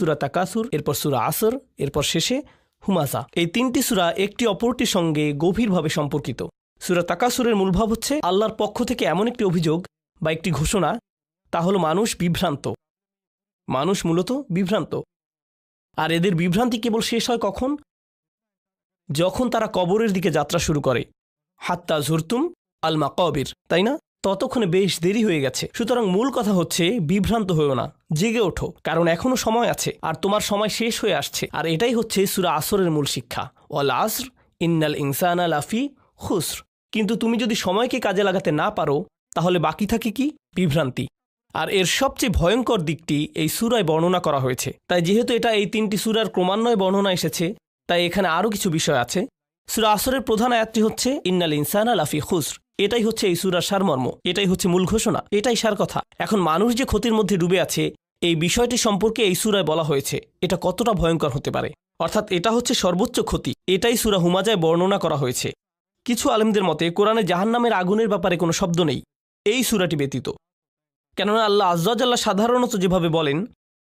সূরা তাকাসুর, এরপর সূরা আসর, এরপর শেষে হুমাজা। এই তিনটি সূরা একটি অপরটির সঙ্গে গভীরভাবে সম্পর্কিত। সূরা তাকাসুরের মূল ভাব হচ্ছে আল্লাহর পক্ষ থেকে এমন একটি অভিযোগ বা একটি ঘোষণা, তা হলো মানুষ বিভ্রান্ত। মানুষ মূলত বিভ্রান্ত। আর এদের বিভ্রান্তি কেবল শেষ হয় কখন? যখন তারা কবরের দিকে যাত্রা শুরু করে। হাত্তা জুরতুম আল মাকাবির, তাই না? ততক্ষণে বেশ দেরি হয়ে গেছে। সুতরাং মূল কথা হচ্ছে বিভ্রান্ত হয়েও না, জেগে ওঠো, কারণ এখনো সময় আছে আর তোমার সময় শেষ হয়ে আসছে। আর এটাই হচ্ছে সূরা আসরের মূল শিক্ষা, ওয়াল আসর ইন্নাল ইনসানা লাফি খুসর। কিন্তু তুমি যদি সময়কে কাজে লাগাতে না পারো, তাহলে বাকি থাকে কি? বিভ্রান্তি। আর এর সবচেয়ে ভয়ঙ্কর দিকটি এই সূরায় বর্ণনা করা হয়েছে। তাই যেহেতু এটা এই তিনটি সূরার ক্রমান্বয়ে বর্ণনা এসেছে, তাই এখানে আরও কিছু বিষয় আছে। সূরা আসরের প্রধান আয়াতটি হচ্ছে ইন্নাল ইনসানা লাফি খুসর। এটাই হচ্ছে এই সূরার সারমর্ম, এটাই হচ্ছে মূল ঘোষণা, এটাই সার কথা। এখন মানুষ যে ক্ষতির মধ্যে ডুবে আছে, এই বিষয়টি সম্পর্কে এই সূরায় বলা হয়েছে। এটা কতটা ভয়ঙ্কর হতে পারে, অর্থাৎ এটা হচ্ছে সর্বোচ্চ ক্ষতি। এটাই সূরা হুমাজায় বর্ণনা করা হয়েছে। কিছু আলেমদের মতে কোরআনে জাহান্নামের আগুনের ব্যাপারে কোনো শব্দ নেই এই সূরাটি ব্যতীত। কেননা আল্লাহ আজ্জা ওয়া জাল্লা সাধারণত যেভাবে বলেন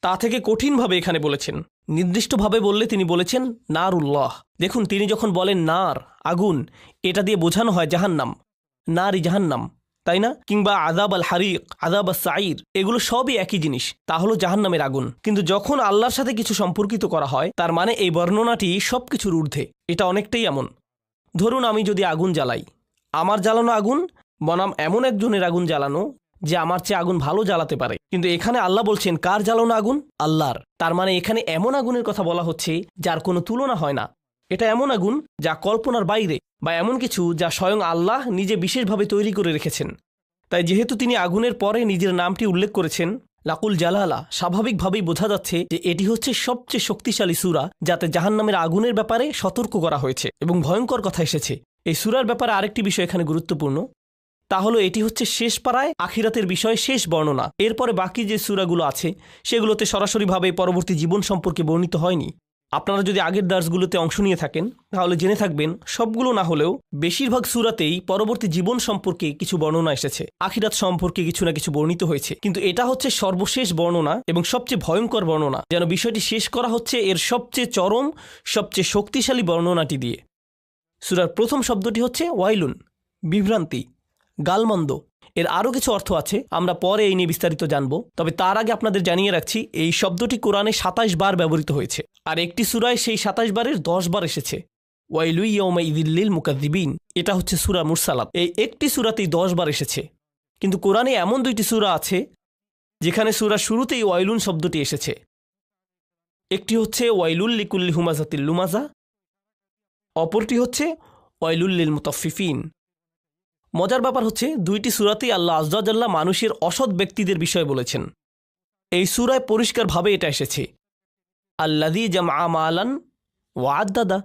তা থেকে কঠিনভাবে এখানে বলেছেন। নির্দিষ্টভাবে বললে তিনি বলেছেন নারুল্লাহ। দেখুন, তিনি যখন বলেন নার, আগুন, এটা দিয়ে বোঝানো হয় জাহান্নাম, নারী জাহান্নাম, তাই না? কিংবা আযাব আল হারিক, আযাব আস সাঈর, এগুলো সবই একই জিনিস, তা হলো জাহান্নামের আগুন। কিন্তু যখন আল্লাহর সাথে কিছু সম্পর্কিত করা হয়, তার মানে এই বর্ণনাটি সব কিছুর ঊর্ধ্বে। এটা অনেকটাই এমন, ধরুন আমি যদি আগুন জ্বালাই, আমার জ্বালানো আগুন বনাম এমন একজনের আগুন জ্বালানো যে আমার চেয়ে আগুন ভালো জ্বালাতে পারে। কিন্তু এখানে আল্লাহ বলছেন কার জ্বালানো আগুন? আল্লাহর। তার মানে এখানে এমন আগুনের কথা বলা হচ্ছে যার কোনো তুলনা হয় না। এটা এমন আগুন যা কল্পনার বাইরে, বা এমন কিছু যা স্বয়ং আল্লাহ নিজে বিশেষভাবে তৈরি করে রেখেছেন। তাই যেহেতু তিনি আগুনের পরে নিজের নামটি উল্লেখ করেছেন লাকুল জালালা, স্বাভাবিকভাবেই বোঝা যাচ্ছে যে এটি হচ্ছে সবচেয়ে শক্তিশালী সূরা, যাতে জাহান্নামের আগুনের ব্যাপারে সতর্ক করা হয়েছে এবং ভয়ঙ্কর কথা এসেছে। এই সূরার ব্যাপারে আরেকটি বিষয় এখানে গুরুত্বপূর্ণ, তা হলো এটি হচ্ছে শেষ পাড়ায় আখিরাতের বিষয়ে শেষ বর্ণনা। এরপরে বাকি যে সূরাগুলো আছে সেগুলোতে সরাসরিভাবে পরবর্তী জীবন সম্পর্কে বর্ণিত হয়নি। আপনারা যদি আগের দার্সগুলোতে অংশ নিয়ে থাকেন তাহলে জেনে থাকবেন সবগুলো না হলেও বেশিরভাগ সূরাতেই পরবর্তী জীবন সম্পর্কে কিছু বর্ণনা এসেছে, আখিরাত সম্পর্কে কিছু না কিছু বর্ণিত হয়েছে। কিন্তু এটা হচ্ছে সর্বশেষ বর্ণনা এবং সবচেয়ে ভয়ঙ্কর বর্ণনা, যেন বিষয়টি শেষ করা হচ্ছে এর সবচেয়ে চরম, সবচেয়ে শক্তিশালী বর্ণনাটি দিয়ে। সূরার প্রথম শব্দটি হচ্ছে ওয়াইলুন, বিভ্রান্তি, গালমন্দ। এর আরও কিছু অর্থ আছে, আমরা পরে এই নিয়ে বিস্তারিত জানব। তবে তার আগে আপনাদের জানিয়ে রাখছি এই শব্দটি কোরআনে ২৭ বার ব্যবহৃত হয়েছে, আর একটি সূরায় সেই ২৭ বারের ১০ বার এসেছে। ওয়াইলু ইয়াউমাইযিল লিল মুকাযযিবিন, এটা হচ্ছে সূরা মুরসালাত। এই একটি সূরাতেই ১০ বার এসেছে। কিন্তু কোরআনে এমন দুইটি সূরা আছে যেখানে সূরার শুরুতেই ওয়াইলুন শব্দটি এসেছে। একটি হচ্ছে ওয়াইলুল লিকুল্লি হুমাজাতিল লুমাজা, অপরটি হচ্ছে ওয়াইলুল লিল মুতাফফিফিন। মজার ব্যাপার হচ্ছে দুইটি সূরাতেই আল্লাহ আজ্জা ওয়া জাল্লা মানুষের অসৎ ব্যক্তিদের বিষয় বলেছেন। এই সূরায় পরিষ্কারভাবে এটা এসেছে, আল্লাযী জামআ মালান ওয়া আদ্দাদা,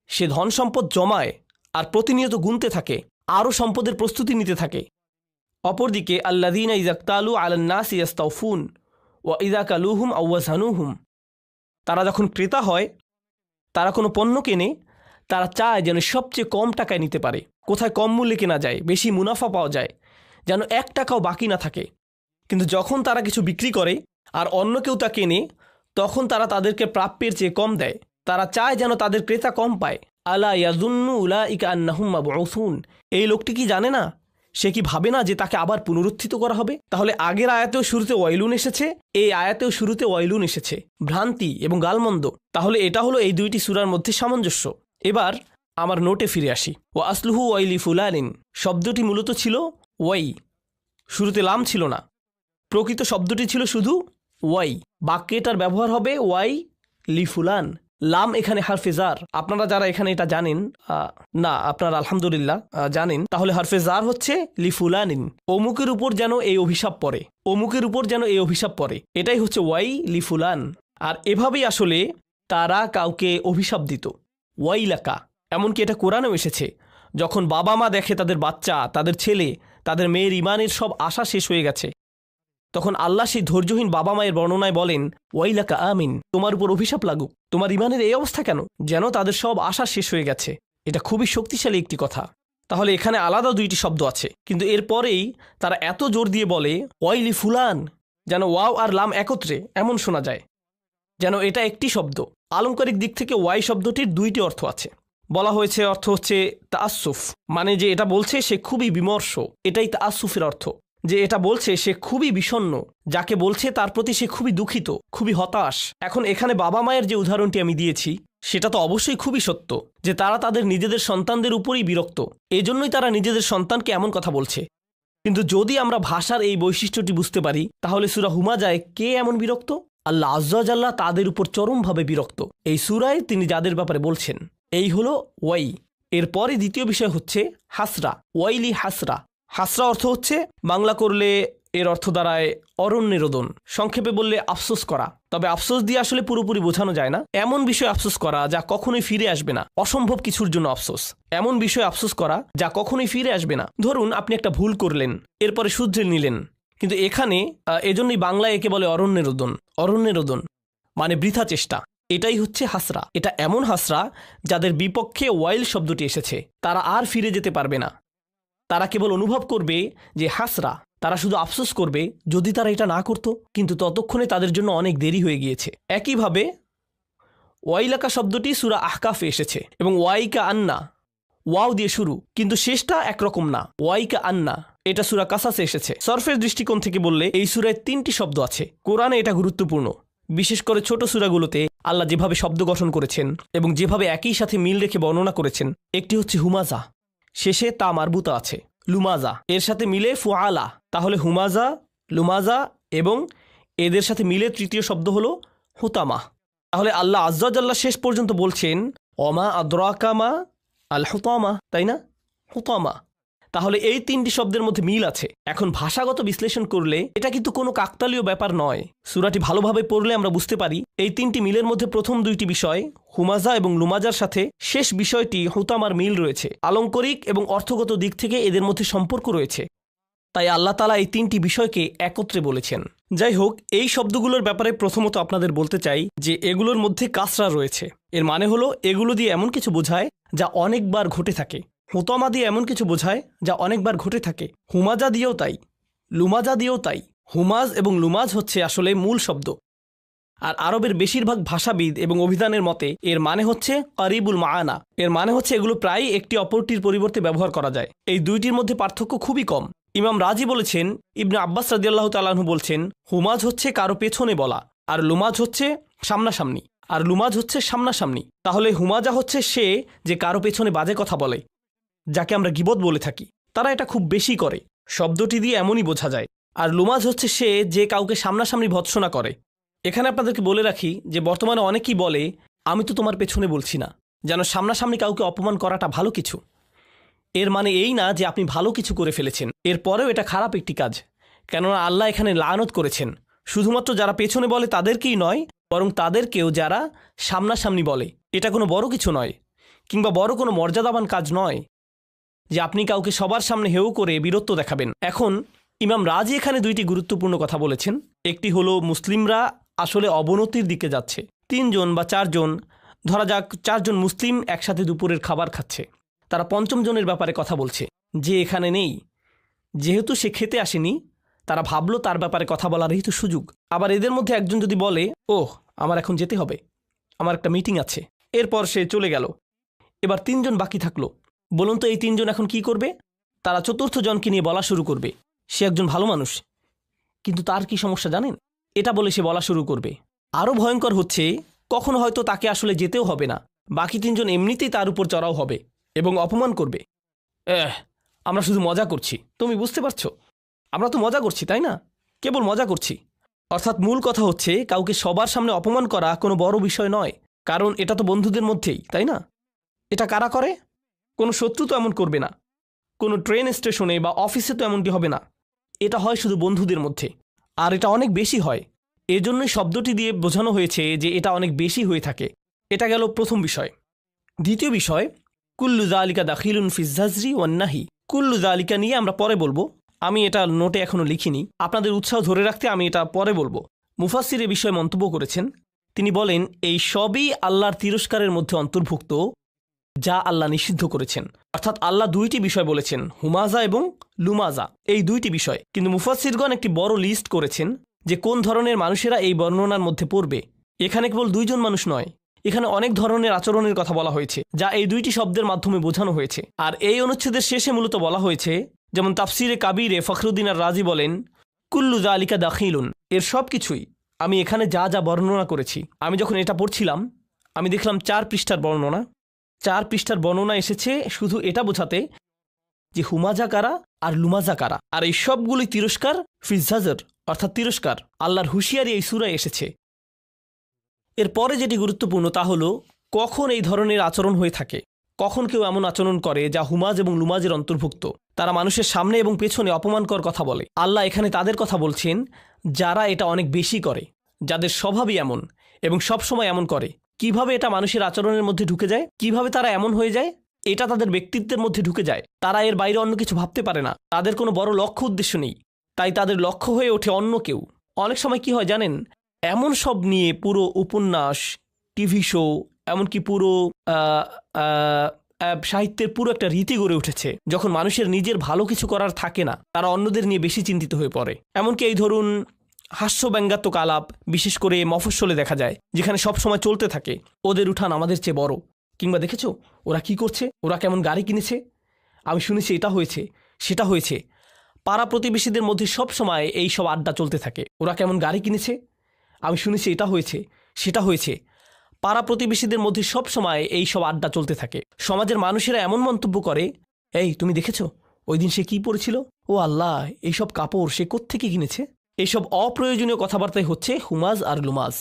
সে ধন সম্পদ জমায় আর প্রতিনিয়ত গুনতে থাকে, আরও সম্পদের প্রস্তুতি নিতে থাকে। অপরদিকে আল্লাযীনা ইযা ইকতালু আলান নাসি ইস্তাওফুন ওয়া ইযা কালুহুম আও ওয়াজানুহুম, তারা যখন ক্রেতা হয়, তারা কোনো পণ্য কেনে, তারা চায় যেন সবচেয়ে কম টাকায় নিতে পারে, কোথায় কম মূল্যে কেনা যায়, বেশি মুনাফা পাওয়া যায়, যেন ১ টাকাও বাকি না থাকে। কিন্তু যখন তারা কিছু বিক্রি করে আর অন্য কেউ তা কেনে, তখন তারা তাদেরকে প্রাপ্যের চেয়ে কম দেয়। তারা চায় যেন তাদের ক্রেতা কম পায়। আলা ইয়াযুন্নু উলাইকা আন্নাহুম মাবউসুন, এই লোকটি কি জানে না, সে কি ভাবে না যে তাকে আবার পুনরুত্থিত করা হবে? তাহলে আগের আয়াতেও শুরুতে ওয়াইলুন এসেছে, এই আয়াতেও শুরুতে ওয়াইলুন এসেছে, ভ্রান্তি এবং গালমন্দ। তাহলে এটা হলো এই দুইটি সূরার মধ্যে সামঞ্জস্য। এবার আমার নোটে ফিরে আসি। ওয়া আসলুহু ওয়াইলি ফুলানিন, শব্দটি মূলত ছিল ওয়াই, শুরুতে লাম ছিল না। প্রকৃত শব্দটি ছিল শুধু ওয়াই। বাক্যেটার ব্যবহার হবে ওয়াই লি ফুলান, লাম এখানে হারফে জার। আপনারা যারা এখানে এটা জানেন না, আপনারা আলহামদুলিল্লাহ জানেন, তাহলে হারফে জার হচ্ছে লি ফুলানিন, অমুকের উপর যেন এই অভিশাপ পড়ে, অমুকের উপর যেন এই অভিশাপ পড়ে, এটাই হচ্ছে ওয়াই লি ফুলান। আর এভাবেই আসলে তারা কাউকে অভিশাপ দিত, ওয়াইলাকা। এমনকি এটা কোরআনেও এসেছে, যখন বাবা মা দেখে তাদের বাচ্চা, তাদের ছেলে, তাদের মেয়ের ইমানের সব আশা শেষ হয়ে গেছে, তখন আল্লাহ সেই ধৈর্যহীন বাবা মায়ের বর্ণনায় বলেন ওয়াইলাকা আমিন, তোমার উপর অভিশাপ লাগুক, তোমার ইমানের এই অবস্থা কেন, যেন তাদের সব আশা শেষ হয়ে গেছে। এটা খুবই শক্তিশালী একটি কথা। তাহলে এখানে আলাদা দুইটি শব্দ আছে, কিন্তু এরপরেই তারা এত জোর দিয়ে বলে ওয়াইলি ফুলান, যেন ওয়াও আর লাম একত্রে এমন শোনা যায়। যেন এটা একটি শব্দ। আলংকারিক দিক থেকে ওয়াই শব্দটির দুইটি অর্থ আছে। বলা হয়েছে অর্থ হচ্ছে তাআসসুফ, মানে যে এটা বলছে সে খুবই বিমর্ষ, এটাই তাআসসুফের অর্থ, যে এটা বলছে সে খুবই বিষণ্ণ, যাকে বলছে তার প্রতি সে খুবই দুঃখিত, খুবই হতাশ। এখন এখানে বাবা মায়ের যে উদাহরণটি আমি দিয়েছি সেটা তো অবশ্যই খুবই সত্য, যে তারা তাদের নিজেদের সন্তানদের উপরই বিরক্ত, এজন্যই তারা নিজেদের সন্তানকে এমন কথা বলছে। কিন্তু যদি আমরা ভাষার এই বৈশিষ্ট্যটি বুঝতে পারি, তাহলে সূরা হুমাজায় কে এমন বিরক্ত? আল্লাহ আজ্জা ওয়া জাল্লা তাদের উপর চরমভাবে বিরক্ত। এই সূরায় তিনি যাদের ব্যাপারে বলছেন। এই হলো ওয়াই। এরপরে দ্বিতীয় বিষয় হচ্ছে হাসরা। ওয়াইলি হাসরা। হাসরা অর্থ হচ্ছে, বাংলা করলে এর অর্থ দাঁড়ায় অরণ্যে রোদন, সংক্ষেপে বললে আফসোস করা। তবে আফসোস দিয়ে আসলে পুরোপুরি বোঝানো যায় না। এমন বিষয় আফসোস করা যা কখনোই ফিরে আসবে না, অসম্ভব কিছুর জন্য আফসোস। এমন বিষয় আফসোস করা যা কখনোই ফিরে আসবে না। ধরুন আপনি একটা ভুল করলেন, এরপরে শুধরে নিলেন, কিন্তু এখানে এজন্যই বাংলায় একে বলে অরণ্যে রোদন। অরণ্যে রোদন মানে বৃথা চেষ্টা। এটাই হচ্ছে হাসরা। এটা এমন হাসরা যাদের বিপক্ষে ওয়াইল শব্দটি এসেছে, তারা আর ফিরে যেতে পারবে না। তারা কেবল অনুভব করবে যে হাসরা, তারা শুধু আফসোস করবে যদি তারা এটা না করত, কিন্তু ততক্ষণে তাদের জন্য অনেক দেরি হয়ে গিয়েছে। একইভাবে ওয়াইলাকা শব্দটি সূরা আহকাফে এসেছে এবং ওয়াইকা আন্না, ওয়াও দিয়ে শুরু, কিন্তু শেষটা একরকম না, ওয়াইকা আন্না। এটা সূরা কাসাসে এসেছে। সরফের দৃষ্টিকোণ থেকে বললে এই সূরায় 3টি শব্দ আছে। কোরআনে এটা গুরুত্বপূর্ণ, বিশেষ করে ছোট সূরাগুলোতে আল্লাহ যেভাবে শব্দ গঠন করেছেন এবং যেভাবে একই সাথে মিল রেখে বর্ণনা করেছেন। একটি হচ্ছে হুমাজা, শেষে তা মারবুতা আছে, লুমাজা, এর সাথে মিলে ফুআলা, তাহলে হুমাজা, লুমাজা, এবং এদের সাথে মিলে তৃতীয় শব্দ হলো হুতামা। তাহলে আল্লাহ আজ্জা ওয়া জাল্লা শেষ পর্যন্ত বলছেন অমা আদরাকা মা আল হুতামা, তাই না? হুতামা। তাহলে এই 3টি শব্দের মধ্যে মিল আছে। এখন ভাষাগত বিশ্লেষণ করলে এটা কিন্তু কোনো কাকতালীয় ব্যাপার নয়। সূরাটি ভালোভাবে পড়লে আমরা বুঝতে পারি এই 3টি মিলের মধ্যে প্রথম 2টি বিষয় হুমাজা এবং লুমাজার সাথে শেষ বিষয়টি হুতামার মিল রয়েছে। আলংকারিক এবং অর্থগত দিক থেকে এদের মধ্যে সম্পর্ক রয়েছে। তাই আল্লাহ তাআলা এই 3টি বিষয়কে একত্রে বলেছেন। যাই হোক, এই শব্দগুলোর ব্যাপারে প্রথমত আপনাদের বলতে চাই যে এগুলোর মধ্যে কাসরা রয়েছে। এর মানে হলো এগুলো দিয়ে এমন কিছু বোঝায় যা অনেকবার ঘটে থাকে। হুতামা দিয়ে এমন কিছু বোঝায় যা অনেকবার ঘটে থাকে। হুমাজা দিয়েও তাই, লুমাজা দিয়েও তাই। হুমাজ এবং লুমাজ হচ্ছে আসলে মূল শব্দ। আর আরবের বেশিরভাগ ভাষাবিদ এবং অভিধানের মতে এর মানে হচ্ছে কারিবুল মাআনা। এর মানে হচ্ছে এগুলো প্রায় একটি অপরটির পরিবর্তে ব্যবহার করা যায়। এই দুইটির মধ্যে পার্থক্য খুবই কম। ইমাম রাজি বলেছেন, ইবনে আব্বাস রাদিয়াল্লাহু তাআলা আনহু বলছেন, হুমাজ হচ্ছে কারো পেছনে বলা, আর লুমাজ হচ্ছে সামনাসামনি। তাহলে হুমাজা হচ্ছে সে যে কারো পেছনে বাজে কথা বলে, যাকে আমরা গীবত বলে থাকি। তারা এটা খুব বেশি করে, শব্দটি দিয়ে এমনই বোঝা যায়। আর লুমাজ হচ্ছে সে যে কাউকে সামনাসামনি ভৎসনা করে। এখানে আপনাদেরকে বলে রাখি যে বর্তমানে অনেকেই বলে আমি তো তোমার পেছনে বলছি না, যেন সামনাসামনি কাউকে অপমান করাটা ভালো কিছু। এর মানে এই না যে আপনি ভালো কিছু করে ফেলেছেন, এরপরেও এটা খারাপ একটি কাজ। কেননা আল্লাহ এখানে লানত করেছেন শুধুমাত্র যারা পেছনে বলে তাদেরকেই নয়, বরং তাদেরকেও যারা সামনাসামনি বলে। এটা কোনো বড় কিছু নয়, কিংবা বড় কোনো মর্যাদাবান কাজ নয় যে আপনি কাউকে সবার সামনে হেউ করে বীরত্ব দেখাবেন। এখন ইমাম রাজি এখানে 2টি গুরুত্বপূর্ণ কথা বলেছেন। একটি হলো মুসলিমরা আসলে অবনতির দিকে যাচ্ছে। 3 জন বা 4 জন, ধরা যাক 4 জন মুসলিম একসাথে দুপুরের খাবার খাচ্ছে। তারা 5ম জনের ব্যাপারে কথা বলছে যে এখানে নেই। যেহেতু সে খেতে আসেনি, তারা ভাবলো তার ব্যাপারে কথা বলারই তো সুযোগ। আবার এদের মধ্যে একজন যদি বলে, ওহ আমার এখন যেতে হবে, আমার একটা মিটিং আছে, এরপর সে চলে গেল। এবার 3 জন বাকি থাকলো। বলুন তো এই 3 জন এখন কি করবে? তারা 4র্থ জনকে নিয়ে বলা শুরু করবে, সে একজন ভালো মানুষ, কিন্তু তার কি সমস্যা জানেন? এটা বলে সে বলা শুরু করবে। আরও ভয়ঙ্কর হচ্ছে, কখনো হয়তো তাকে আসলে যেতেও হবে না, বাকি 3 জন এমনিতেই তার উপর চড়াও হবে এবং অপমান করবে। আমরা শুধু মজা করছি, তুমি বুঝতে পারছো? আমরা তো মজা করছি, তাই না? কেবল মজা করছি। অর্থাৎ মূল কথা হচ্ছে কাউকে সবার সামনে অপমান করা কোনো বড় বিষয় নয়, কারণ এটা তো বন্ধুদের মধ্যেই, তাই না? এটা কারা করে? কোনো শত্রু তো এমন করবে না, কোনো ট্রেন স্টেশনে বা অফিসে তো এমনটি হবে না। এটা হয় শুধু বন্ধুদের মধ্যে, আর এটা অনেক বেশি হয়। এজন্যই শব্দটি দিয়ে বোঝানো হয়েছে যে এটা অনেক বেশি হয়ে থাকে। এটা গেল প্রথম বিষয়। দ্বিতীয় বিষয়, কুল্লু যালিকা দাখিলুন ফি যাজরি ওয়ান নাহি। কুল্লু যালিকা নিয়ে আমরা পরে বলবো, আমি এটা নোটে এখনো লিখিনি, আপনাদের উৎসাহ ধরে রাখতে আমি এটা পরে বলবো। মুফাসসির এ বিষয়ে মন্তব্য করেছেন, তিনি বলেন এই সবই আল্লাহর তিরস্কারের মধ্যে অন্তর্ভুক্ত যা আল্লাহ নিষিদ্ধ করেছেন। অর্থাৎ আল্লাহ 2টি বিষয় বলেছেন, হুমাজা এবং লুমাজা, এই 2টি বিষয়। কিন্তু মুফাসসিরগণ একটি বড় লিস্ট করেছেন যে কোন ধরনের মানুষেরা এই বর্ণনার মধ্যে পড়বে। এখানে কেবল দুইজন মানুষ নয়, এখানে অনেক ধরনের আচরণের কথা বলা হয়েছে যা এই দুইটি শব্দের মাধ্যমে বোঝানো হয়েছে। আর এই অনুচ্ছেদের শেষে মূলত বলা হয়েছে, যেমন তাফসিরে কাবিরে ফখরুদ্দিন আর রাজি বলেন, কুল্লু যালিকা দাখিলুন, এর সব কিছুই আমি এখানে যা যা বর্ণনা করেছি। আমি যখন এটা পড়ছিলাম আমি দেখলাম 4 পৃষ্ঠার বর্ণনা। 4 পৃষ্ঠার বর্ণনা এসেছে শুধু এটা বোঝাতে যে হুমাজা কারা আর লুমাজা কারা। আর এই সবগুলি তিরস্কার ফিজাজর অর্থাৎ তিরস্কার, আল্লাহর হুঁশিয়ারি এই সূরায় এসেছে। এরপরে যেটি গুরুত্বপূর্ণ তা হলো কখন এই ধরনের আচরণ হয়ে থাকে, কখন কেউ এমন আচরণ করে যা হুমাজ এবং লুমাজের অন্তর্ভুক্ত। তারা মানুষের সামনে এবং পেছনে অপমানকর কথা বলে। আল্লাহ এখানে তাদের কথা বলছেন যারা এটা অনেক বেশি করে, যাদের স্বভাবই এমন এবং সবসময় এমন করে। কিভাবে এটা মানুষের আচরণের মধ্যে ঢুকে যায়, কিভাবে তারা এমন হয়ে যায়, এটা তাদের ব্যক্তিত্বের মধ্যে ঢুকে যায়। তারা এর বাইরে অন্য কিছু ভাবতে পারে না, তাদের কোনো বড় লক্ষ্য উদ্দেশ্য নেই, তাই তাদের লক্ষ্য হয়ে ওঠে অন্য কেউ। অনেক সময় কি হয় জানেন, এমন সব নিয়ে পুরো উপন্যাস, টিভি শো, এমনকি পুরো সাহিত্যের পুরো একটা রীতি গড়ে উঠেছে। যখন মানুষের নিজের ভালো কিছু করার থাকে না, তারা অন্যদের নিয়ে বেশি চিন্তিত হয়ে পড়ে। এমনকি এই ধরুন হাস্য ব্যঙ্গাত্মক আলাপ, বিশেষ করে মফস্বলে দেখা যায়, যেখানে সব সময় চলতে থাকে ওদের উঠান আমাদের চেয়ে বড়, কিংবা দেখেছো ওরা কি করছে, ওরা কেমন গাড়ি কিনেছে, আমি শুনেছি এটা হয়েছে সেটা হয়েছে। পাড়া প্রতিবেশীদের মধ্যে সব সময় এই সব আড্ডা চলতে থাকে। ওরা কেমন গাড়ি কিনেছে, আমি শুনেছি এটা হয়েছে সেটা হয়েছে। পাড়া প্রতিবেশীদের মধ্যে সব সময় এই সব আড্ডা চলতে থাকে। সমাজের মানুষেরা এমন মন্তব্য করে, এই তুমি দেখেছো ওই দিন সে কি পরেছিল, ও আল্লাহ এইসব কাপড় সে কোত্থেকে কিনেছে। এইসব অপ্রয়োজনীয় কথাবার্তাই হচ্ছে হুমাজ আর লুমাজ।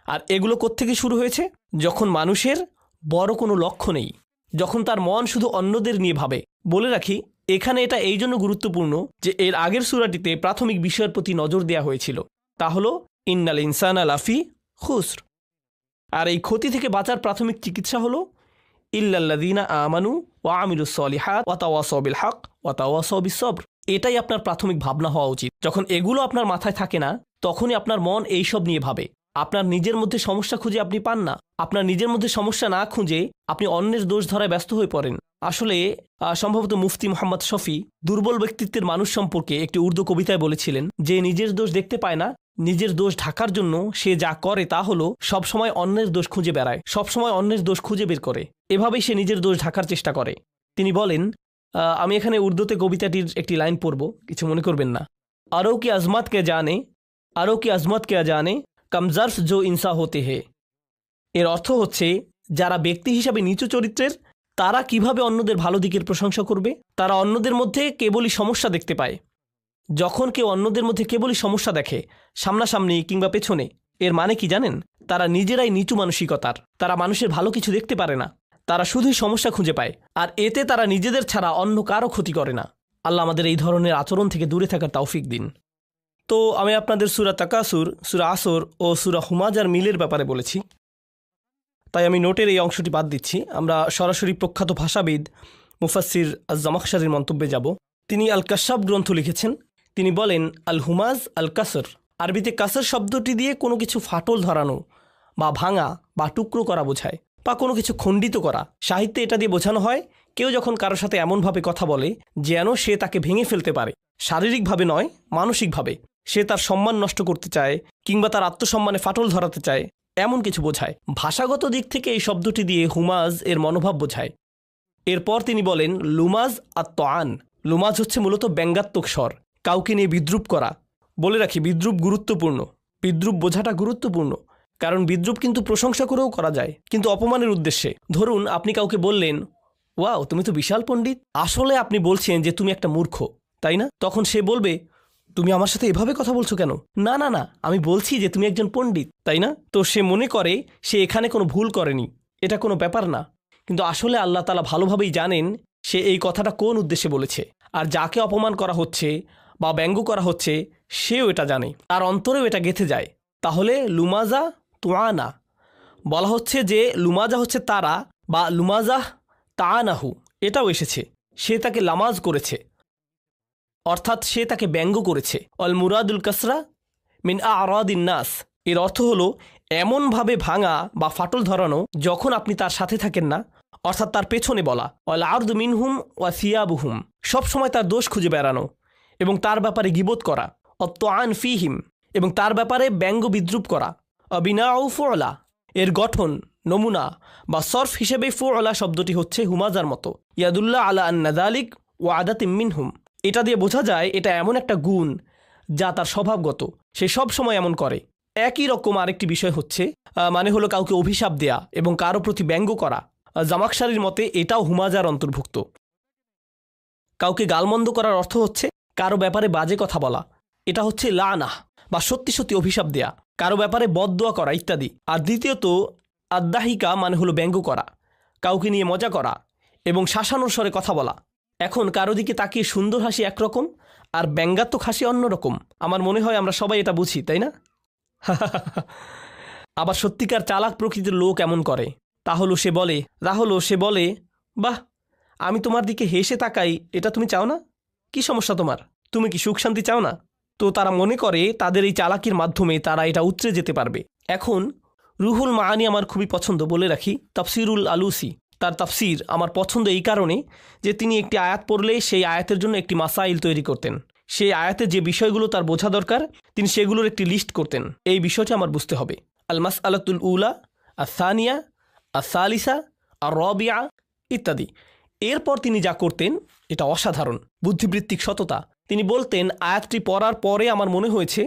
আর এগুলো কোত্থেকে শুরু হয়েছে, যখন মানুষের বড় কোনো লক্ষ্য নেই, যখন তার মন শুধু অন্যদের নিয়ে ভাবে। বলে রাখি, এখানে এটা এই জন্য গুরুত্বপূর্ণ যে এর আগের সূরাটিতে প্রাথমিক বিষয়ের প্রতি নজর দেওয়া হয়েছিল, তা হলো ইন্নাল ইনসানা লাফি খুসর। আর এই ক্ষতি থেকে বাঁচার প্রাথমিক চিকিৎসা হলো ইল্লাল্লাযীনা আমানু ওয়া আমিলুস সলিহাত ওয়া তাওয়াসাউ বিল হক ওয়া তাওয়াসাউ বিস সবর। এটাই আপনার প্রাথমিক ভাবনা হওয়া উচিত। যখন এগুলো আপনার মাথায় থাকে না, তখনই আপনার মন এইসব নিয়ে ভাবে। আপনার নিজের মধ্যে সমস্যা খুঁজে আপনি পান না, আপনার নিজের মধ্যে সমস্যা না খুঁজে আপনি অন্যের দোষ ধরায় ব্যস্ত হয়ে পড়েন। আসলে সম্ভবত মুফতি মুহাম্মদ শফি দুর্বল ব্যক্তিত্বের মানুষ সম্পর্কে একটি উর্দু কবিতায় বলেছিলেন যে নিজের দোষ দেখতে পায় না, নিজের দোষ ঢাকার জন্য সে যা করে তা হলো সবসময় অন্যের দোষ খুঁজে বেড়ায়, সবসময় অন্যের দোষ খুঁজে বের করে। এভাবেই সে নিজের দোষ ঢাকার চেষ্টা করে। তিনি বলেন, আমি এখানে উর্দুতে কবিতাটির একটি লাইন পড়ব, কিছু মনে করবেন না। আরও কি আজমত কে জানে, আরও কি আজমত কে জানে, কমজর্ফ জো ইনসা হতে হে। এর অর্থ হচ্ছে, যারা ব্যক্তি হিসাবে নিচু চরিত্রের তারা কিভাবে অন্যদের ভালো দিকের প্রশংসা করবে। তারা অন্যদের মধ্যে কেবলই সমস্যা দেখতে পায়। যখন কেউ অন্যদের মধ্যে কেবলই সমস্যা দেখে, সামনাসামনি কিংবা পেছনে, এর মানে কি জানেন, তারা নিজেরাই নিচু মানসিকতার, তারা মানুষের ভালো কিছু দেখতে পারে না, তারা শুধুই সমস্যা খুঁজে পায়। আর এতে তারা নিজেদের ছাড়া অন্য কারো ক্ষতি করে না। আল্লাহ আমাদের এই ধরনের আচরণ থেকে দূরে থাকার তৌফিক দিন। তো আমি আপনাদের সূরা তাকাসুর, সূরা আসর ও সূরা হুমাজার মিলের ব্যাপারে বলেছি, তাই আমি নোটের এই অংশটি বাদ দিচ্ছি। আমরা সরাসরি প্রখ্যাত ভাষাবিদ মুফাসসির আজ-জামাখশারির মন্তব্যে যাব। তিনি আল কাশাফ গ্রন্থ লিখেছেন। তিনি বলেন, আল হুমাজ আল কাসর, আরবিতে কাসর শব্দটি দিয়ে কোনো কিছু ফাটল ধরানো বা ভাঙা বা টুকরো করা বোঝায়, বা কোনো কিছু খণ্ডিত করা। সাহিত্যে এটা দিয়ে বোঝানো হয় কেউ যখন কারোর সাথে এমনভাবে কথা বলে যেন সে তাকে ভেঙে ফেলতে পারে, শারীরিকভাবে নয় মানসিকভাবে। সে তার সম্মান নষ্ট করতে চায় কিংবা তার আত্মসম্মানে ফাটল ধরাতে চায়, এমন কিছু বোঝায়। ভাষাগত দিক থেকে এই শব্দটি দিয়ে হুমাজ এর মনোভাব বোঝায়। এরপর তিনি বলেন, লুমাজ আত-তাআন। লুমাজ হচ্ছে মূলত ব্যঙ্গাত্মক স্বর, কাউকে নিয়ে বিদ্রুপ করা। বলে রাখি, বিদ্রুপ গুরুত্বপূর্ণ, বিদ্রুপ বোঝাটা গুরুত্বপূর্ণ, কারণ বিদ্রুপ কিন্তু প্রশংসা করেও করা যায়, কিন্তু অপমানের উদ্দেশ্যে। ধরুন আপনি কাউকে বললেন, ওয়াও তুমি তো বিশাল পণ্ডিত, আসলে আপনি বলছেন যে তুমি একটা মূর্খ, তাই না? তখন সে বলবে, তুমি আমার সাথে এভাবে কথা বলছো কেন? না না না, আমি বলছি যে তুমি একজন পণ্ডিত, তাই না? তো সে মনে করে সে এখানে কোনো ভুল করেনি, এটা কোনো ব্যাপার না। কিন্তু আসলে আল্লাহ তাআলা ভালোভাবেই জানেন সে এই কথাটা কোন উদ্দেশ্যে বলেছে। আর যাকে অপমান করা হচ্ছে বা ব্যঙ্গ করা হচ্ছে সেও এটা জানে, তার অন্তরেও এটা গেঁথে যায়। তাহলে লুমাজা তুআনা বলা হচ্ছে যে লুমাজা হচ্ছে তারা, বা লুমাজা তাআনাহু এটাও এসেছে, সে তাকে লামাজ করেছে, অর্থাৎ সে তাকে ব্যঙ্গ করেছে। অল মুরাদুল কাসরা মিন আরাদিন নাস, এর অর্থ হলো এমনভাবে ভাঙা বা ফাটল ধরানো যখন আপনি তার সাথে থাকেন না, অর্থাৎ তার পেছনে বলা। অল আরদু মিনহুম ওয়া সিয়াবুহুম, সবসময় তার দোষ খুঁজে বেড়ানো এবং তার ব্যাপারে গীবত করা। অত-আন ফিহিম, এবং তার ব্যাপারে ব্যঙ্গ বিদ্রুপ করা। বিনাউ ফুআলা, এর গঠন নমুনা বা সরফ হিসেবে ফুআলা শব্দটি হচ্ছে হুমাজার মতো। ইয়াদুল্লাহ আলা আন্না যালিক ওয়া আদাতিম মিনহুম, এটা দিয়ে বোঝা যায় এটা এমন একটা গুণ যা তার স্বভাবগত, সে সব সময় এমন করে। একই রকম আরেকটি বিষয় হচ্ছে মানে হলো কাউকে অভিশাপ দেয়া এবং কারো প্রতি ব্যঙ্গ করা। জামাকশারির মতে এটাও হুমাজার অন্তর্ভুক্ত। কাউকে গালমন্দ করার অর্থ হচ্ছে কারো ব্যাপারে বাজে কথা বলা, এটা হচ্ছে লানাহ বা সত্যি সত্যি অভিশাপ দেয়া, কারো ব্যাপারে বদদোয়া করা ইত্যাদি। আর দ্বিতীয়ত আদ্দাহিকা মানে হলো ব্যঙ্গ করা, কাউকে নিয়ে মজা করা এবং শাসানোর স্বরে কথা বলা। এখন কারো দিকে তাকিয়ে সুন্দর হাসি একরকম আর ব্যঙ্গাত্মক হাসি অন্যরকম। আমার মনে হয় আমরা সবাই এটা বুঝি, তাই না? আবার সত্যিকার চালাক প্রকৃতির লোক এমন করে, তাহলে সে বলে বাহ, আমি তোমার দিকে হেসে তাকাই, এটা তুমি চাও না? কি সমস্যা তোমার? তুমি কি সুখ শান্তি চাও না? তো তারা মনে করে তাদের এই চালাকির মাধ্যমে তারা এটা উতরে যেতে পারবে। এখন রুহুল মাআনি আমার খুবই পছন্দ, বলে রাখি। তাফসিরুল আলুসি, তার তাফসির আমার পছন্দ এই কারণে যে তিনি একটি আয়াত পড়লে সেই আয়াতের জন্য একটি মাসাইল তৈরি করতেন। সেই আয়াতে যে বিষয়গুলো তার বোঝা দরকার তিনি সেগুলোর একটি লিস্ট করতেন। এই বিষয়টি আমার বুঝতে হবে। আল মাসআলাতুল উলা, আস-সানিয়া, আস-সালিসা, আর-রাবিআ ইত্যাদি। এরপর তিনি যা করতেন এটা অসাধারণ বুদ্ধিবৃত্তিক সততা। তিনি বলতেন আয়াতটি পড়ার পরে আমার মনে হয়েছে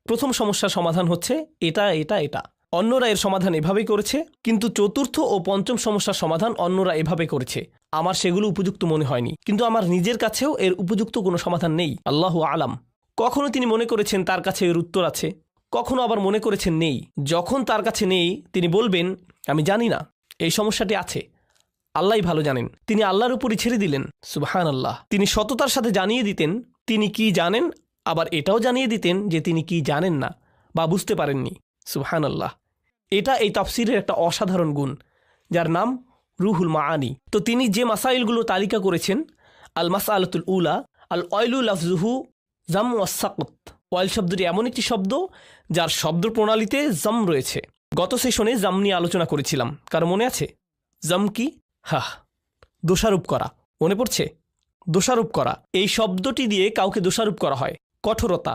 প্রথম সমস্যার সমাধান হচ্ছে এটা এটা এটা, অন্যরা এর সমাধান এভাবেই করেছে, কিন্তু চতুর্থ ও পঞ্চম সমস্যার সমাধান অন্যরা এভাবে করেছে, আমার সেগুলো উপযুক্ত মনে হয়নি, কিন্তু আমার নিজের কাছেও এর উপযুক্ত কোনো সমাধান নেই, আল্লাহু আলাম। কখনো তিনি মনে করেছেন তার কাছে এর উত্তর আছে, কখনো আবার মনে করেছেন নেই। যখন তার কাছে নেই তিনি বলবেন আমি জানি না, এই সমস্যাটি আছে, আল্লাহই ভালো জানেন। তিনি আল্লাহর উপরই ছেড়ে দিলেন। সুবহানাল্লাহ। তিনি সততার সাথে জানিয়ে দিতেন তিনি কি জানেন, আবার এটাও জানিয়ে দিতেন যে তিনি কি জানেন না বা বুঝতে পারেননি। সুবহানাল্লাহ। এটা এই তাফসিরের একটা অসাধারণ গুণ যার নাম রুহুল মাআনি। তো তিনি যে মাসাইলগুলো তালিকা করেছেন, আল মাসআলাতুল উলা, আল ওয়াইলু লাফজুহু জাম ওয়াস সাকত। ওয়াইল শব্দটি এমন একটি শব্দ যার শব্দ প্রণালীতে জাম রয়েছে। গত সেশনে জাম নিয়ে আলোচনা করেছিলাম, কারো মনে আছে? জাম কি? দোষারোপ করা। মনে পড়ছে? দোষারোপ করা, এই শব্দটি দিয়ে কাউকে দোষারোপ করা হয়। কঠোরতা,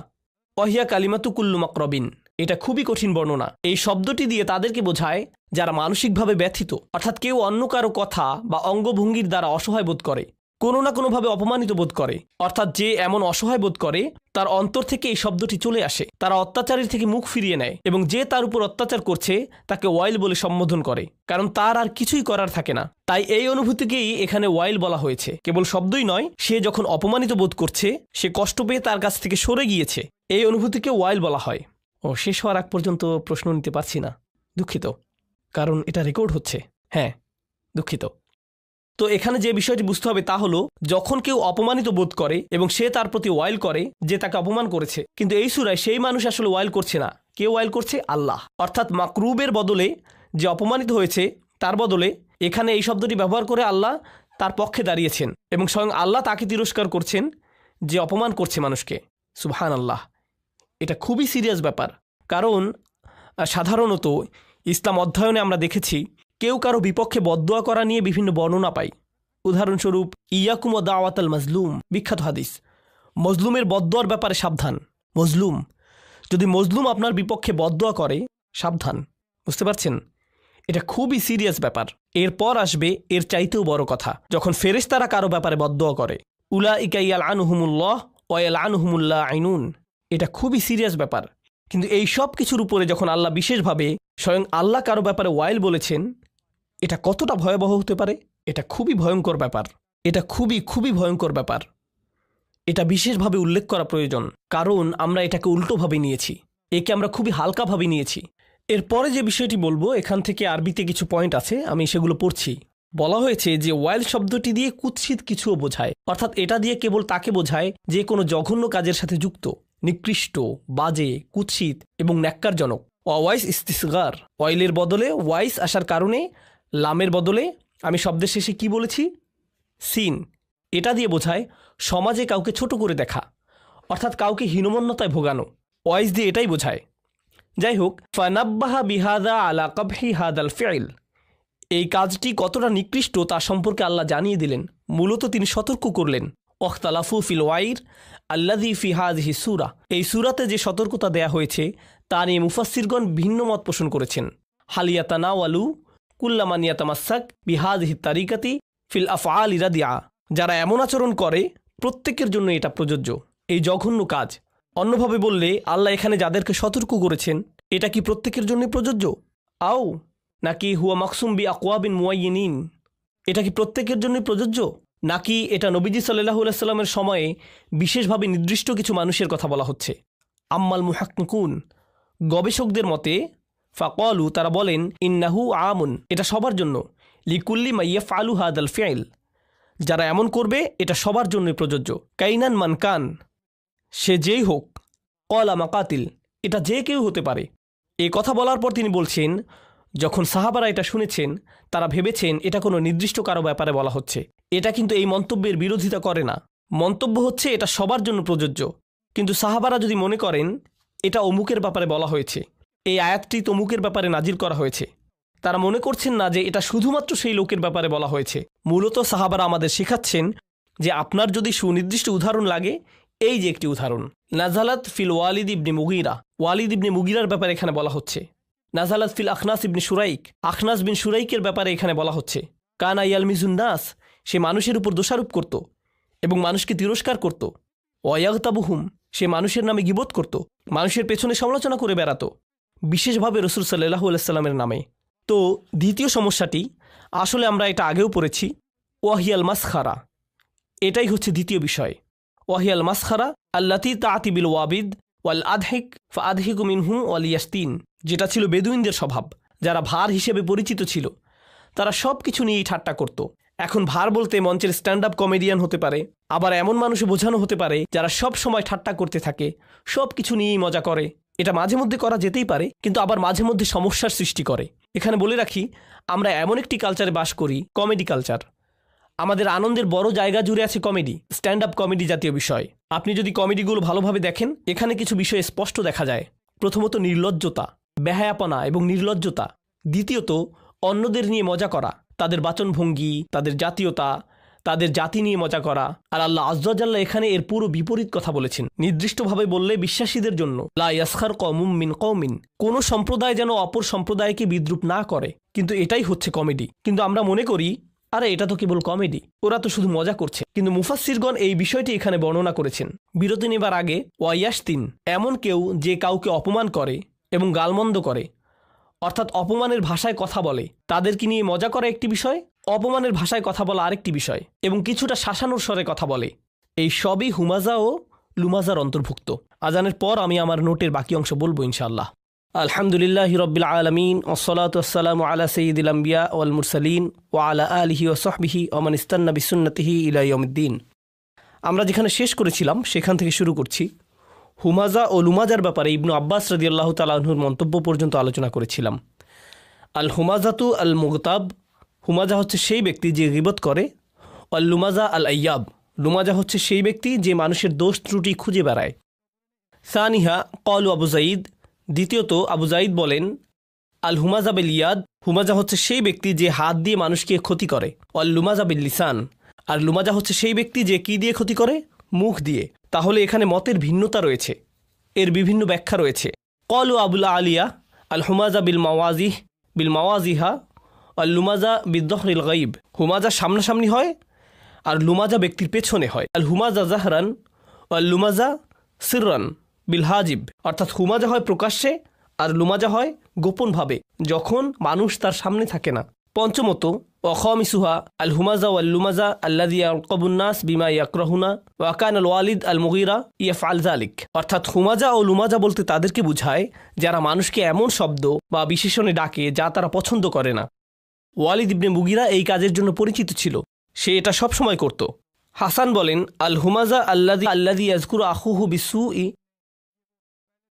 ওয়াহিয়া কালিমাতু কুল্লু মাকরাবিন, এটা খুবই কঠিন বর্ণনা। এই শব্দটি দিয়ে তাদেরকে বোঝায় যারা মানসিকভাবে ব্যথিত, অর্থাৎ কেউ অন্য কারো কথা বা অঙ্গভঙ্গির দ্বারা অসহায় বোধ করে, কোনো না কোনোভাবে অপমানিত বোধ করে, অর্থাৎ যে এমন অসহায় বোধ করে তার অন্তর থেকে এই শব্দটি চলে আসে, তারা অত্যাচারীর থেকে মুখ ফিরিয়ে নেয় এবং যে তার উপর অত্যাচার করছে তাকে ওয়াইল বলে সম্বোধন করে, কারণ তার আর কিছুই করার থাকে না। তাই এই অনুভূতিকেই এখানে ওয়াইল বলা হয়েছে। কেবল শব্দই নয়, সে যখন অপমানিত বোধ করছে, সে কষ্ট পেয়ে তার কাছ থেকে সরে গিয়েছে, এই অনুভূতিকে ওয়াইল বলা হয়। শেষ হওয়ার আগ পর্যন্ত প্রশ্ন নিতে পারছি না, দুঃখিত, কারণ এটা রেকর্ড হচ্ছে। হ্যাঁ, দুঃখিত। তো এখানে যে বিষয়টি বুঝতে হবে তা হলো, যখন কেউ অপমানিত বোধ করে এবং সে তার প্রতি ওয়াইল করে যে তাকে অপমান করেছে, কিন্তু এই সূরায় সেই মানুষ আসলে ওয়াইল করছে না। কে ওয়াইল করছে? আল্লাহ। অর্থাৎ মাকরুবের বদলে যে অপমানিত হয়েছে তার বদলে এখানে এই শব্দটি ব্যবহার করে আল্লাহ তার পক্ষে দাঁড়িয়েছেন এবং স্বয়ং আল্লাহ তাকে তিরস্কার করছেন যে অপমান করছে মানুষকে। সুবহানাল্লাহ। এটা খুবই সিরিয়াস ব্যাপার, কারণ সাধারণত ইসলাম অধ্যয়নে আমরা দেখেছি কেউ কারো বিপক্ষে বদদোয়া করা নিয়ে বিভিন্ন বর্ণনা পাই। উদাহরণস্বরূপ ইয়াকুম ওয়া দাওয়াতাল মাজলুম, বিখ্যাত হাদিস। মজলুমের বদদোয়ার ব্যাপারে সাবধান। যদি মজলুম আপনার বিপক্ষে বদদোয়া করে, সাবধান। বুঝতে পারছেন? এটা খুবই সিরিয়াস ব্যাপার। এরপর আসবে এর চাইতেও বড় কথা, যখন ফেরেশতারা কারো ব্যাপারে বদদোয়া করে। উলাইকা ইয়ালআনুহুমুল্লাহ ওয়া ইয়ালআনুহুমুল লাঈনুন। এটা খুবই সিরিয়াস ব্যাপার। কিন্তু এই সব কিছুর উপরে যখন আল্লাহ বিশেষভাবে স্বয়ং আল্লাহ কারো ব্যাপারে ওয়াইল বলেছেন, এটা কতটা ভয়াবহ হতে পারে? এটা খুবই ভয়ঙ্কর ব্যাপার। এটা খুবই খুবই ভয়ঙ্কর ব্যাপার। এটা বিশেষভাবে উল্লেখ করা প্রয়োজন, কারণ আমরা এটাকে উল্টোভাবে নিয়েছি, একে আমরা খুবই হালকাভাবে নিয়েছি। এরপরে যে বিষয়টি বলবো, এখান থেকে আরবিতে কিছু পয়েন্ট আছে, আমি সেগুলো পড়ছি। বলা হয়েছে যে ওয়াইল শব্দটি দিয়ে কুৎসিত কিছুও বোঝায়, অর্থাৎ এটা দিয়ে কেবল তাকে বোঝায় যে কোনো জঘন্য কাজের সাথে যুক্ত, নিকৃষ্ট, বাজে, কুৎসিত এবং ন্যাক্কারজনক। ওয়াইস ইস্তিসগার, ওয়াইলের বদলে ওয়াইস আসার কারণে লামের বদলে আমি শব্দের শেষে কি বলেছি? সিন। এটা দিয়ে বোঝায় সমাজে কাউকে ছোট করে দেখা, অর্থাৎ কাউকে হীনমন্যতায় ভোগানো। ওয়াইস দিয়ে এটাই বোঝায়। যাই হোক, ফানাব্বাহা বিহাদা আলা কাবহি হাদাল ফিল, এই কাজটি কতটা নিকৃষ্ট তা সম্পর্কে আল্লাহ জানিয়ে দিলেন। মূলত তিনি সতর্ক করলেন। ওখতালাফু ফিল ওয়াইর আল্লাযী ফি হাযিহি সূরা, এই সূরাতে যে সতর্কতা দেয়া হয়েছে তা নিয়ে মুফাসসিরগণ ভিন্ন মত পোষণ করেছেন। হালিয়াতানাওয়ালু কুল্লামানিয়াতামাসাক বিহাযিহি তারিকাতি ফিল আফআলি রাদিয়া, যারা এমন আচরণ করে প্রত্যেকের জন্য এটা প্রযোজ্য, এই জঘন্য কাজ। অন্যভাবে বললে আল্লাহ এখানে যাদেরকে সতর্ক করেছেন এটা কি প্রত্যেকের জন্য প্রযোজ্য? আও নাকি হুয়া মাকসুম বি আকওয়াবিন মুআয়্যিনিন, এটা কি প্রত্যেকের জন্য প্রযোজ্য, নাকি এটা নবীজি সাল্লাল্লাহু আলাইহি সাল্লামের সময়ে বিশেষভাবে নির্দিষ্ট কিছু মানুষের কথা বলা হচ্ছে? আম্মাল মুহাক্কিকুন, গবেষকদের মতে, ফাকালু, তারা বলেন, ইন্নাহু আমুন, এটা সবার জন্য, লিকুল্লি মাইয়াফআলু হাদাল ফি'ল, যারা এমন করবে এটা সবার জন্যই প্রযোজ্য। কাইনান মানকান, সে যেই হোক, কলা মাকাতিল, এটা যে কেউ হতে পারে। এই কথা বলার পর তিনি বলছেন, যখন সাহাবারা এটা শুনেছেন তারা ভেবেছেন এটা কোনো নির্দিষ্ট কারো ব্যাপারে বলা হচ্ছে। এটা কিন্তু এই মন্তব্যের বিরোধিতা করে না। মন্তব্য হচ্ছে এটা সবার জন্য প্রযোজ্য, কিন্তু সাহাবারা যদি মনে করেন এটা অমুকের ব্যাপারে বলা হয়েছে, এই আয়াতটি তমুকের ব্যাপারে নাজিল করা হয়েছে, তারা মনে করছেন না যে এটা শুধুমাত্র সেই লোকের ব্যাপারে বলা হয়েছে। মূলত সাহাবারা আমাদের শেখাচ্ছেন যে আপনার যদি সুনির্দিষ্ট উদাহরণ লাগে, এই যে একটি উদাহরণ, নাজালাত ফিল ওয়ালিদ ইবনে মুগীরা, ওয়ালিদ ইবনে মুগীরার ব্যাপারে এখানে বলা হচ্ছে। নাজালাত ফিল আখনাস ইবনে শুরাইক, আখনাস বিন শুরাইকের ব্যাপারে এখানে বলা হচ্ছে। কানা ইয়ালমিজুন নাস, সে মানুষের উপর দোষারোপ করত এবং মানুষকে তিরস্কার করত। ওয়ায়াগতাবুহুম, সে মানুষের নামে গীবত করত, মানুষের পেছনে সমালোচনা করে বেড়াত, বিশেষভাবে রাসূল সাল্লাল্লাহু আলাইহি সাল্লামের নামে। তো দ্বিতীয় সমস্যাটি, আসলে আমরা এটা আগেও পড়েছি, ওয়াহিয়াল মাসখারা, এটাই হচ্ছে দ্বিতীয় বিষয়। ওয়াহিয়াল মাসখারা আল্লাতি তাআতি বিল ওয়াবিদ ওয়াল আদহিক ফাআদহিকু মিনহু ওয়াল ইয়াস্তিন, যেটা ছিল বেদুইনদের স্বভাব, যারা ভার হিসেবে পরিচিত ছিল, তারা সব কিছু নিয়েই ঠাট্টা করত। এখন ভার বলতে মঞ্চের স্ট্যান্ড আপ কমেডিয়ান হতে পারে, আবার এমন মানুষে বোঝানো হতে পারে যারা সব সময় ঠাট্টা করতে থাকে, সব কিছু নিয়েই মজা করে। এটা মাঝে মধ্যে করা যেতেই পারে, কিন্তু আবার মাঝে মধ্যে সমস্যার সৃষ্টি করে। এখানে বলে রাখি, আমরা এমন একটি কালচারে বাস করি, কমেডি কালচার। আমাদের আনন্দের বড় জায়গা জুড়ে আছে কমেডি, স্ট্যান্ড আপ কমেডি জাতীয় বিষয়। আপনি যদি কমেডিগুলো ভালোভাবে দেখেন, এখানে কিছু বিষয় স্পষ্ট দেখা যায়। প্রথমত নির্লজ্জতা, বেহায়াপনা এবং নির্লজ্জতা। দ্বিতীয়ত অন্যদের নিয়ে মজা করা, তাদের বাচনভঙ্গি, তাদের জাতীয়তা, তাদের জাতি নিয়ে মজা করা। আর আল্লাহ আযজা ওয়া জাল্লা এখানে এর পুরো বিপরীত কথা বলেছেন। নির্দিষ্টভাবে বললে বিশ্বাসীদের জন্য, লা ইয়াসখার কওমুম মিন কওমিন, কোনো সম্প্রদায় যেন অপর সম্প্রদায়কে বিদ্রুপ না করে। কিন্তু এটাই হচ্ছে কমেডি। কিন্তু আমরা মনে করি, আরে এটা তো কেবল কমেডি, ওরা তো শুধু মজা করছে। কিন্তু মুফাসসিরগণ এই বিষয়টি এখানে বর্ণনা করেছেন। বিরতি নেবার আগে, ওয়াইয়াস্তিন, এমন কেউ যে কাউকে অপমান করে এবং গালমন্দ করে, অর্থাৎ অপমানের ভাষায় কথা বলে, তাদেরকে নিয়ে মজা করা একটি বিষয়, অপমানের ভাষায় কথা বলা আরেকটি বিষয়, এবং কিছুটা শাসানোর স্বরে কথা বলে। এই সবই হুমাজা ও লুমাজার অন্তর্ভুক্ত। আজানের পর আমি আমার নোটের বাকি অংশ বলবো ইনশাআল্লাহ। আলহামদুলিল্লাহি রাব্বিল আলামিন ওয়াসসালাতু ওয়াসসালামু আলা সাইয়্যিদিল আমবিয়া ওয়াল মুরসালিন ওয়া আলা আলিহি ওয়া সাহবিহি ওয়া মান ইস্তান্না বিসুন্নতিহি ইলা ইয়াউমিদ্দিন। আমরা যেখানে শেষ করেছিলাম সেখান থেকে শুরু করছি। হুমাজা ও লুমাজার ব্যাপারে ইবনু আব্বাস রাদিয়াল্লাহু তাআলা আনহুর মন্তব্য পর্যন্ত আলোচনা করেছিলাম। আল হুমাজাতু আল মুগতাব, হুমাজা হচ্ছে সেই ব্যক্তি যে গীবত করে। আল লুমাজা আল আইয়াব, লুমাজা হচ্ছে সেই ব্যক্তি যে মানুষের দোষ ত্রুটি খুঁজে বেড়ায়। সানিহা ক্বালু আবু যাইদ, দ্বিতীয়ত আবু যাইদ বলেন, আল হুমাজা বিল ইয়াদ, হুমাজা হচ্ছে সেই ব্যক্তি যে হাত দিয়ে মানুষকে ক্ষতি করে। আল লুমাজা বিল লিসান, আর লুমাজা হচ্ছে সেই ব্যক্তি যে কি দিয়ে ক্ষতি করে? মুখ দিয়ে। তাহলে এখানে মতের ভিন্নতা রয়েছে, এর বিভিন্ন ব্যাখ্যা রয়েছে। ক্বালু আবুল আলিয়া আল হুমাজা বিল মাওয়াজিহা আল লুমাজা বিদ্দহরিল গাইব, হুমাজা সামনাসামনি হয় আর লুমাজা ব্যক্তির পেছনে হয়। আল হুমাজা জাহরান আল লুমাজা সিররান বিল হাজিব, অর্থাৎ হুমাজা হয় প্রকাশ্যে আর লুমাজা হয় গোপনভাবে, যখন মানুষ তার সামনে থাকে না। পঞ্চমত, ওয়াখামিসুহা আল হুমাজা ওয়াল লুমাজা আল্লাযী ইয়ারকাবুন নাস বিমা ইয়াকরাহুনা ওয়া কানা আল ওয়ালিদ আল মুগীরা ইয়াফআল যালিক, অর্থাৎ হুমাজা ও লুমাজা বলতে তাদেরকে বোঝায় যারা মানুষকে এমন শব্দ বা বিশেষণে ডাকে যা তারা পছন্দ করে না। ওয়ালিদ ইবনে মুগীরা এই কাজের জন্য পরিচিত ছিল, সে এটা সবসময় করত। হাসান বলেন, আল হুমাজা আল্লাযী ইয়াযকুরু আখুহু বিসসুই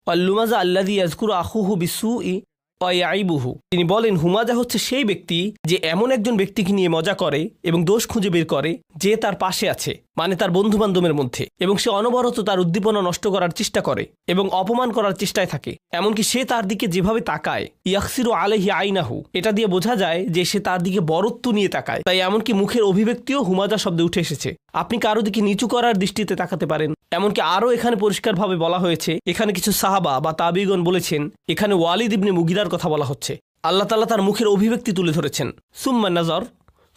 আল লুমাজা আল্লাযী ইয়াযকুরু আখুহু বিসসুই ওয়া ইয়াইবুহু, তিনি বলেন হুমাজা হচ্ছে সেই ব্যক্তি যে এমন একজন ব্যক্তিকে নিয়ে মজা করে এবং দোষ খুঁজে বের করে যে তার পাশে আছে, মানে তার বন্ধু বান্ধবের মধ্যে, এবং সে অনবরত তার উদ্দীপনা নষ্ট করার চেষ্টা করে এবং অপমান করার চেষ্টায় থাকে। এমনকি সে তার দিকে যেভাবে তাকায়, ইয়াকসিরু আলাইহি আইনাহু, এটা দিয়ে বোঝা যায় যে সে তার দিকে বরত্ব নিয়ে তাকায়। তাই এমনকি মুখের অভিব্যক্তিও হুমাজা শব্দে উঠে এসেছে। আপনি কারো দিকে নিচু করার দৃষ্টিতে তাকাতে পারেন, এমনকি আরও এখানে পরিষ্কারভাবে বলা হয়েছে, এখানে কিছু সাহাবা বা তাবিগণ বলেছেন এখানে ওয়ালিদ ইবনে মুগিরার কথা বলা হচ্ছে। আল্লাহ তাআলা তার মুখের অভিব্যক্তি তুলে ধরেছেন, সুম্মা নাজর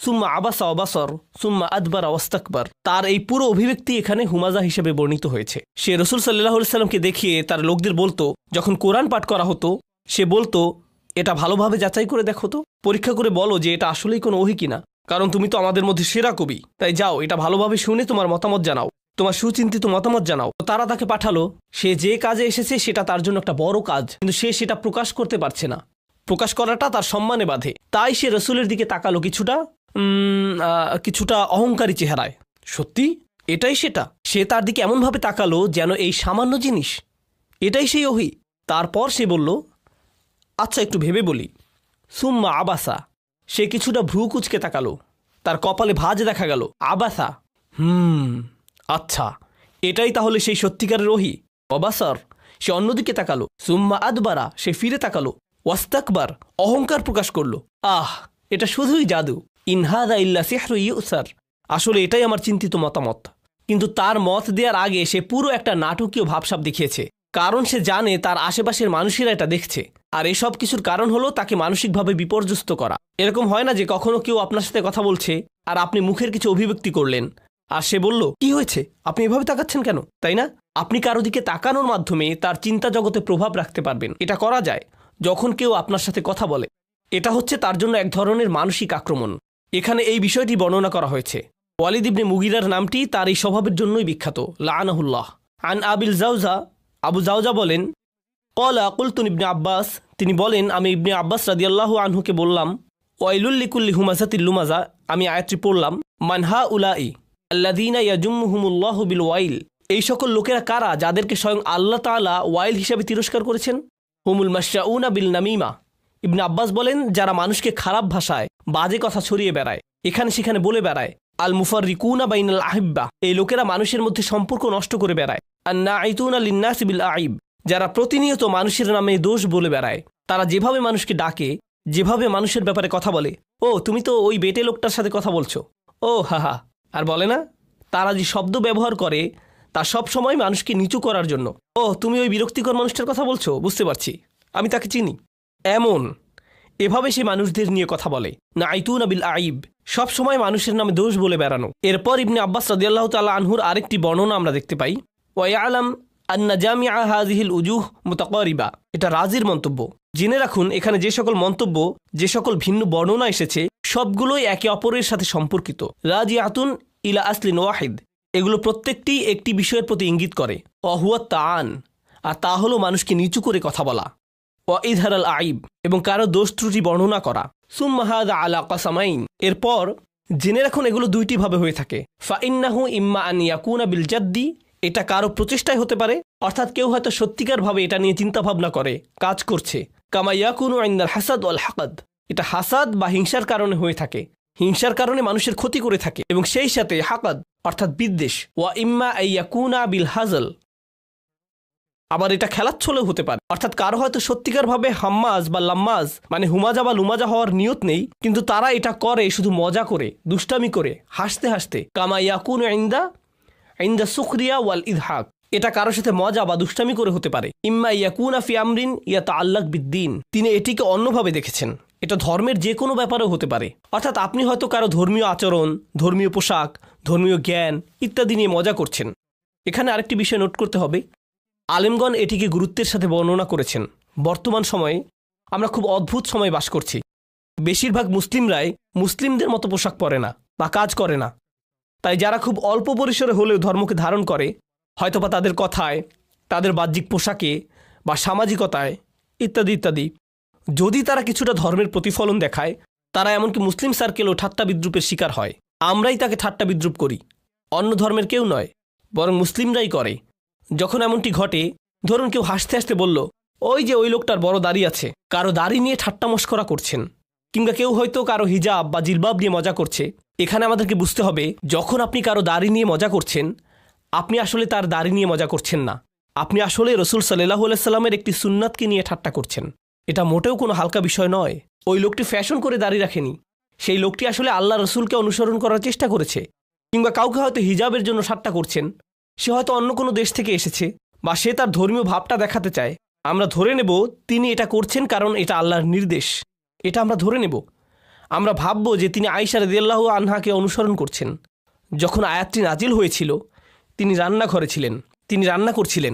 সুম্মা আবাসা ওয়াবাসর সুম্মা আদবার ওয়াস্তাকবার। তার এই পুরো অভিব্যক্তি এখানে হুমাজা হিসেবে বর্ণিত হয়েছে। সে রসুল সাল্লাল্লাহু আলাইহি সাল্লামকে দেখিয়ে তার লোকদের বলতো, যখন কোরআন পাঠ করা হতো সে বলতো, এটা ভালোভাবে যাচাই করে দেখো তো, পরীক্ষা করে বলো যে এটা আসলেই কোনো ওহী কিনা, কারণ তুমি তো আমাদের মধ্যে সেরা কবি, তাই যাও এটা ভালোভাবে শুনে তোমার মতামত জানাও, তোমার সুচিন্তিত মতামত জানাও। তারা তাকে পাঠালো। সে যে কাজে এসেছে সেটা তার জন্য একটা বড় কাজ, কিন্তু সে সেটা প্রকাশ করতে পারছে না। প্রকাশ করাটা তার সম্মানে বাধে। তাই সে রসুলের দিকে তাকালো কিছুটা অহংকারী চেহারায়। সত্যি এটাই সেটা। সে তার দিকে এমনভাবে তাকালো যেন এই সামান্য জিনিস এটাই সেই ওহী। তারপর সে বলল, আচ্ছা একটু ভেবে বলি। সুম্মা আবাসা, সে কিছুটা ভ্রু কুচকে তাকালো, তার কপালে ভাঁজ দেখা গেল। আবাসা, আচ্ছা এটাই তাহলে সেই সত্যিকারের ওহী। অবাসর, সে অন্যদিকে তাকালো। সুম্মা আদবারা, সে ফিরে তাকালো। ওয়াস্তাকবার, অহংকার প্রকাশ করলো। এটা শুধুই জাদু। ইনহাদা ইল্লা সিহরু ইউসার, আসলে এটাই আমার চিন্তিত মতামত। কিন্তু তার মত দেওয়ার আগে সে পুরো একটা নাটকীয় ভাবসাব দেখিয়েছে, কারণ সে জানে তার আশেপাশের মানুষেরা এটা দেখছে। আর এসব কিছুর কারণ হলো তাকে মানসিকভাবে বিপর্যস্ত করা। এরকম হয় না যে কখনো কেউ আপনার সাথে কথা বলছে আর আপনি মুখের কিছু অভিব্যক্তি করলেন আর সে বলল, কি হয়েছে, আপনি এভাবে তাকাচ্ছেন কেন, তাই না? আপনি কারো দিকে তাকানোর মাধ্যমে তার চিন্তা জগতে প্রভাব রাখতে পারবেন। এটা করা যায় যখন কেউ আপনার সাথে কথা বলে। এটা হচ্ছে তার জন্য এক ধরনের মানসিক আক্রমণ। এখানে এই বিষয়টি বর্ণনা করা হয়েছে। ওয়ালিদ ইবনে মুগিরার নামটি তার এই স্বভাবের জন্যই বিখ্যাত, লাআনাহুল্লাহ। আন আবিল জাওজা, আবু জাওজা বলেন, ক্বালা কুলতু ইবনে আব্বাস, তিনি বলেন আমি ইবনে আব্বাস রাদিয়াল্লাহু আনহুকে বললাম, ওয়াইলুল লিকুল্লি হুমাজাতিল লুমাজা, আমি আয়াতটি পড়লাম, মানহা উলাই আল্লাযীনা ইয়াজুমুহুমুল্লাহু বিল ওয়াইল, এই সকল লোকেরা কারা যাদেরকে স্বয়ং আল্লাহ তাআলা ওয়াইল হিসেবে তিরস্কার করেছেন? হুমুল মাশাউনা বিল নামিমা, ইবনে আব্বাস বলেন যারা মানুষকে খারাপ ভাষায় বাজে কথা ছড়িয়ে বেড়ায়, এখানে সেখানে বলে বেড়ায়। আল মুফাররিকুনা বাইনাল আহিব্বা, এই লোকেরা মানুষের মধ্যে সম্পর্ক নষ্ট করে বেড়ায়। আন নাঈতুনা লিন্নাসি বিল আইব, যারা প্রতিনিয়ত মানুষের নামে দোষ বলে বেড়ায়। তারা যেভাবে মানুষকে ডাকে, যেভাবে মানুষের ব্যাপারে কথা বলে, ও তুমি তো ওই বেটে লোকটার সাথে কথা বলছো, ও হা, আর বলে না, তারা যে শব্দ ব্যবহার করে তা সব সময় মানুষকে নিচু করার জন্য। ও তুমি ওই বিরক্তিকর মানুষটার কথা বলছো, বুঝতে পারছি, আমি তাকে চিনি। এভাবে সে মানুষদের নিয়ে কথা বলে। নাঈতুনা বিল আইব, সব সময় মানুষের নামে দোষ বলে বেড়ানো। এরপর ইবনে আব্বাস রাদিয়াল্লাহু তাআলা আনহুর আরেকটি বর্ণনা আমরা দেখতে পাই, ওয়া ইয়ালাম আন্না জামিআ হাযিহিল উজুহ মুতাকারিবা, এটা রাজির মন্তব্য। জেনে রাখুন এখানে যে সকল মন্তব্য, যে সকল ভিন্ন বর্ণনা এসেছে সবগুলোই একে অপরের সাথে সম্পর্কিত। রাজিআতুন ইলা আসলিন ওয়াহিদ, এগুলো প্রত্যেকটি একটি বিষয়ের প্রতি ইঙ্গিত করে। ওয়াহুয়া তাআন, আর তা হলো মানুষকে নিচু করে কথা বলা। ওয়া ইযহারাল আইব, এবং কারো দোষ ত্রুটি বর্ণনা করা। সুম্মা হাযা আলা কাসামাইন, এরপর জেনে রাখুন এগুলো দুইটি ভাবে হয়ে থাকে। ফাইন্নাহু ইম্মা আন ইয়াকুনা বিল জাদ্দি, এটা কারো প্রচেষ্টায় হতে পারে, অর্থাৎ কেউ হয়তো সত্যিকারভাবে এটা নিয়ে চিন্তা ভাবনা করে কাজ করছে। কামা ইয়াকুনু ইনদাল হাসাদ ওয়াল হাকাদ, এটা হাসাদ বা হিংসার কারণে হয়ে থাকে, হিংসার কারণে মানুষের ক্ষতি করে থাকে, এবং সেই সাথে হাকাদ অর্থাৎ বিদ্বেষ। ওয়া ইম্মা ইয়াকুনা বিল হাজল, আবার এটা খেলাচ্ছলেও হতে পারে, অর্থাৎ কারো হয়তো সত্যিকারভাবে হাম্মাজ বা লাম্মাজ মানে হুমাজা বা লুমাজা হওয়ার নিয়ত নেই, কিন্তু তারা এটা করে শুধু মজা করে, দুষ্টামি করে, হাসতে হাসতে। কামা ইয়াকুনু ইনদা সুখরিয়া ওয়াল ইদহাক, এটা কারোর সাথে মজা বা দুষ্টামি করে হতে পারে। ইম্মা ইয়াকুনা ফি আমরিন ইয়াতাআল্লাক বিদ্দিন, তিনি এটিকে অন্যভাবে দেখেছেন, এটা ধর্মের যে কোনো ব্যাপারেও হতে পারে। অর্থাৎ আপনি হয়তো কারো ধর্মীয় আচরণ, ধর্মীয় পোশাক, ধর্মীয় জ্ঞান ইত্যাদি নিয়ে মজা করছেন। এখানে আরেকটি বিষয় নোট করতে হবে, আলেমগণ এটিকে গুরুত্বের সাথে বর্ণনা করেছেন। বর্তমান সময়ে আমরা খুব অদ্ভুত সময় বাস করছি। বেশিরভাগ মুসলিমরাই মুসলিমদের মতো পোশাক পরে না বা কাজ করে না। তাই যারা খুব অল্প পরিসরে হলেও ধর্মকে ধারণ করে, হয়তোবা তাদের কথায়, তাদের বাহ্যিক পোশাকে বা সামাজিকতায় ইত্যাদি ইত্যাদি, যদি তারা কিছুটা ধর্মের প্রতিফলন দেখায়, তারা এমনকি মুসলিম সার্কেলেও ঠাট্টা বিদ্রুপের শিকার হয়। আমরাই তাকে ঠাট্টা বিদ্রুপ করি, অন্য ধর্মের কেউ নয়, বরং মুসলিমরাই করে। যখন এমনটি ঘটে, ধরুন কেউ হাসতে হাসতে বলল, ওই যে ওই লোকটার বড় দাড়ি আছে, কারো দাড়ি নিয়ে ঠাট্টা মশকরা করছেন, কিংবা কেউ হয়তো কারো হিজাব বা জিলবাব নিয়ে মজা করছে। এখানে আমাদেরকে বুঝতে হবে, যখন আপনি কারো দাড়ি নিয়ে মজা করছেন, আপনি আসলে তার দাড়ি নিয়ে মজা করছেন না, আপনি আসলে রসুল সাল্লাল্লাহু আলাইহি সাল্লামের একটি সুন্নাতকে নিয়ে ঠাট্টা করছেন। এটা মোটেও কোনো হালকা বিষয় নয়। ওই লোকটি ফ্যাশন করে দাড়ি রাখেনি, সেই লোকটি আসলে আল্লাহ রসুলকে অনুসরণ করার চেষ্টা করেছে। কিংবা কাউকে হয়তো হিজাবের জন্য ঠাট্টা করছেন, সে হয়তো অন্য কোনো দেশ থেকে এসেছে বা সে তার ধর্মীয় ভাবটা দেখাতে চায়। আমরা ধরে নেব তিনি এটা করছেন কারণ এটা আল্লাহর নির্দেশ। এটা আমরা ধরে নেব। আমরা ভাবব যে তিনি আয়েশা রাদিয়াল্লাহু আনহাকে অনুসরণ করছেন। যখন আয়াতটি নাজিল হয়েছিল তিনি রান্নাঘরে ছিলেন, তিনি রান্না করছিলেন,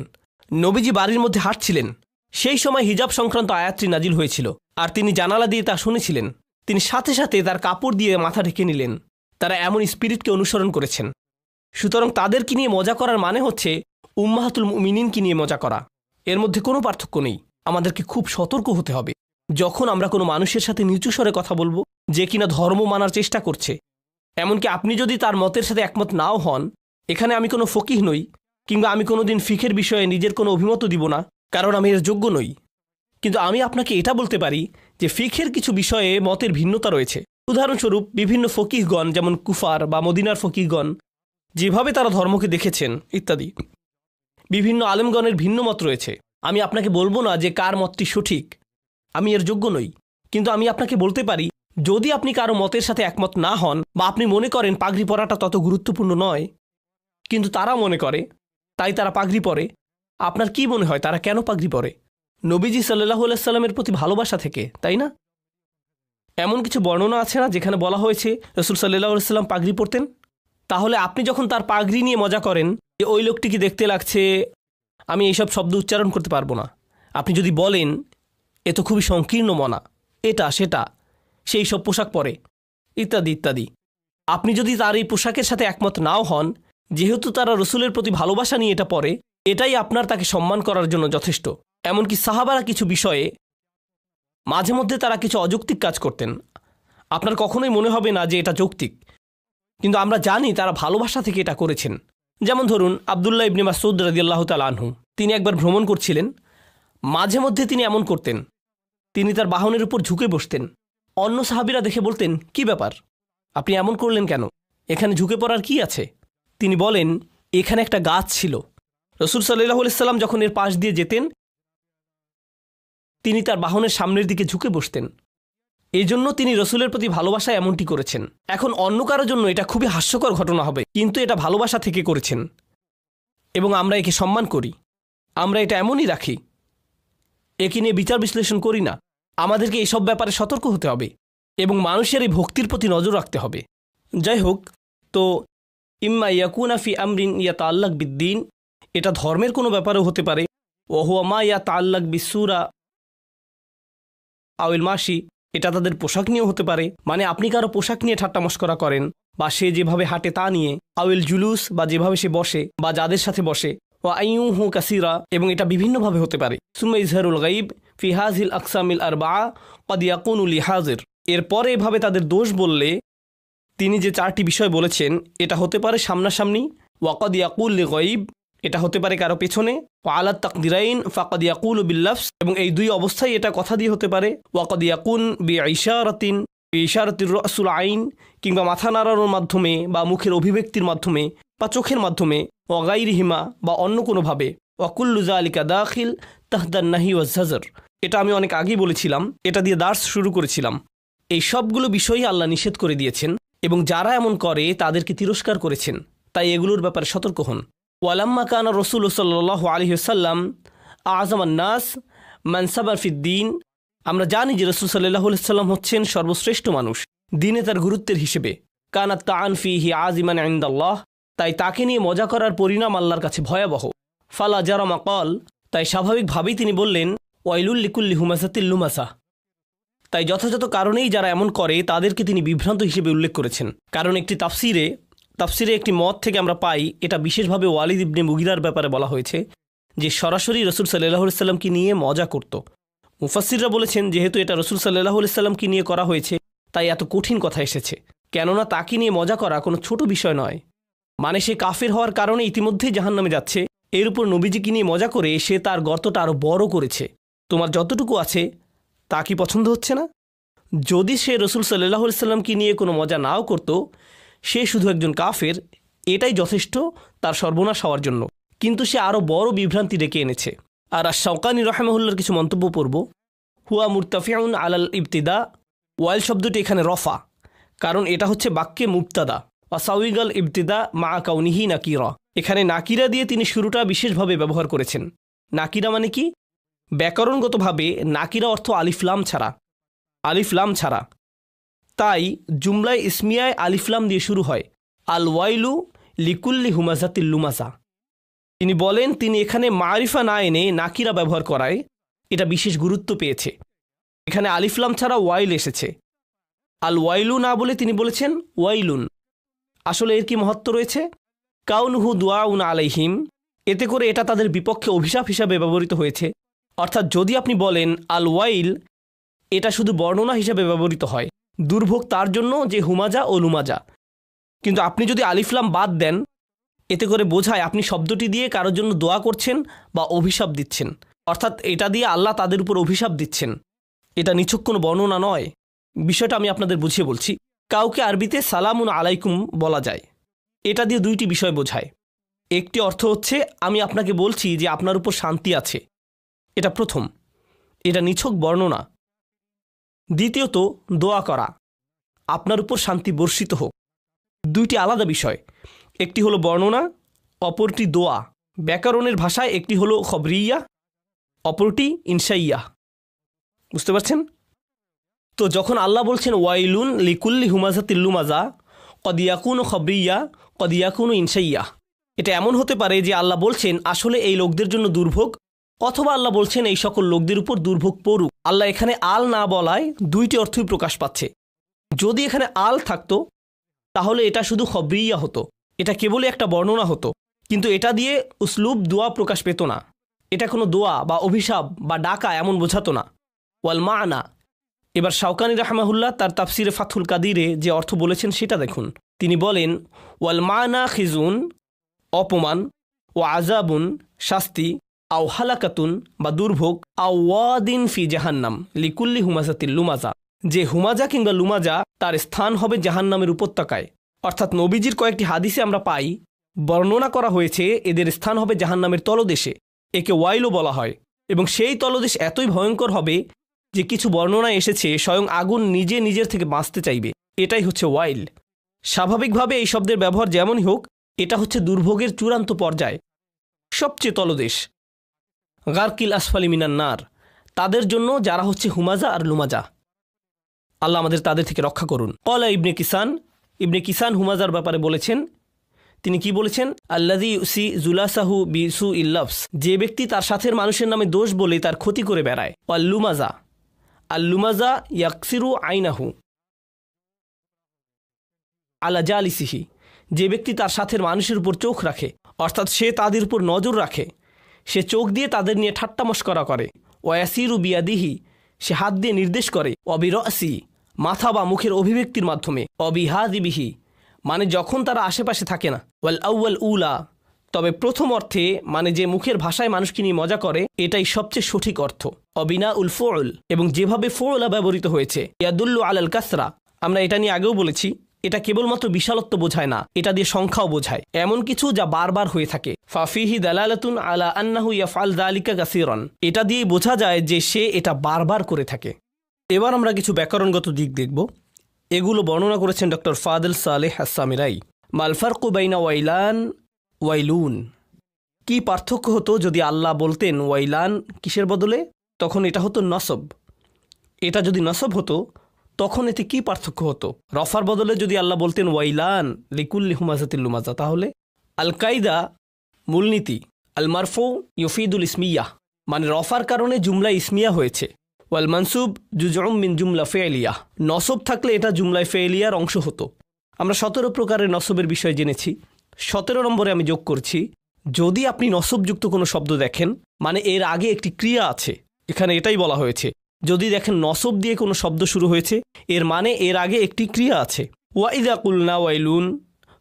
নবীজি বাড়ির মধ্যে হাঁটছিলেন। সেই সময় হিজাব সংক্রান্ত আয়াতটি নাজিল হয়েছিল আর তিনি জানালা দিয়ে তা শুনেছিলেন। তিনি সাথে সাথে তার কাপড় দিয়ে মাথা ঢেকে নিলেন। তারা এমন স্পিরিটকে অনুসরণ করেছেন। সুতরাং তাদেরকে নিয়ে মজা করার মানে হচ্ছে উম্মাহাতুল মুমিনিনকে নিয়ে মজা করা। এর মধ্যে কোনো পার্থক্য নেই। আমাদেরকে খুব সতর্ক হতে হবে যখন আমরা কোনো মানুষের সাথে নিচু স্বরে কথা বলবো যে কিনা ধর্ম মানার চেষ্টা করছে। এমনকি আপনি যদি তার মতের সাথে একমত নাও হন, এখানে আমি কোনো ফকিহ নই কিংবা আমি কোনো দিন ফিকের বিষয়ে নিজের কোনো অভিমতও দিব না, কারণ আমি এর যোগ্য নই। কিন্তু আমি আপনাকে এটা বলতে পারি যে ফিকের কিছু বিষয়ে মতের ভিন্নতা রয়েছে। উদাহরণস্বরূপ বিভিন্ন ফকিহগণ যেমন কুফার বা মদিনার ফকিহগণ যেভাবে তারা ধর্মকে দেখেছেন ইত্যাদি। বিভিন্ন আলেমগণের ভিন্ন মত রয়েছে। আমি আপনাকে বলবো না যে কার মতটি সঠিক, আমি এর যোগ্য নই। কিন্তু আমি আপনাকে বলতে পারি যদি আপনি কারো মতের সাথে একমত না হন বা আপনি মনে করেন পাগড়ি পরাটা তত গুরুত্বপূর্ণ নয় কিন্তু তারা মনে করে তাই তারা পাগড়ি পরে, আপনার কি মনে হয় তারা কেন পাগড়ি পরে? নবীজি সাল্লাল্লাহু আলাইহি সাল্লামের প্রতি ভালোবাসা থেকে, তাই না? এমন কিছু বর্ণনা আছে না যেখানে বলা হয়েছে রাসূল সাল্লাল্লাহু আলাইহি সাল্লাম পাগড়ি পরতেন? তাহলে আপনি যখন তার পাগড়ি নিয়ে মজা করেন যে ওই লোকটি কি দেখতে লাগছে, আমি এইসব শব্দ উচ্চারণ করতে পারবো না। আপনি যদি বলেন এ তো খুবই সংকীর্ণ মনা, এটা সেটা, সেই সব পোশাক পরে ইত্যাদি ইত্যাদি। আপনি যদি তার এই পোশাকের সাথে একমত নাও হন, যেহেতু তারা রসুলের প্রতি ভালোবাসা নিয়ে এটা পরে, এটাই আপনার তাকে সম্মান করার জন্য যথেষ্ট। এমনকি সাহাবারা কিছু বিষয়ে মাঝে মধ্যে তারা কিছু অযৌক্তিক কাজ করতেন, আপনার কখনোই মনে হবে না যে এটা যৌক্তিক, কিন্তু আমরা জানি তারা ভালোবাসা থেকে এটা করেছেন। যেমন ধরুন আব্দুল্লাহ ইবনে মাসউদ রাদিয়াল্লাহু তাআলা আনহু, তিনি একবার ভ্রমণ করছিলেন। মাঝে মধ্যে তিনি এমন করতেন, তিনি তার বাহনের উপর ঝুঁকে বসতেন। অন্য সাহাবীরা দেখে বলতেন, কি ব্যাপার, আপনি এমন করলেন কেন? এখানে ঝুঁকে পড়ার কি আছে? তিনি বলেন, এখানে একটা গাছ ছিল। রাসূল সাল্লাল্লাহু আলাইহি সাল্লাম যখন এর পাশ দিয়ে যেতেন তিনি তার বাহনের সামনের দিকে ঝুঁকে বসতেন। এই জন্য তিনি রসুলের প্রতি ভালোবাসা এমনটি করেছেন। এখন অন্য কারোর জন্য এটা খুবই হাস্যকর ঘটনা হবে, কিন্তু এটা ভালোবাসা থেকে করেছেন এবং আমরা একে সম্মান করি। আমরা এটা এমনই রাখি, একে নিয়ে বিচার বিশ্লেষণ করি না। আমাদেরকে এসব ব্যাপারে সতর্ক হতে হবে এবং মানুষের এই ভক্তির প্রতি নজর রাখতে হবে। যাই হোক, তো ইম্মা ইয়াকুনা ফি আমরিন ইয়াতাআল্লাক বিদ্দিন, এটা ধর্মের কোনো ব্যাপারেও হতে পারে। ওয়া হুয়া মা ইয়াতাআল্লাক বিসসুরা আউল মাশি, এটা তাদের পোশাক নিয়েও হতে পারে, মানে আপনি কারো পোশাক নিয়ে ঠাট্টা মশকরা করেন বা সে যেভাবে হাঁটে তা নিয়ে। আউল জুলুস, বা যেভাবে সে বসে বা যাদের সাথে বসে। ওয়া আইয়ুহু কাসীরা, এবং এটা বিভিন্নভাবে হতে পারে। সুম্মা ইজহারুল গায়ব ফি হাযিল আকসামিল আরবাআ ক্বাদ ইয়াকুনু লিহাজির, এরপরে এভাবে তাদের দোষ বললে তিনি যে চারটি বিষয় বলেছেন এটা হতে পারে সামনাসামনি, ওয়াকাদ ইয়াকুল লিগাইব, এটা হতে পারে কারো পেছনে, ওয়া আলা তাকদিরাইন ফাকাদ ইয়াকুলু বিল্লাফস, এবং এই দুই অবস্থায় এটা কথা দিয়ে হতে পারে। ওয়াকাদ ইয়াকুন বিইশারাতিন ইশারাতির রাসুল আইন, কিংবা মাথা নাড়ানোর মাধ্যমে বা মুখের অভিব্যক্তির মাধ্যমে বা চোখের মাধ্যমে, ওয়া গায়রিহিমা, বা অন্য কোনোভাবে। ওয়া কুল্লু যালিকা দাখিল তাহদান নাহি ওয়াজ জাজর, এটা আমি অনেক আগেই বলেছিলাম, এটা দিয়ে দার্স শুরু করেছিলাম। এই সবগুলো বিষয়ই আল্লাহ নিষেধ করে দিয়েছেন এবং যারা এমন করে তাদেরকে তিরস্কার করেছেন, তাই এগুলোর ব্যাপারে সতর্ক হন। ওয়ালাম্মা কানা রাসূল সাল্লাল্লাহু আলাইহি ওয়াসাল্লাম আযমান নাস মানসাবান ফিদ্দিন, আমরা জানি যে রাসূল সাল্লাল্লাহু আলাইহি ওয়াসাল্লাম হচ্ছেন সর্বশ্রেষ্ঠ মানুষ দিনে তার গুরুত্বের হিসেবে। কানাত তাআন ফিহি আযিমান ইনদাল্লাহ, তাই তাকে নিয়ে মজা করার পরিণাম আল্লাহর কাছে ভয়াবহ। ফালা জারামা ক্বাল, তাই স্বাভাবিকভাবেই তিনি বললেন, ওয়াইলুল লিকুল্লি হুমাযাতিল লুমাসা, তাই যথাযথ কারণেই যারা এমন করে তাদেরকে তিনি বিভ্রান্ত হিসেবে উল্লেখ করেছেন। কারণ একটি তাফসিরে একটি মত থেকে আমরা পাই, এটা বিশেষভাবে ওয়ালিদ ইবনে মুগিরার ব্যাপারে বলা হয়েছে যে সরাসরি রাসূল সাল্লাল্লাহু আলাইহি সাল্লামকে নিয়ে মজা করত। মুফাসসিররা বলেছেন যেহেতু এটা রাসূল সাল্লাল্লাহু আলাইহি সাল্লামকে নিয়ে করা হয়েছে তাই এত কঠিন কথা এসেছে, কেননা তাকে নিয়ে মজা করা কোনো ছোট বিষয় নয়। মানে সে কাফের হওয়ার কারণে ইতিমধ্যেই জাহান্নামে যাচ্ছে, এর উপর নবীজিকে নিয়ে মজা করে সে তার গর্তটা আরও বড় করেছে। তোমার যতটুকু আছে তা কি পছন্দ হচ্ছে না? যদি সে রাসূল সাল্লাল্লাহু আলাইহি সাল্লামকে নিয়ে কোনো মজা নাও করত, সে শুধু একজন কাফের, এটাই যথেষ্ট তার সর্বনাশ হওয়ার জন্য। কিন্তু সে আরও বড় বিভ্রান্তি ডেকে এনেছে। আর আশ-শাওকানি রাহিমাহুল্লাহর কিছু মন্তব্য পড়ব। হুয়া মুরতাফিউন আলাল ইবতিদা, ওয়াইল শব্দটি এখানে রফা, কারণ এটা হচ্ছে বাক্যে মুবতাদা। ওয়াসাউইগাল ইবতিদা মা কাউনিহি নাকিরা। এখানে নাকিরা দিয়ে তিনি শুরুটা বিশেষভাবে ব্যবহার করেছেন। নাকিরা মানে কি? ব্যাকরণগতভাবে নাকিরা অর্থ আলিফলাম ছাড়া, আলিফলাম ছাড়া। তাই জুমলায় ইসমিয়ায় আলিফলাম দিয়ে শুরু হয়। আল ওয়াইলু লিকুল্লি হুমাজাতিল লুমাজা। তিনি বলেন তিনি এখানে মারিফা না এনে নাকিরা ব্যবহার করায় এটা বিশেষ গুরুত্ব পেয়েছে। এখানে আলিফলাম ছাড়া ওয়াইল এসেছে। আল ওয়াইলু না বলে তিনি বলেছেন ওয়াইলুন। আসলে এর কি মহত্ব রয়েছে? কাউনুহু দুআউন আলাইহিম, এতে করে এটা তাদের বিপক্ষে অভিশাপ হিসাবে ব্যবহৃত হয়েছে। অর্থাৎ যদি আপনি বলেন আল ওয়াইল, এটা শুধু বর্ণনা হিসাবে ব্যবহৃত হয়, দুর্ভোগ তার জন্য যে হুমাজা ও লুমাজা। কিন্তু আপনি যদি আলিফলাম বাদ দেন, এতে করে বোঝায় আপনি শব্দটি দিয়ে কারোর জন্য দোয়া করছেন বা অভিশাপ দিচ্ছেন। অর্থাৎ এটা দিয়ে আল্লাহ তাদের উপর অভিশাপ দিচ্ছেন। এটা নিছক কোনো বর্ণনা নয়। বিষয়টা আমি আপনাদের বুঝিয়ে বলছি। কাউকে আরবিতে সালামুন আলাইকুম বলা যায়। এটা দিয়ে দুইটি বিষয় বোঝায়। একটি অর্থ হচ্ছে আমি আপনাকে বলছি যে আপনার উপর শান্তি আছে, এটা প্রথম, এটা নিছক বর্ণনা। দ্বিতীয়ত দোয়া করা, আপনার উপর শান্তি বর্ষিত হোক। দুইটি আলাদা বিষয়। একটি হলো বর্ণনা, অপরটি দোয়া। ব্যাকরণের ভাষায় একটি হলো খবরিয়া, অপরটি ইনশাইয়া। বুঝতে পারছেন? তো যখন আল্লাহ বলছেন ওয়াইলুন লিকুল্লি হুমাজাতিল লুমাজা, কদিয়াকুনু খবরিয়া কদিয়াকুনু ইনশাইয়া, এটা এমন হতে পারে যে আল্লাহ বলছেন আসলে এই লোকদের জন্য দুর্ভোগ, অথবা আল্লাহ বলছেন এই সকল লোকদের উপর দুর্ভোগ পড়ুক। আল্লাহ এখানে আল না বলায় দুইটি অর্থই প্রকাশ পাচ্ছে। যদি এখানে আল থাকতো তাহলে এটা শুধু খবরিয়া হতো, এটা কেবলই একটা বর্ণনা হতো, কিন্তু এটা দিয়ে উসলুব দোয়া প্রকাশ পেত না। এটা কোনো দোয়া বা অভিশাপ বা ডাকা এমন বোঝাতো না। ওয়াল মানা। এবার শাওকানি রাহমাহুল্লাহ তার তাফসিরে ফাথুল কাদিরে যে অর্থ বলেছেন সেটা দেখুন। তিনি বলেন ওয়াল মানা খিজুন, অপমান, ও আজাবুন, শাস্তি, আও হালাকাতুন বা দুর্ভোগ, আও ওয়াদিন ফি জাহান্নাম লিকুল্লি হুমাজাতিল লুমাজা, যে হুমাজা কিংবা লুমাজা তার স্থান হবে জাহান্নামের উপত্যকায়। অর্থাৎ নবীজির কয়েকটি হাদিসে আমরা পাই বর্ণনা করা হয়েছে এদের স্থান হবে জাহান্নামের তলদেশে। একে ওয়াইলও বলা হয়, এবং সেই তলদেশ এতই ভয়ঙ্কর হবে যে কিছু বর্ণনায় এসেছে স্বয়ং আগুন নিজে নিজের থেকে বাঁচতে চাইবে। এটাই হচ্ছে ওয়াইল। স্বাভাবিকভাবে এই শব্দের ব্যবহার যেমনই হোক, এটা হচ্ছে দুর্ভোগের চূড়ান্ত পর্যায়, সবচেয়ে তলদেশ। গারকিল আসফালি মিনান নার, তাদের জন্য যারা হচ্ছে হুমাজা আর লুমাজা। আল্লাহ আমাদের তাদের থেকে রক্ষা করুন। কলা ইবনে কিসান, ইবনে কিসান হুমাজার ব্যাপারে বলেছেন, তিনি কি বলেছেন? আল্লাযী ইউসি জুলাসাহু বিসু ইল্লাফস, যে ব্যক্তি তার সাথের মানুষের নামে দোষ বলে তার ক্ষতি করে বেড়ায়। আল্লুমাজা, আল্লুমাজা ইয়াকসিরু আইনাহু আলা জালিসিহি, যে ব্যক্তি তার সাথের মানুষের উপর চোখ রাখে, অর্থাৎ সে তাদের উপর নজর রাখে, সে চোখ দিয়ে তাদের নিয়ে ঠাট্টা মশকরা করে। ওয়াসিরু বিয়াদিহি, সে হাত দিয়ে নির্দেশ করে। অবিরসি, মাথা বা মুখের অভিব্যক্তির মাধ্যমে। অবিহাদিবিহি, মানে যখন তারা আশেপাশে থাকে না। ওয়াল আউয়াল উলা, তবে প্রথম অর্থে মানে যে মুখের ভাষায় মানুষকে নিয়ে মজা করে, এটাই সবচেয়ে সঠিক অর্থ। অবিনা উল ফুল, এবং যেভাবে ফুলা ব্যবহৃত হয়েছে। ইয়াদুল্লু আলাল কাসরা, আমরা এটা নিয়ে আগেও বলেছি, এটা কেবলমাত্র বিশালত্ব বোঝায় না, এটা দিয়ে সংখ্যাও বোঝায়, এমন কিছু যা বারবার হয়ে থাকে। ফাফিহি দালালাতুন আলা আন্নাহু ইয়াফআল যালিকা কাসীরান, এটা দিয়ে বোঝা যায় যে সে এটা বারবার করে থাকে। এবার আমরা কিছু ব্যাকরণগত দিক দেখব। এগুলো বর্ণনা করেছেন ডক্টর ফাদল সালেহ আস-সামিরাই। মাল ফারকু বাইনা ওয়াইলান ওয়াইলুন, কি পার্থক্য হতো যদি আল্লাহ বলতেন ওয়াইলান কিসের বদলে? তখন এটা হতো নসব। এটা যদি নসব হতো তখন এতে কি পার্থক্য হতো? রফার বদলে যদি আল্লাহ বলতেন ওয়াইলান লিকুল্লি হুমাজাতিল লুমাজা, তাহলে? আল কায়দা, মূলনীতি, আল মারফু ইউফিদুল ইসমিয়া, মানে রফার কারণে জুমলা ইসমিয়া হয়েছে। ওয়াল মানসুব জুজউম মিন জুমলা ফেলিয়া, নসব থাকলে এটা জুমলায় ফেলিয়ার অংশ হতো। আমরা 17 প্রকারের নসবের বিষয় জেনেছি। 17 নম্বরে আমি যোগ করছি, যদি আপনি নসবযুক্ত কোনো শব্দ দেখেন, মানে এর আগে একটি ক্রিয়া আছে, এখানে এটাই বলা হয়েছে। যদি দেখেন নসব দিয়ে কোনো শব্দ শুরু হয়েছে, এর মানে এর আগে একটি ক্রিয়া আছে। ওয়াইদা কুলনা ওয়াইলুন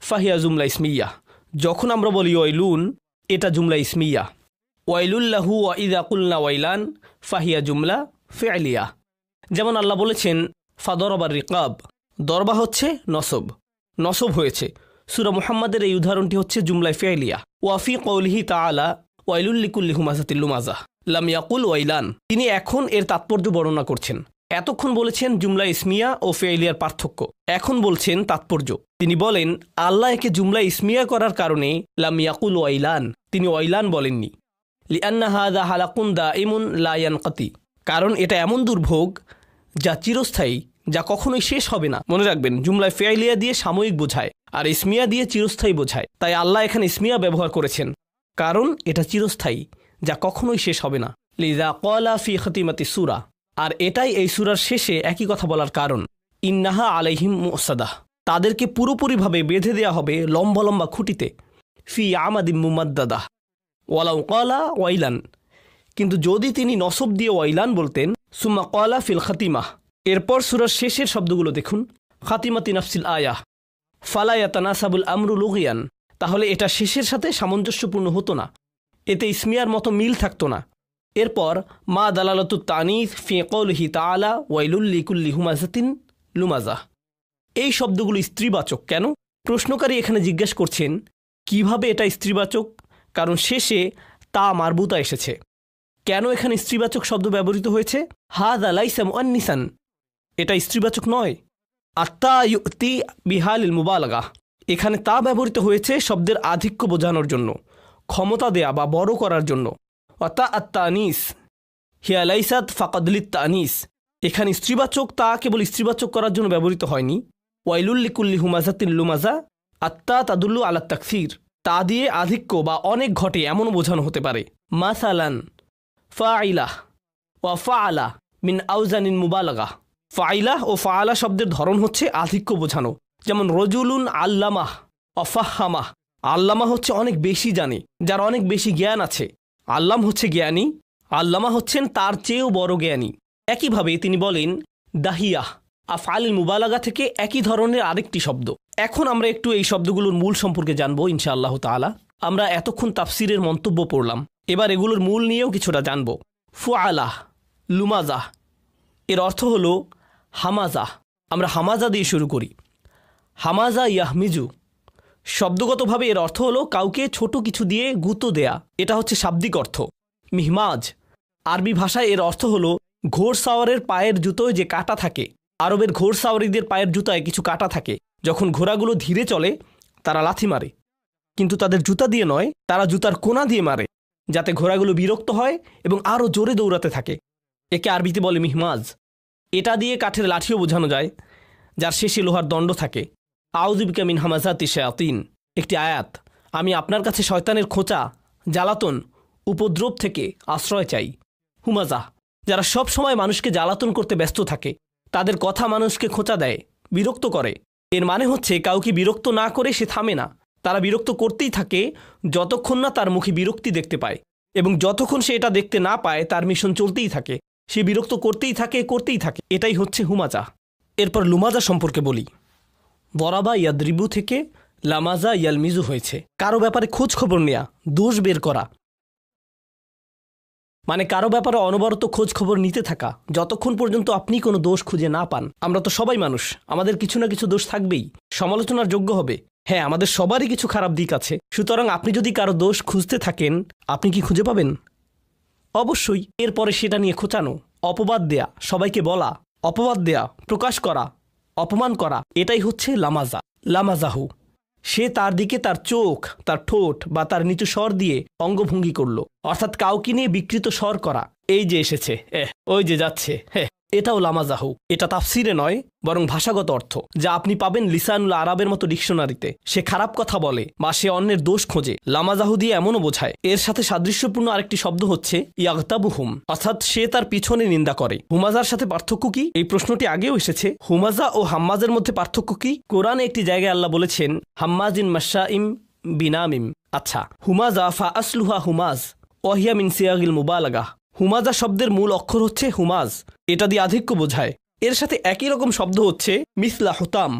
ফাহিয়া জুমলা ইসমিয়া, যখন আমরা বলি ওয়াইলুন, এটা জুমলা ইসমিয়া। ওয়াইলুল্লাহু ওয়াইদা কুলনা ওয়াইলান ফাহিয়া জুমলা ফেলিয়া। যেমন আল্লাহ বলেছেন ফাদরবার রিকাব, দরবা হচ্ছে নসব, নসব হয়েছে। সূরা মুহাম্মাদের এই উদাহরণটি হচ্ছে জুমলায় ফেলিয়া। ওয়াফি কওলিহি তাআলা ওয়াইলুল লিকুল্লি হুমাজাতিল লুমাজা লাম ইয়াকুল ওয়াইলান, তিনি এখন এর তাৎপর্য বর্ণনা করছেন। এতক্ষণ বলেছেন জুমলা ইসমিয়া ও ফেইলিয়ার পার্থক্য, এখন বলছেন তাৎপর্য। তিনি বলেন আল্লাহ একে জুমলা ইসমিয়া করার কারণে লাম ইয়াকুল ওয়াইলান, তিনি ওয়াইলান বলেননি। লিআন্না হাযা হালাকুন দাইমুন লা ইয়ানকাতি, কারণ এটা এমন দুর্ভোগ যা চিরস্থায়ী, যা কখনোই শেষ হবে না। মনে রাখবেন জুমলায় ফেইলিয়া দিয়ে সাময়িক বোঝায় আর ইসমিয়া দিয়ে চিরস্থায়ী বোঝায়। তাই আল্লাহ এখানে ইসমিয়া ব্যবহার করেছেন কারণ এটা চিরস্থায়ী, যা কখনোই শেষ হবে না। লিযা ক্বালা ফি খাতিমাতি সূরা, আর এটাই এই সূরার শেষে একই কথা বলার কারণ। ইন্নাহা আলাইহিম মুসাদাহ, তাদেরকে পুরোপুরিভাবে বেঁধে দেওয়া হবে লম্বা লম্বা খুঁটিতে। ফি আমাদিম মুমাদ্দাদাহ ওয়ালাউ ক্বালা ওয়াইলান, কিন্তু যদি তিনি নসব দিয়ে ওয়াইলান বলতেন। সুম্মা ক্বালা ফিল খাতিমাহ, এরপর সূরার শেষের শব্দগুলো দেখুন। খাতিমাতি নাফসিল আয়াহ ফালা ইয়াতানাসাবুল আমরু লুগিয়ান, তাহলে এটা শেষের সাথে সামঞ্জস্যপূর্ণ হতো না, এতে ইসমিয়ার মতো মিল থাকতো না। এরপর মা দালালাতুত তানিস ফি কওলিহি তাআলা ওয়াইলুল লিকুল্লি হুমাযাতিন লুমাযাহ, এই শব্দগুলো স্ত্রীবাচক কেন? প্রশ্নকারী এখানে জিজ্ঞেস করছেন কিভাবে এটা স্ত্রীবাচক, কারণ শেষে তা মারবুতা এসেছে। কেন এখানে স্ত্রীবাচক শব্দ ব্যবহৃত হয়েছে? হাযা লাইসা মুআন্নিসান, এটা স্ত্রীবাচক নয়। আত্তা ইউতি বিহালিল মুবালাগা, এখানে তা ব্যবহৃত হয়েছে শব্দের আধিক্য বোঝানোর জন্য, ক্ষমতা দেয়া বা বড় করার জন্য। অতা আত্তানিস হিয়া লাইসাত ফাকাদলিত তানিস, এখানে স্ত্রীবাচক তা কেবল স্ত্রীবাচক করার জন্য ব্যবহৃত হয়নি। ওয়াইলুল লিকুল্লি হুমাযাতিন লুমাযা, আত্তা তাদুল্লু আলা তাকসির, তা দিয়ে আধিক্য বা অনেক ঘটে এমনও বোঝানো হতে পারে। মাসালান ফাইলাহ ওয়া ফাআলা মিন আউজানিন মুবালাগা, ফাইলাহ ও ফাআলা শব্দের ধরন হচ্ছে আধিক্য বোঝানো। যেমন রজুলুন আল্লামাহ অফাহামাহ, আল্লামা হচ্ছে অনেক বেশি জানে, যার অনেক বেশি জ্ঞান আছে। আল্লাম হচ্ছে জ্ঞানী, আল্লামা হচ্ছেন তার চেয়েও বড় জ্ঞানী। একইভাবে তিনি বলেন দাহিয়াহ আফআলিল মুবালাগা থেকে একই ধরনের আরেকটি শব্দ। এখন আমরা একটু এই শব্দগুলোর মূল সম্পর্কে জানবো ইনশাআল্লাহ তাআলা। আমরা এতক্ষণ তাফসিরের মন্তব্য পড়লাম, এবার এগুলোর মূল নিয়েও কিছুটা জানব। ফুআলাহ লুমাজাহ, এর অর্থ হলো হামাজাহ। আমরা হামাজা দিয়ে শুরু করি। হামাজা ইয়াহমিজু, শব্দগতভাবে এর অর্থ হলো কাউকে ছোট কিছু দিয়ে গুঁতো দেয়া, এটা হচ্ছে শাব্দিক অর্থ। মিহমাজ, আরবি ভাষায় এর অর্থ হলো ঘোড়সাওয়ারের পায়ের জুতোয় যে কাঁটা থাকে। আরবের ঘোড়সাওয়ারিদের পায়ের জুতায় কিছু কাঁটা থাকে, যখন ঘোড়াগুলো ধীরে চলে তারা লাথি মারে, কিন্তু তাদের জুতা দিয়ে নয়, তারা জুতার কোনা দিয়ে মারে, যাতে ঘোড়াগুলো বিরক্ত হয় এবং আরও জোরে দৌড়াতে থাকে। একে আরবিতে বলে মিহমাজ। এটা দিয়ে কাঠের লাঠিও বোঝানো যায়, যার শেষে লোহার দণ্ড থাকে। আউযু বিকা মিন হামাযাতি শায়াতিন, একটি আয়াত, আমি আপনার কাছে শয়তানের খোঁচা, জ্বালাতন, উপদ্রব থেকে আশ্রয় চাই। হুমাজা, যারা সব সময় মানুষকে জ্বালাতন করতে ব্যস্ত থাকে, তাদের কথা মানুষকে খোঁচা দেয়, বিরক্ত করে। এর মানে হচ্ছে কাউকে বিরক্ত না করে সে থামে না, তারা বিরক্ত করতেই থাকে যতক্ষণ না তার মুখে বিরক্তি দেখতে পায়, এবং যতক্ষণ সে এটা দেখতে না পায় তার মিশন চলতেই থাকে, সে বিরক্ত করতেই থাকে। এটাই হচ্ছে হুমাজা। এরপর লুমাজা সম্পর্কে বলি। দরাবা ইয়াদরিবু থেকে লামাজা ইয়ালমিজু হয়েছে, কারো ব্যাপারে খোঁজ খবর নেয়া, দোষ বের করা, মানে কারো ব্যাপারে অনবরত খোঁজ খবর নিতে থাকা যতক্ষণ পর্যন্ত আপনি কোনো দোষ খুঁজে না পান। আমরা তো সবাই মানুষ, আমাদের কিছু না কিছু দোষ থাকবেই, সমালোচনার যোগ্য হবে। হ্যাঁ, আমাদের সবারই কিছু খারাপ দিক আছে, সুতরাং আপনি যদি কারো দোষ খুঁজতে থাকেন, আপনি কি খুঁজে পাবেন? অবশ্যই। এরপরে সেটা নিয়ে খোঁচানো, অপবাদ দেয়া, সবাইকে বলা, অপবাদ দেয়া, প্রকাশ করা, অপমান করা, এটাই হচ্ছে লামাজা। লামাজাহু, সে তার দিকে তার চোখ, তার ঠোঁট বা তার নিচু স্বর দিয়ে অঙ্গভঙ্গি করল, অর্থাৎ কাউকে নিয়ে বিকৃত স্বর করা। এই যে এসেছে, ওই যে যাচ্ছে, এটাও লামাজাহু। এটা তাফসিরে নয়, বরং ভাষাগত অর্থ, যা আপনি পাবেন লিসানুল আরাবের মতো ডিকশনারিতে। সে খারাপ কথা বলে বা সে অন্যের দোষ খোঁজে, লামাজাহু দিয়ে এমনও বোঝায়। এর সাথে সাদৃশ্যপূর্ণ আরেকটি শব্দ হচ্ছে ইয়াগতাবুহুম, অর্থাৎ সে তার পিছনে নিন্দা করে। হুমাজার সাথে পার্থক্য কি? এই প্রশ্নটি আগেও এসেছে। হুমাজা ও হাম্মাজের মধ্যে পার্থক্য কি? কোরআনে একটি জায়গায় আল্লাহ বলেছেন হাম্মাজিন মাশাইম বিনামিম। আচ্ছা, হুমাজা ফা আসলুহা হুমাজ ওয়াহিয়া মিন সিয়াগিল মুবালাগা। হুমাজা শব্দের মূল অক্ষর হচ্ছে হুমাজ, এটা দিয়ে আধিক্য বোঝায়। এর সাথে একই রকম শব্দ হচ্ছে মিসলা হুতাম,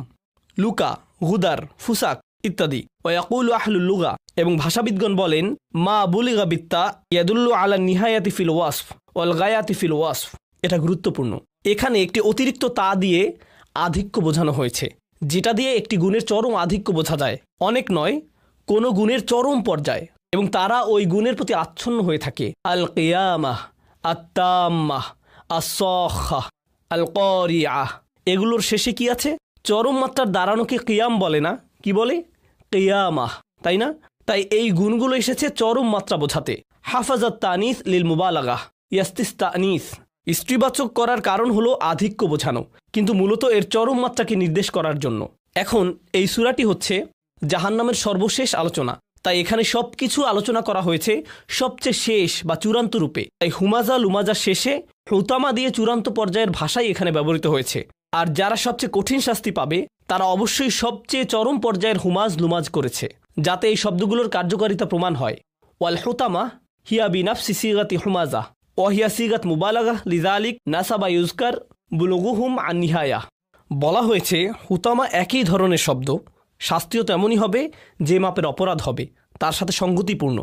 লুকা, গুদার, ফুসাক ইত্যাদি। ওয়াকুলু আহলুল লুগা, এবং ভাষাবিদগণ বলেন মা বুলিগা বিত্তা ইয়াদুল্লু আলা নিহায়াতি ফিল ওয়াসফ ওয়াল গায়াতি ফিল ওয়াসফ। এটা গুরুত্বপূর্ণ। এখানে একটি অতিরিক্ত তা দিয়ে আধিক্য বোঝানো হয়েছে, যেটা দিয়ে একটি গুণের চরম আধিক্য বোঝা যায়। অনেক নয়, কোনো গুণের চরম পর্যায়, এবং তারা ওই গুণের প্রতি আচ্ছন্ন হয়ে থাকে। আল কিয়ামাহ, আত্তাম্মাহ, আসসাখা, আল কারিআহ। এগুলোর শেষে কি আছে? চরম মাত্রার দাঁড়ানোকে কিয়াম বলে না, কি বলে? কিয়ামাহ, তাই না? তাই এই গুণগুলো এসেছে চরম মাত্রা বোঝাতে। হাফাজাত তানিস লিল মুবালাগাহ ইয়াস্তিস তানিস, স্ত্রীবাচক করার কারণ হলো আধিক্য বোঝানো, কিন্তু মূলত এর চরম মাত্রাকে নির্দেশ করার জন্য। এখন এই সূরাটি হচ্ছে জাহান্নামের সর্বশেষ আলোচনা, তাই এখানে সব কিছু আলোচনা করা হয়েছে সবচেয়ে শেষ বা চূড়ান্ত রূপে। তাই হুমাজা লুমাজা শেষে হুতামা দিয়ে চূড়ান্ত পর্যায়ের ভাষাই এখানে ব্যবহৃত হয়েছে। আর যারা সবচেয়ে কঠিন শাস্তি পাবে তারা অবশ্যই সবচেয়ে চরম পর্যায়ের হুমাজ লুমাজ করেছে, যাতে এই শব্দগুলোর কার্যকারিতা প্রমাণ হয়। ওয়াল হুতামা হিয়া বিনাফসি সিগাতি হুমাজা ওয়াহিয়া সিগাত মুবালাগা লিজালিক নাসাবা ইউজকার বুলুগুহুম আন নিহায়া। বলা হয়েছে হুতামা একই ধরনের শব্দ, শাস্তিও তেমনই হবে যে মাপের অপরাধ হবে তার সাথে সঙ্গতিপূর্ণ,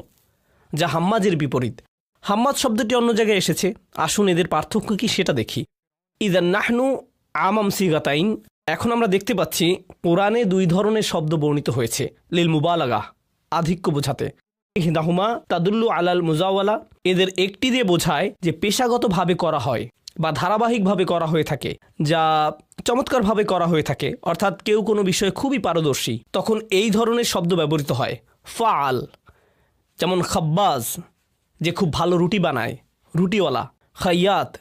যা হাম্মাজের বিপরীত। হাম্মাজ শব্দটি অন্য জায়গায় এসেছে, আসুন এদের পার্থক্য কি সেটা দেখি। ইদান নাহনু আমাম সিগাতাইন, এখন আমরা দেখতে পাচ্ছি কোরআনে দুই ধরনের শব্দ বর্ণিত হয়েছে লিল মুবালাগা, আধিক্য বোঝাতে। হিদাহুমা তাদুল্লু আলাল মুজাওয়ালা, এদের একটি দিয়ে বোঝায় যে পেশাগতভাবে করা হয় বা ধারাবাহিকভাবে করা হয়ে থাকে, যা চমৎকারভাবে করা হয়ে থাকে, অর্থাৎ কেউ কোনো বিষয়ে খুবই পারদর্শী, তখন এই ধরনের শব্দ ব্যবহৃত হয়। ফাল, যেমন খাব্বাজ, যে খুব ভালো রুটি বানায়, রুটিওয়ালা। খাইয়াত,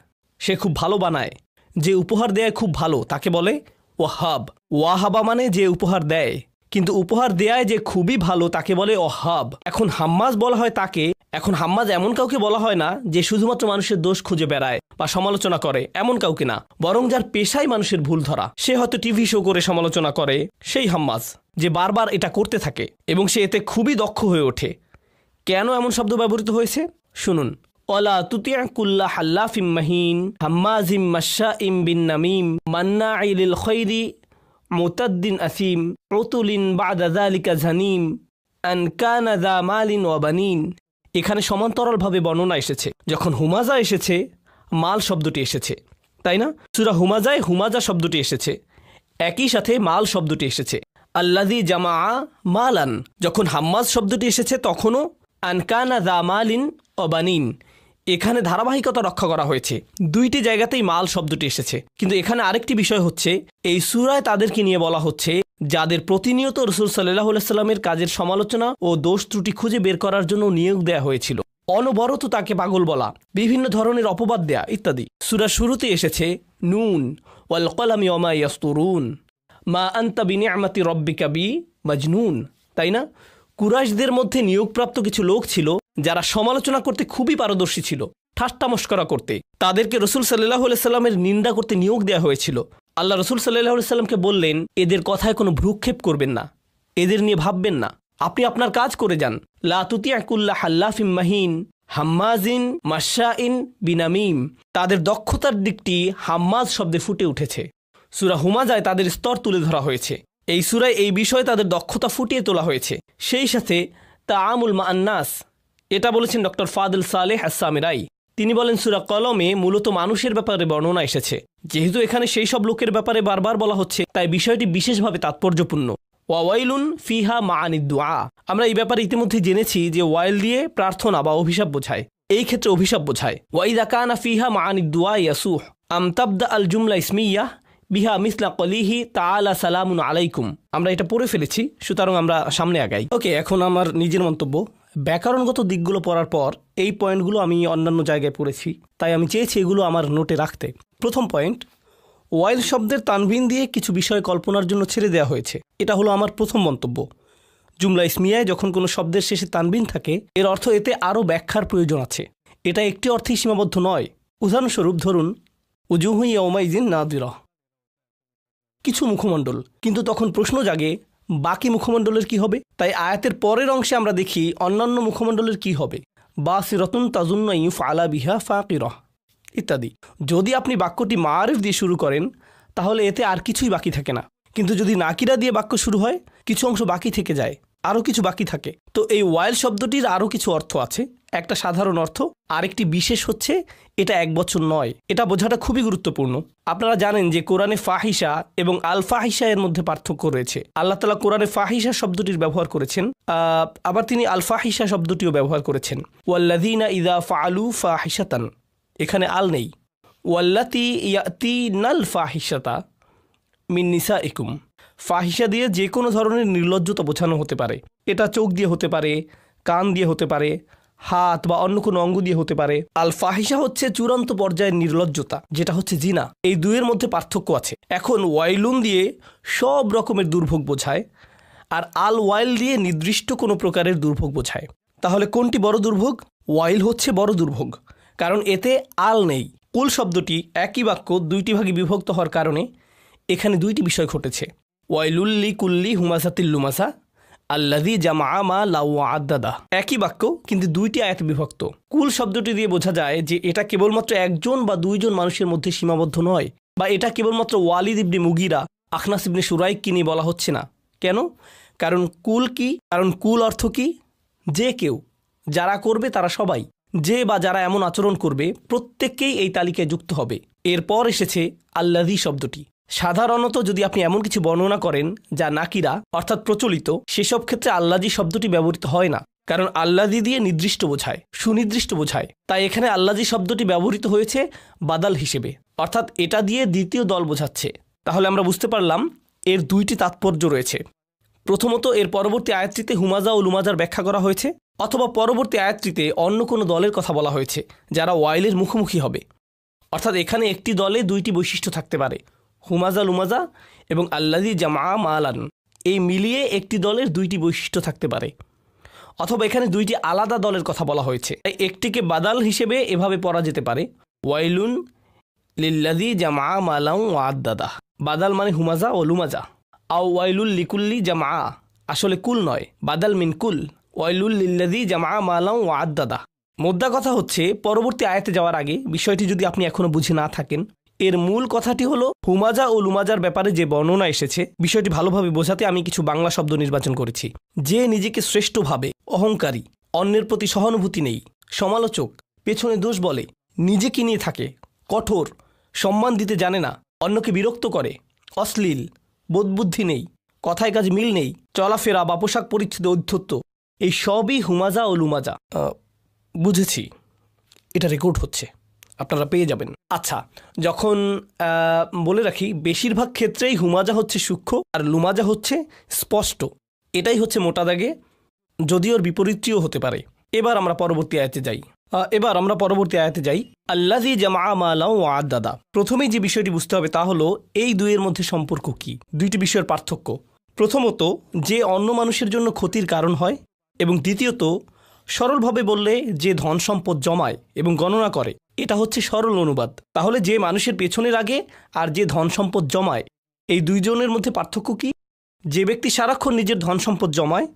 সে খুব ভালো বানায়। যে উপহার দেয় খুব ভালো তাকে বলে ওয়াহাব। ওয়াহাবা মানে যে উপহার দেয়, কিন্তু উপহার দেয় যে খুবই ভালো তাকে বলে ওহাব। এখন হাম্মাজ বলা হয় তাকে, এখন হাম্মাজ এমন কাউকে বলা হয় না যে শুধুমাত্র মানুষের দোষ খুঁজে বেড়ায় বা সমালোচনা করে, এমন কাউকে না, বরং যার পেশায় মানুষের ভুল ধরা, সে হয়তো টিভি শো করে সমালোচনা করে, সেই হাম্মাজ যে বারবার এটা করতে থাকে এবং সে এতে খুবই দক্ষ হয়ে ওঠে। কেন এমন শব্দ ব্যবহৃত হয়েছে শুনুন। ওয়ালা তুতিআ কুল্লা হাল্লাফিম মাহিন হাম্মাজিম মাশশাইম বিন নামিম মান্নাঈ লিল খায়রি মুতাদ্দিন আসিম উতুলিন বা'দা যালিকা জানিম আন কানা যা মালিন ওয়া বানিন। এখানে সমান্তরালভাবে বর্ণনা এসেছে, যখন হুমাজা এসেছে মাল শব্দটি এসেছে, তাই না? সূরা হুমাজায় হুমাজা শব্দটি এসেছে, একই সাথে মাল শব্দটি এসেছে। আল্লাযী জামা মালান, যখন হাম্মাজ শব্দটি এসেছে তখনও আন কানা যা মালিন ওয়া বানিন। এখানে ধারাবাহিকতা রক্ষা করা হয়েছে, দুইটি জায়গাতেই মাল শব্দটি এসেছে। কিন্তু এখানে আরেকটি বিষয় হচ্ছে, এই সূরায় তাদেরকে নিয়ে বলা হচ্ছে যাদের প্রতিনিয়ত রাসূল সাল্লাল্লাহু আলাইহি ওয়াসাল্লামের কাজের সমালোচনা ও দোষ ত্রুটি খুঁজে বের করার জন্য নিয়োগ দেওয়া হয়েছিল, অনবরত তাকে পাগল বলা, বিভিন্ন ধরনের অপবাদ দেয়া ইত্যাদি। সূরার শুরুতে এসেছে নুন ওয়াল কলামি ওয়া মা ইয়াসতুরুন মা আনতা বিনিআমাতি রাব্বিকা বিমাজনুন, তাই না? কুরাইশদের মধ্যে নিয়োগপ্রাপ্ত কিছু লোক ছিল যারা সমালোচনা করতে খুবই পারদর্শী ছিল, ঠাট্টা মশকরা করতে। তাদেরকে রাসূল সাল্লাল্লাহু আলাইহি সাল্লামের নিন্দা করতে নিয়োগ দেওয়া হয়েছিল। আল্লাহ রাসূল সাল্লাল্লাহু আলাইহি সাল্লামকে বললেন, এদের কথায় কোনো ভ্রুক্ষেপ করবেন না, এদের নিয়ে ভাববেন না, আপনি আপনার কাজ করে যান। লা তুতিআ কুল্লা হাল্লাফিম মাহিন হাম্মাজিন মাশশাইন বিনামিম, তাদের দক্ষতার দিকটি হাম্মাজ শব্দে ফুটে উঠেছে। সূরা হুমাজায় তাদের স্তর তুলে ধরা হয়েছে, এই সূরায় এই বিষয়ে তাদের দক্ষতা ফুটিয়ে তোলা হয়েছে। সেই সাথে তাআমুল মা আন্নাস, এটা বলেছেন ডক্টর ফাদল সালেহ আস-সামিরাই। তিনি বলেন সূরা কলমে মূলত মানুষের ব্যাপারে বর্ণনা এসেছে, যেহেতু এখানে সেই সব লোকের ব্যাপারে বারবার বলা হচ্ছে তাই বিষয়টি বিশেষভাবে তাৎপর্যপূর্ণ। ওয়াইলুন ফিহা মাআনিদ দুআ, আমরা এই ব্যাপারে ইতিমধ্যে জেনেছি যে ওয়াইল দিয়ে প্রার্থনা বা অভিশাপ বোঝায়, এই ক্ষেত্রে অভিশাপ বোঝায়। ওয়াইদা কানা ফিহা মাআনিদ দুআ ইয়াসুহ আম তাবদা আল জুমলা ইসমিয়াহ বিহা মিসলা কলিহি তাআলা সালামুন আলাইকুম। আমরা এটা পড়ে ফেলেছি, সুতরাং আমরা সামনে আগাই। ওকে, এখন আমার নিজের মন্তব্য। ব্যাকরণগত দিকগুলো পড়ার পর এই পয়েন্টগুলো আমি অন্যান্য জায়গায় পড়েছি, তাই আমি চেয়েছি এগুলো আমার নোটে রাখতে। প্রথম পয়েন্ট, ওয়াইল শব্দের তানভিন দিয়ে কিছু বিষয় কল্পনার জন্য ছেড়ে দেওয়া হয়েছে, এটা হলো আমার প্রথম মন্তব্য। জুমলা ইসমিয়ায় যখন কোনো শব্দের শেষে তানভিন থাকে এর অর্থ এতে আরও ব্যাখ্যার প্রয়োজন আছে, এটা একটি অর্থেই সীমাবদ্ধ নয়। উদাহরণস্বরূপ ধরুন উজুহু ইয়াওমাইযিন নাযিরা, কিছু মুখমণ্ডল, কিন্তু তখন প্রশ্ন জাগে বাকি মুখমণ্ডলের কি হবে? তাই আয়াতের পরের অংশে আমরা দেখি অন্যান্য মুখমণ্ডলের কি হবে, বাসিরাতুন তাজুন্নু ইউফআলা বিহা ফাকিরাহ ইত্যাদি। যদি আপনি বাক্যটি মাআরিফ দিয়ে শুরু করেন তাহলে এতে আর কিছুই বাকি থাকে না, কিন্তু যদি নাকিরা দিয়ে বাক্য শুরু হয় কিছু অংশ বাকি থেকে যায়, আরও কিছু বাকি থাকে। তো এই ওয়াইল শব্দটির আরও কিছু অর্থ আছে, একটা সাধারণ অর্থ, আরেকটি বিশেষ হচ্ছে এটা এক বছর নয়। এটা বোঝাটা খুবই গুরুত্বপূর্ণ। আপনারা জানেন যে কোরআনে ফাহিশা এবং আল ফাহিশা এর মধ্যে পার্থক্য রয়েছে। আল্লাহ তাআলা কোরআনে ফাহিশা শব্দটির ব্যবহার করেছেন, আবার তিনি আল ফাহিশা শব্দটিও ব্যবহার করেছেন। ওয়াল্লাযীনা ইযা ফাআলু ফাহিশাতান, এখানে আল নেই। ওয়াল্লাতি ইয়াতিনাল ফাহিশাতা মিন নিসাইকুম। ফাহিশা দিয়ে যে কোনো ধরনের নির্লজ্জতা বোঝানো হতে পারে। এটা চোখ দিয়ে হতে পারে, কান দিয়ে হতে পারে, হাত বা অন্য কোনো অঙ্গ দিয়ে হতে পারে। আল ফাহিশা হচ্ছে চূড়ান্ত পর্যায়ের নির্লজ্জতা, যেটা হচ্ছে জিনা। এই দুইয়ের মধ্যে পার্থক্য আছে। এখন ওয়াইলুন দিয়ে সব রকমের দুর্ভোগ বোঝায়, আর আল ওয়াইল দিয়ে নির্দিষ্ট কোনো প্রকারের দুর্ভোগ বোঝায়। তাহলে কোনটি বড় দুর্ভোগ? ওয়াইল হচ্ছে বড় দুর্ভোগ, কারণ এতে আল নেই। কুল শব্দটি একই বাক্য দুইটি ভাগে বিভক্ত হওয়ার কারণে এখানে দুইটি বিষয় ঘটেছে। ওয়াইলুল্লি কুল্লি হুমাসাতিল লুমাসা আল্লাযী জামা মালা ওয়া আদ্দাদা। একই বাক্য কিন্তু দুইটি আয়াতে বিভক্ত। কুল শব্দটি দিয়ে বোঝা যায় যে এটা কেবলমাত্র একজন বা দুইজন মানুষের মধ্যে সীমাবদ্ধ নয়, বা এটা কেবলমাত্র ওয়ালিদ ইবনে মুগিরা, আখনাস ইবনে শুরাইককে নিয়ে বলা হচ্ছে না। কেন? কারণ কুল কি? কারণ কুল অর্থ কি? যে কেউ, যারা করবে তারা সবাই, যে বা যারা এমন আচরণ করবে প্রত্যেককেই এই তালিকায় যুক্ত হবে। এরপর এসেছে আল্লাযী শব্দটি। সাধারণত যদি আপনি এমন কিছু বর্ণনা করেন যা নাকিরা অর্থাৎ প্রচলিত, সেসব ক্ষেত্রে আল্লাযী শব্দটি ব্যবহৃত হয় না, কারণ আল্লাযী দিয়ে নির্দিষ্ট বোঝায়, সুনির্দিষ্ট বোঝায়। তাই এখানে আল্লাযী শব্দটি ব্যবহৃত হয়েছে বাদাল হিসেবে, অর্থাৎ এটা দিয়ে দ্বিতীয় দল বোঝাচ্ছে। তাহলে আমরা বুঝতে পারলাম এর দুইটি তাৎপর্য রয়েছে। প্রথমত, এর পরবর্তী আয়াতটিতে হুমাজা ও লুমাজার ব্যাখ্যা করা হয়েছে, অথবা পরবর্তী আয়াতটিতে অন্য কোনো দলের কথা বলা হয়েছে যারা ওয়াইলের মুখোমুখি হবে। অর্থাৎ এখানে একটি দলে দুইটি বৈশিষ্ট্য থাকতে পারে, হুমাজা লুমাজা এবং আল্লাযী জামা মালান। এই মিলিয়ে একটি দলের দুইটি বৈশিষ্ট্য থাকতে পারে, অথবা এখানে দুইটি আলাদা দলের কথা বলা হয়েছে। তাই একটিকে বাদাল হিসেবে এভাবে পড়া যেতে পারে, ওয়াইলুন লিল্লাযী জামা মালান ওয়া আদ্দাদা। বাদাল মানে হুমাজা ও লুমাজা। আও ওয়াইলুল লিকুল্লি জামা, আসলে কুল নয়, বাদাল মিন কুল। ওয়াইলুল লিল্লাযী জামা মালান ওয়া আদ্দাদা। মোদ্দা কথা হচ্ছে, পরবর্তী আয়াতে যাওয়ার আগে বিষয়টি যদি আপনি এখনো বুঝে না থাকেন, এর মূল কথাটি হলো হুমাজা ও লুমাজার ব্যাপারে যে বর্ণনা এসেছে, বিষয়টি ভালোভাবে বোঝাতে আমি কিছু বাংলা শব্দ নির্বাচন করেছি। যে নিজেকে শ্রেষ্ঠ ভাবে, অহংকারী, অন্যের প্রতি সহানুভূতি নেই, সমালোচক, পেছনে দোষ বলে, নিজেকে নিয়ে থাকে, কঠোর, সম্মান দিতে জানে না, অন্যকে বিরক্ত করে, অশ্লীল, বোধবুদ্ধি নেই, কথায় কাজে মিল নেই, চলাফেরা বা পোশাক পরিচ্ছদে ঔদ্ধত্য, এই সবই হুমাজা ও লুমাজা। বুঝেছি, এটা রেকর্ড হচ্ছে, আপনারা পেয়ে যাবেন। আচ্ছা, যখন বলে রাখি, বেশিরভাগ ক্ষেত্রেই হুমাজা হচ্ছে সূক্ষ্ম আর লুমাজা হচ্ছে স্পষ্ট। এটাই হচ্ছে মোটা দাগে, যদিও ওর বিপরীতটিও হতে পারে। এবার আমরা পরবর্তী আয়াতে যাই। আল্লাযী জামা মালান ওয়া আদ্দাদা। প্রথমেই যে বিষয়টি বুঝতে হবে তা হলো এই দুইয়ের মধ্যে সম্পর্ক কি, দুইটি বিষয়ের পার্থক্য। প্রথমত, যে অন্য মানুষের জন্য ক্ষতির কারণ হয়, এবং দ্বিতীয়ত, সরলভাবে বললে যে ধন সম্পদ জমায় এবং গণনা করে, এটা হচ্ছে সরল অনুবাদ। তাহলে যে মানুষের পেছনের আগে আর যে ধন সম্পদ জমায়, এই দুইজনের মধ্যে পার্থক্য কি? যে ব্যক্তি সারাক্ষণ নিজের ধন সম্পদ জমায়,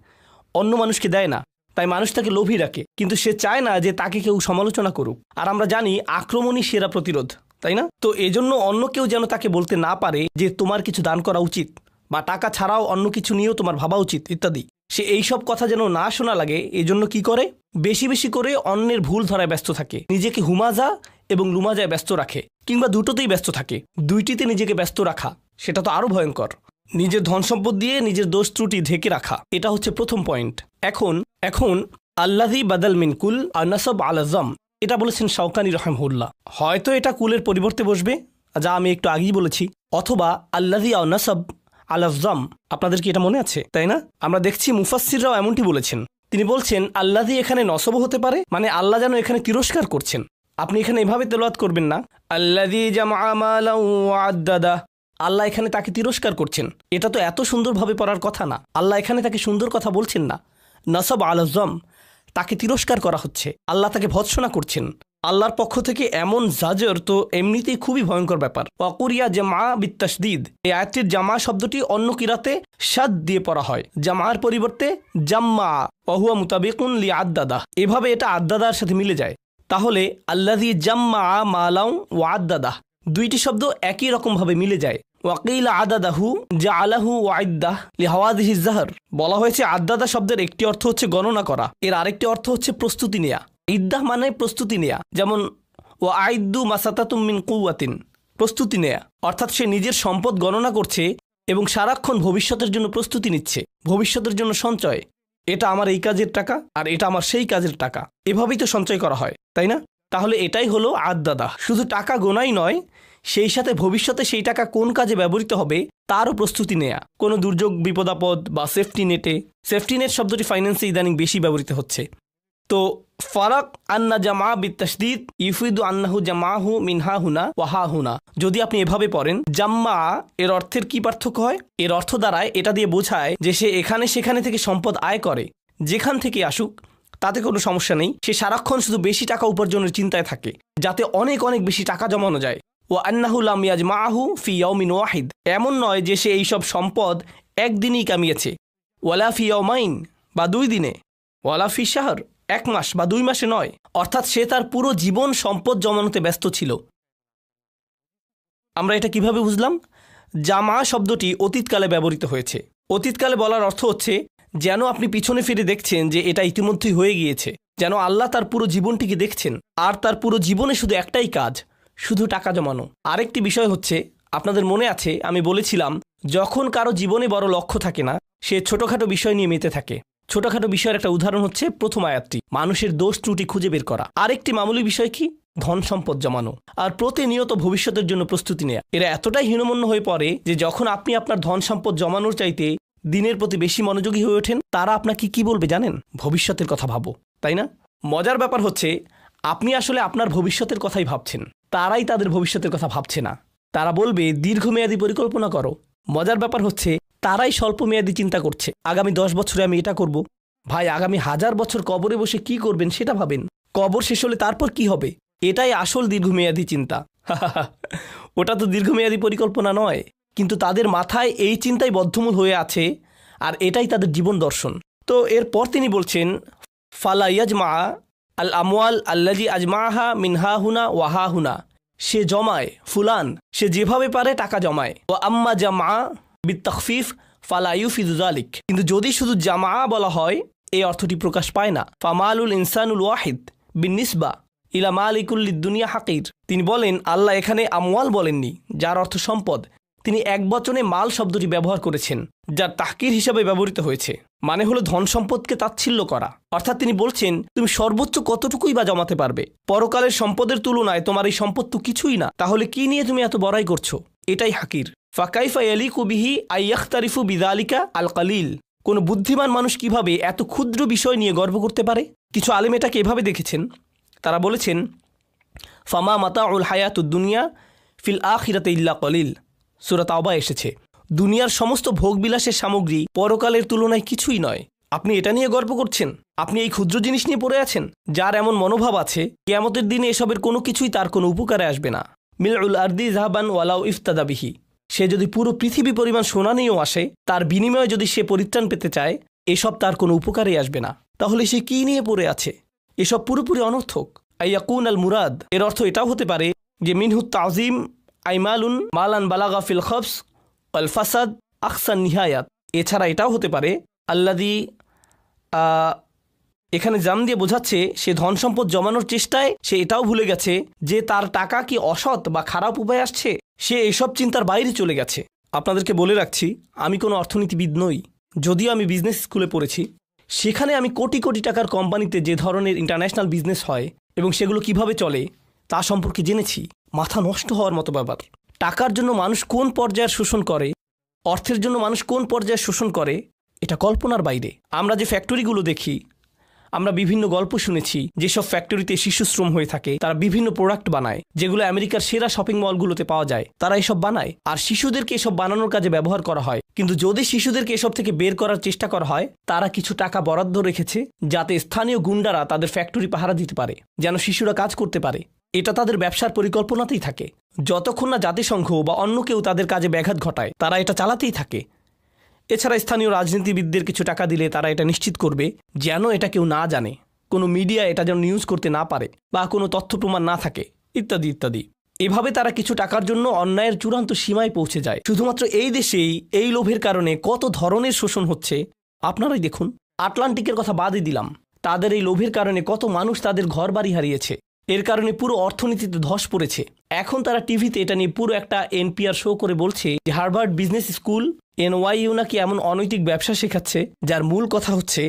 অন্য মানুষকে দেয় না, তাই মানুষ তাকে লোভী রাখে, কিন্তু সে চায় না যে তাকে কেউ সমালোচনা করুক। আর আমরা জানি আক্রমণই সেরা প্রতিরোধ, তাই না? তো এজন্য অন্য কেউ যেন তাকে বলতে না পারে যে তোমার কিছু দান করা উচিত, বা টাকা ছাড়াও অন্য কিছু নিয়েও তোমার ভাবা উচিত ইত্যাদি। সে এইসব কথা যেন না শোনা লাগে, এজন্য কি করে? বেশি বেশি করে অন্যের ভুল ধরায় ব্যস্ত থাকে, নিজেকে হুমাজা এবং লুমাজায় ব্যস্ত রাখে, কিংবা দুটোতেই ব্যস্ত থাকে। দুইটিতে নিজেকে ব্যস্ত রাখা, সেটা তো আরও ভয়ঙ্কর। নিজের ধন সম্পদ দিয়ে নিজের দোষ ত্রুটি ঢেকে রাখা, এটা হচ্ছে প্রথম পয়েন্ট। এখন আল্লাযী বাদাল মিন কুল আর নাসব আলা যাম, এটা বলেছেন শাওকানি রাহিমাহুল্লাহ। হয়তো এটা কুলের পরিবর্তে বসবে, যা আমি একটু আগেই বলেছি, অথবা আল্লাযী আও নাসব আলা যাম। আপনাদের কি এটা মনে আছে? তাই না? আমরা দেখছি মুফাসসিররাও এমনটি বলেছেন। তিনি বলছেন আল্লাযী এখানে নসবও হতে পারে, মানে আল্লাহ যেন এখানে তিরস্কার করছেন। আপনি এখানে এভাবে তেলাওয়াত করবেন না, আল্লাযী জামা মালান ওয়া আদ্দাদা। আল্লাহ এখানে তাকে তিরস্কার করছেন, এটা তো এত সুন্দরভাবে পড়ার কথা না। আল্লাহ এখানে তাকে সুন্দর কথা বলছেন না, নাসব আলা যাম, তাকে তিরস্কার করা হচ্ছে, আল্লাহ তাকে ভৎসনা করছেন। আল্লাহর পক্ষ থেকে এমন জাজর তো এমনিতেই খুবই ভয়ঙ্কর ব্যাপার। ওয়াকুরিয়া জামা বিত্তাশদীদ, এই আয়াতটির জামা শব্দটি অন্য কিরাতে শাদ দিয়ে পড়া হয়, জামার পরিবর্তে জাম্মা, ওয়াহুয়া মুতাবিকুন লি আদ্দাদা। এভাবে এটা আদ্দাদার সাথে মিলে যায়। তাহলে আল্লাযী জাম্মা মালান ওয়া আদ্দাদা, দুইটি শব্দ একই রকমভাবে মিলে যায়। ওয়াকিলা আদাদাহু জাআলাহু ওয়াইদ্দাহ লিহাওয়াদিহি যাহর। বলা হয়েছে আদ্দাদা শব্দের একটি অর্থ হচ্ছে গণনা করা, এর আরেকটি অর্থ হচ্ছে প্রস্তুতি নেয়া। ইদ্দাহ মানে প্রস্তুতি নেয়া, যেমন ওয়াইদ্দু মাসাতাতুম মিন কুওয়াতিন, প্রস্তুতি নেয়া। অর্থাৎ সে নিজের সম্পদ গণনা করছে এবং সারাক্ষণ ভবিষ্যতের জন্য প্রস্তুতি নিচ্ছে, ভবিষ্যতের জন্য সঞ্চয়। এটা আমার এই কাজের টাকা আর এটা আমার সেই কাজের টাকা, এভাবেই তো সঞ্চয় করা হয়, তাই না? তাহলে এটাই হলো আদ্দাদা। শুধু টাকা গোনাই নয়, সেই সাথে ভবিষ্যতে সেই টাকা কোন কাজে ব্যবহৃত হবে তারও প্রস্তুতি নেয়া। কোনো দুর্যোগ বিপদাপদ বা সেফটি নেট শব্দটি ফাইন্যান্সে ইদানিং বেশি ব্যবহৃত হচ্ছে। তো ফারাক আন্না জামা বিত্তাশদীদ ইউফিদু আন্নাহু জামাহু মিনহা হুনা ওয়াহা হুনা। যদি আপনি এভাবে পড়েন জাম্মা, এর অর্থের কি পার্থক্য হয়? এর অর্থ দ্বারায় এটা দিয়ে বোঝায় যে সে এখানে সেখানে থেকে সম্পদ আয় করে, যেখান থেকে আসুক তাতে কোনো সমস্যা নেই। সে সারাক্ষণ শুধু বেশি টাকা উপার্জনের চিন্তায় থাকে, যাতে অনেক অনেক বেশি টাকা জমানো যায়। ও আন্নাহু লাম ইয়াজমাহু ফি ইয়াউমিন ওয়াহিদ, এমন নয় যে সে এইসব সম্পদ একদিনই কামিয়েছে। ওয়ালা ফি ইয়াউমাইন, বা 2 দিনে। ওয়ালা ফি শাহর, 1 মাস বা 2 মাসে নয়। অর্থাৎ সে তার পুরো জীবন সম্পদ জমানোতে ব্যস্ত ছিল। আমরা এটা কিভাবে বুঝলাম? জামা শব্দটি অতীতকালে ব্যবহৃত হয়েছে। অতীতকালে বলার অর্থ হচ্ছে যেন আপনি পিছনে ফিরে দেখছেন যে এটা ইতিমধ্যেই হয়ে গিয়েছে, যেন আল্লাহ তার পুরো জীবনটিকে দেখছেন, আর তার পুরো জীবনে শুধু একটাই কাজ, শুধু টাকা জমানো। আরেকটি বিষয় হচ্ছে, আপনাদের মনে আছে আমি বলেছিলাম, যখন কারো জীবনে বড় লক্ষ্য থাকে না, সে ছোটখাটো বিষয় নিয়ে মেতে থাকে। ছোটখাটো বিষয়ের একটা উদাহরণ হচ্ছে প্রথম আয়াতটি, মানুষের দোষ ত্রুটি খুঁজে বের করা। আরেকটি মামুলি বিষয় কি? ধন সম্পদ জমানো আর প্রতিনিয়ত ভবিষ্যতের জন্য প্রস্তুতি নেয়া। এরা এতটাই হীনমন্য হয়ে পড়ে যে যখন আপনি আপনার ধন সম্পদ জমানোর চাইতে দিনের প্রতি বেশি মনোযোগী হয়ে ওঠেন, তারা আপনাকে কি বলবে জানেন? ভবিষ্যতের কথা ভাবো, তাই না? মজার ব্যাপার হচ্ছে আপনি আসলে আপনার ভবিষ্যতের কথাই ভাবছেন, তারাই তাদের ভবিষ্যতের কথা ভাবছে না। তারা বলবে দীর্ঘমেয়াদী পরিকল্পনা করো। মজার ব্যাপার হচ্ছে তারাই স্বল্পমেয়াদী চিন্তা করছে, আগামী 10 বছরে আমি এটা করব। ভাই, আগামী 1000 বছর কবরে বসে কি করবেন সেটা ভাবেন। কবর শেষ হলে তারপর কি হবে, এটাই আসল দীর্ঘমেয়াদী চিন্তা। ওটা তো দীর্ঘমেয়াদী পরিকল্পনা নয়, কিন্তু তাদের মাথায় এই চিন্তাই বদ্ধমূল হয়ে আছে, আর এটাই তাদের জীবন দর্শন। তো এরপর তিনি বলছেন ফালা ইয়াজমা আল আমওয়াল আল্লাজি আজমাহা মিনহা হুনা ওয়াহা হুনা, সে জমায়, ফুলান সে যেভাবে পারে টাকা জমায়। ও আম্মা জামা বিত্তাখফিফ ফালা ইউফিদু যালিক, কিন্তু যদি শুধু জামা বলা হয় এই অর্থটি প্রকাশ পায় না। ফামালুল ইনসানুল ওয়াহিদ বিনিসবা ইলা মালিকুল্লিদ দুনিয়া হাকির। তিনি বলেন আল্লাহ এখানে আমওয়াল বলেননি, যার অর্থ সম্পদ। তিনি একবচনে মাল শব্দটি ব্যবহার করেছেন, যার তাহকির হিসাবে ব্যবহৃত হয়েছে, মানে হলো ধন সম্পদকে তাচ্ছিল্য করা। অর্থাৎ তিনি বলছেন তুমি সর্বোচ্চ কতটুকুই বা জমাতে পারবে, পরকালের সম্পদের তুলনায় তোমার এই সম্পদ তো কিছুই না, তাহলে কি নিয়ে তুমি এত বড়াই করছো? এটাই হাকির। ফাকাইফা ইয়ালিকু বিহি আইয়াখতারিফু বিযালিকা আল কালিল, কোন বুদ্ধিমান মানুষ কিভাবে এত ক্ষুদ্র বিষয় নিয়ে গর্ব করতে পারে? কিছু আলেম এটাকে এভাবে দেখেছেন, তারা বলেছেন ফামা মাতাউল হায়াতুদ দুনিয়া ফিল আখিরাতে ইল্লা কলিল। সূরা তাওবা এসেছে, দুনিয়ার সমস্ত ভোগবিলাসের সামগ্রী পরকালের তুলনায় কিছুই নয়। আপনি এটা নিয়ে গর্ব করছেন? আপনি এই ক্ষুদ্র জিনিস নিয়ে পড়ে আছেন? যার এমন মনোভাব আছে কিয়ামতের দিনে এসবের কোনো কিছুই তার কোনো উপকারে আসবে না। মিলউল আরদি যাহাবান ওয়ালাউ ইফতাদা বিহি, সে যদি পুরো পৃথিবী পরিমাণ সোনা নিয়েও আসে, তার বিনিময়ে যদি সে পরিত্রাণ পেতে চায়, এসব তার কোনো উপকারেই আসবে না। তাহলে সে কি নিয়ে পড়ে আছে? এসব পুরোপুরি অনর্থক। আইয়াকুন আল মুরাদ, এর অর্থ এটাও হতে পারে যে মিনহু তাজিম আইমালুন মালান বালাগা ফিল খবস আল ফাসাদ আকসান নিহায়াত। এছাড়া এটাও হতে পারে আল্লাদি, এখানে জাম দিয়ে বোঝাচ্ছে সে ধন সম্পদ জমানোর চেষ্টায় সে এটাও ভুলে গেছে যে তার টাকা কি অসৎ বা খারাপ উপায় আসছে, সে এসব চিন্তার বাইরে চলে গেছে। আপনাদেরকে বলে রাখছি, আমি কোনো অর্থনীতিবিদ নই, যদিও আমি বিজনেস স্কুলে পড়েছি। সেখানে আমি কোটি কোটি টাকার কোম্পানিতে যে ধরনের ইন্টারন্যাশনাল বিজনেস হয় এবং সেগুলো কিভাবে চলে তা সম্পর্কে জেনেছি। মাথা নষ্ট হওয়ার মতো ব্যাপার। টাকার জন্য মানুষ কোন পর্যায়ের শোষণ করে, অর্থের জন্য মানুষ কোন পর্যায়ে শোষণ করে, এটা কল্পনার বাইরে। আমরা যে ফ্যাক্টরিগুলো দেখি, আমরা বিভিন্ন গল্প শুনেছি যেসব ফ্যাক্টরিতে শিশুশ্রম হয়ে থাকে, তারা বিভিন্ন প্রোডাক্ট বানায় যেগুলো আমেরিকার সেরা শপিং মলগুলোতে পাওয়া যায়। তারা এসব বানায় আর শিশুদেরকে এসব বানানোর কাজে ব্যবহার করা হয়। কিন্তু যদি শিশুদেরকে এসব থেকে বের করার চেষ্টা করা হয়, তারা কিছু টাকা বরাদ্দ রেখেছে যাতে স্থানীয় গুন্ডারা তাদের ফ্যাক্টরি পাহারা দিতে পারে, যেন শিশুরা কাজ করতে পারে। এটা তাদের ব্যবসার পরিকল্পনাতেই থাকে। যতক্ষণ না জাতিসংঘ বা অন্য কেউ তাদের কাজে ব্যাঘাত ঘটায়, তারা এটা চালাতেই থাকে। এছাড়া স্থানীয় রাজনীতিবিদদের কিছু টাকা দিলে তারা এটা নিশ্চিত করবে যেন এটা কেউ না জানে, কোনো মিডিয়া এটা যেন নিউজ করতে না পারে বা কোনো তথ্য প্রমাণ না থাকে, ইত্যাদি ইত্যাদি। এভাবে তারা কিছু টাকার জন্য অন্যায়ের চূড়ান্ত সীমায় পৌঁছে যায়। শুধুমাত্র এই দেশেই এই লোভের কারণে কত ধরনের শোষণ হচ্ছে আপনারাই দেখুন। আটলান্টিকের কথা বাদই দিলাম, তাদের এই লোভের কারণে কত মানুষ তাদের ঘর বাড়ি হারিয়েছে। এর কারণে পুরো অর্থনীতিতে ধস পড়েছে। এখন তারা টিভিতে এটা নিয়ে পুরো একটা NPR শো করে বলছে যে হার্ভার্ড বিজনেস স্কুল NYU নাকি এমন অনৈতিক ব্যবসা শেখাচ্ছে যার মূল কথা হচ্ছে